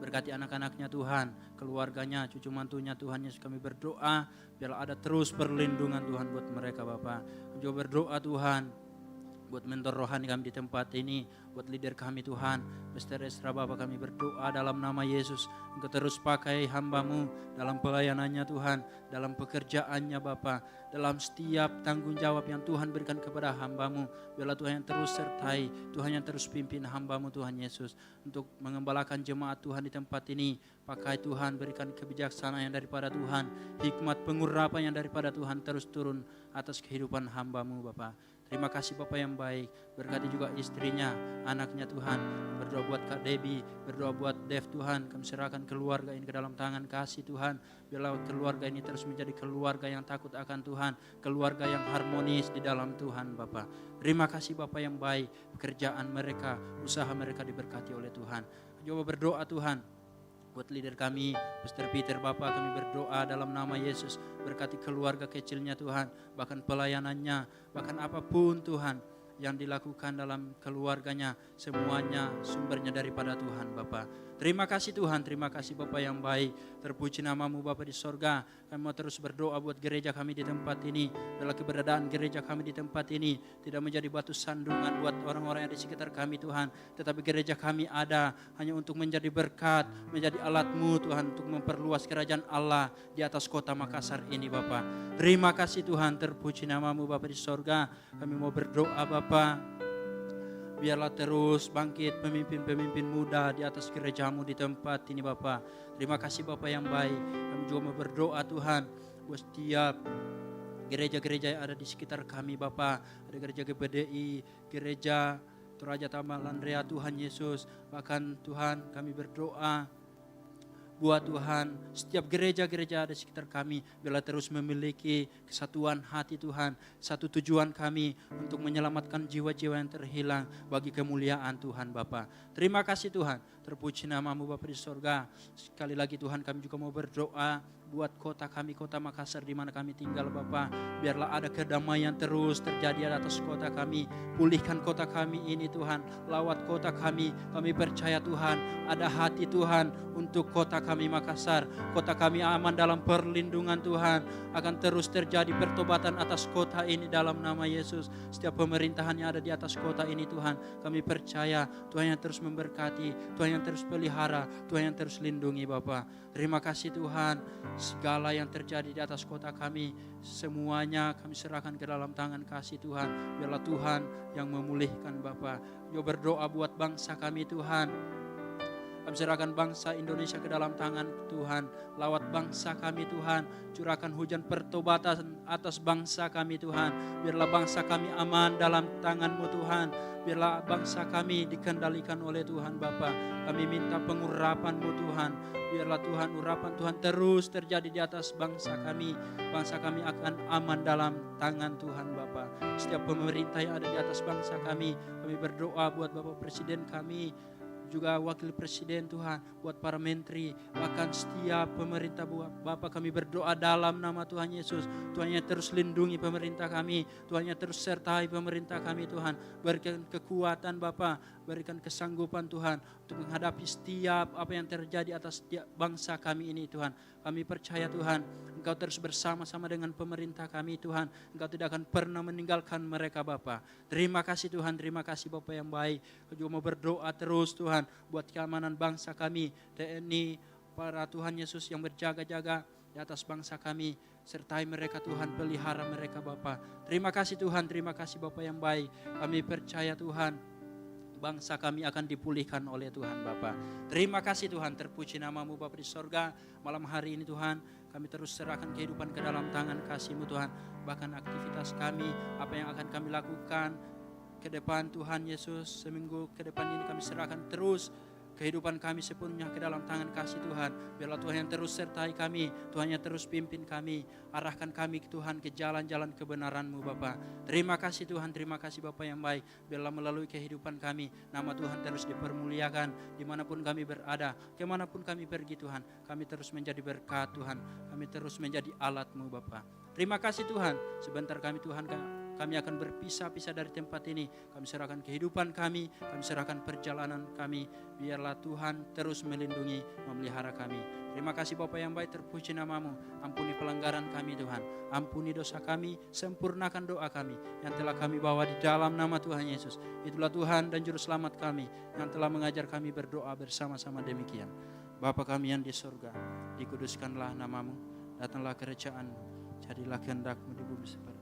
Berkati anak-anaknya Tuhan, keluarganya, cucu mantunya Tuhan Yesus, kami berdoa biarlah ada terus perlindungan Tuhan buat mereka Bapa. Kami juga berdoa Tuhan buat mentor rohani kami di tempat ini, buat leader kami Tuhan, Pastor Esra Bapa, kami berdoa dalam nama Yesus, Engkau terus pakai hamba-Mu dalam pelayanannya Tuhan, dalam pekerjaannya Bapa, dalam setiap tanggung jawab yang Tuhan berikan kepada hamba-Mu. Biarlah Tuhan yang terus sertai, Tuhan yang terus pimpin hamba-Mu Tuhan Yesus, untuk mengembalakan jemaat Tuhan di tempat ini. Pakai Tuhan, berikan kebijaksanaan yang daripada Tuhan, hikmat pengurapan yang daripada Tuhan terus turun atas kehidupan hamba-Mu Bapa. Terima kasih Bapak yang baik, berkati juga istrinya, anaknya Tuhan. Berdoa buat Kak Debbie, berdoa buat Dev Tuhan. Kami serahkan keluarga ini ke dalam tangan kasih Tuhan. Biarlah keluarga ini terus menjadi keluarga yang takut akan Tuhan, keluarga yang harmonis di dalam Tuhan Bapak. Terima kasih Bapak yang baik, pekerjaan mereka, usaha mereka diberkati oleh Tuhan. Coba berdoa Tuhan buat leader kami, Pastor Peter Bapak, kami berdoa dalam nama Yesus, berkati keluarga kecilnya Tuhan, bahkan pelayanannya, bahkan apapun Tuhan yang dilakukan dalam keluarganya, semuanya sumbernya daripada Tuhan Bapak. Terima kasih Tuhan, terima kasih Bapak yang baik, terpuji nama-Mu Bapak di sorga. Kami mau terus berdoa buat gereja kami di tempat ini, dalam keberadaan gereja kami di tempat ini tidak menjadi batu sandungan buat orang-orang yang di sekitar kami Tuhan, tetapi gereja kami ada hanya untuk menjadi berkat, menjadi alat-Mu Tuhan, untuk memperluas kerajaan Allah di atas kota Makassar ini Bapak. Terima kasih Tuhan, terpuji nama-Mu Bapak di sorga. Kami mau berdoa Bapak, biarlah terus bangkit pemimpin-pemimpin muda di atas gereja-Mu di tempat ini Bapak. Terima kasih Bapak yang baik. Kami juga mau berdoa Tuhan buat setiap gereja-gereja yang ada di sekitar kami Bapak. Ada gereja GPDI, gereja Toraja Taman Landrea Tuhan Yesus. Bahkan Tuhan kami berdoa buat Tuhan, setiap gereja-gereja ada di sekitar kami, biarlah terus memiliki kesatuan hati Tuhan, satu tujuan kami untuk menyelamatkan jiwa-jiwa yang terhilang bagi kemuliaan Tuhan Bapa. Terima kasih Tuhan, terpuji nama-Mu Bapa di sorga. Sekali lagi Tuhan, kami juga mau berdoa buat kota kami, kota Makassar di mana kami tinggal Bapa. Biarlah ada kedamaian terus terjadi di atas kota kami. Pulihkan kota kami ini Tuhan, lawat kota kami. Kami percaya Tuhan, ada hati Tuhan untuk kota kami Makassar. Kota kami aman dalam perlindungan Tuhan. Akan terus terjadi pertobatan atas kota ini dalam nama Yesus. Setiap pemerintahan yang ada di atas kota ini Tuhan, kami percaya Tuhan yang terus memberkati, Tuhan yang terus pelihara, Tuhan yang terus lindungi Bapa. Terima kasih Tuhan, segala yang terjadi di atas kota kami, semuanya kami serahkan ke dalam tangan kasih Tuhan. Biarlah Tuhan yang memulihkan Bapa. Yo berdoa buat bangsa kami Tuhan. Kami serahkan bangsa Indonesia ke dalam tangan Tuhan. Lawat bangsa kami Tuhan. Curahkan hujan pertobatan atas bangsa kami Tuhan. Biarlah bangsa kami aman dalam tangan-Mu Tuhan. Biarlah bangsa kami dikendalikan oleh Tuhan Bapa. Kami minta pengurapan-Mu Tuhan. Biarlah Tuhan, urapan Tuhan terus terjadi di atas bangsa kami. Bangsa kami akan aman dalam tangan Tuhan Bapa. Setiap pemerintah yang ada di atas bangsa kami berdoa buat Bapak Presiden kami, juga wakil presiden Tuhan, buat para menteri, bahkan setiap pemerintah Bapa, kami berdoa dalam nama Tuhan Yesus. Tuhan yang terus lindungi pemerintah kami, Tuhan yang terus sertai pemerintah kami Tuhan. Berikan kekuatan Bapa, berikan kesanggupan Tuhan untuk menghadapi setiap apa yang terjadi atas setiap bangsa kami ini Tuhan. Kami percaya Tuhan, Engkau terus bersama-sama dengan pemerintah kami Tuhan. Engkau tidak akan pernah meninggalkan mereka Bapa. Terima kasih Tuhan, terima kasih Bapa yang baik. Kau juga mau berdoa terus Tuhan buat keamanan bangsa kami, TNI, para Tuhan Yesus yang berjaga-jaga di atas bangsa kami. Sertai mereka Tuhan, pelihara mereka Bapa. Terima kasih Tuhan, terima kasih Bapa yang baik. Kami percaya Tuhan, bangsa kami akan dipulihkan oleh Tuhan Bapa. Terima kasih Tuhan, terpuji namamu Bapa di sorga. Malam hari ini Tuhan, kami terus serahkan kehidupan ke dalam tangan kasih-Mu Tuhan. Bahkan aktivitas kami, apa yang akan kami lakukan ke depan Tuhan Yesus, seminggu ke depan ini kami serahkan terus kehidupan kami sepenuhnya ke dalam tangan kasih Tuhan. Biarlah Tuhan yang terus sertai kami, Tuhan yang terus pimpin kami, arahkan kami Tuhan ke jalan-jalan kebenaran-Mu Bapa. Terima kasih Tuhan, terima kasih Bapa yang baik. Biarlah melalui kehidupan kami, nama Tuhan terus dipermuliakan dimanapun kami berada, kemanapun kami pergi Tuhan. Kami terus menjadi berkat Tuhan, kami terus menjadi alat-Mu Bapa. Terima kasih Tuhan, sebentar kami Tuhan, kami akan berpisah-pisah dari tempat ini. Kami serahkan kehidupan kami serahkan perjalanan kami. Biarlah Tuhan terus melindungi, memelihara kami. Terima kasih Bapa yang baik, terpuji namamu. Ampuni pelanggaran kami Tuhan, ampuni dosa kami, sempurnakan doa kami yang telah kami bawa di dalam nama Tuhan Yesus. Itulah Tuhan dan Juru Selamat kami yang telah mengajar kami berdoa bersama-sama demikian. Bapa kami yang di surga, dikuduskanlah namamu, datanglah kerajaan-Mu, jadilah kehendak-Mu di bumi seperti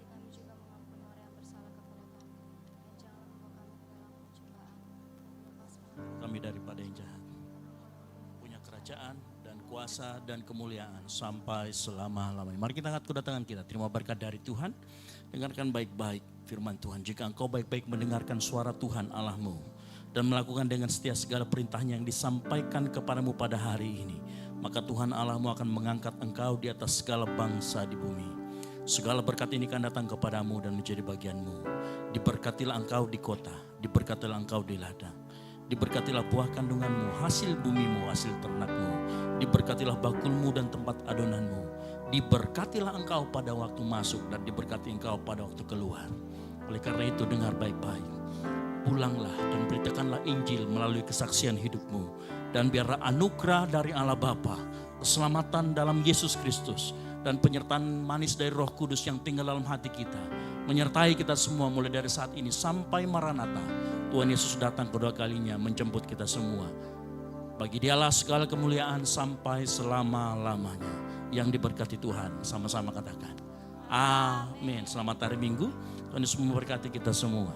kami juga mengampuni orang yang bersalah kepada kami, dan janganlah membawa kami ke dalam pencobaan, kami daripada yang jahat. Punya kerajaan dan kuasa dan kemuliaan sampai selama-lamanya. Mari kita angkat kedua tangan kita, terima berkat dari Tuhan. Dengarkan baik-baik firman Tuhan. Jika engkau baik-baik mendengarkan suara Tuhan Allahmu dan melakukan dengan setia segala perintahnya yang disampaikan kepadamu pada hari ini, maka Tuhan Allahmu akan mengangkat engkau di atas segala bangsa di bumi. Segala berkat ini akan datang kepadamu dan menjadi bagianmu. Diberkatilah engkau di kota, diberkatilah engkau di ladang, diberkatilah buah kandunganmu, hasil bumimu, hasil ternakmu, diberkatilah bakulmu dan tempat adonanmu, diberkatilah engkau pada waktu masuk dan diberkati engkau pada waktu keluar. Oleh karena itu dengar baik-baik, pulanglah dan beritakanlah Injil melalui kesaksian hidupmu, dan biarlah anugerah dari Allah Bapa, keselamatan dalam Yesus Kristus, dan penyertaan manis dari Roh Kudus yang tinggal dalam hati kita menyertai kita semua mulai dari saat ini sampai Maranatha. Tuhan Yesus datang kedua kalinya menjemput kita semua. Bagi Dialah segala kemuliaan sampai selama-lamanya. Yang diberkati Tuhan, sama-sama katakan amin. Selamat hari Minggu, Tuhan Yesus memberkati kita semua.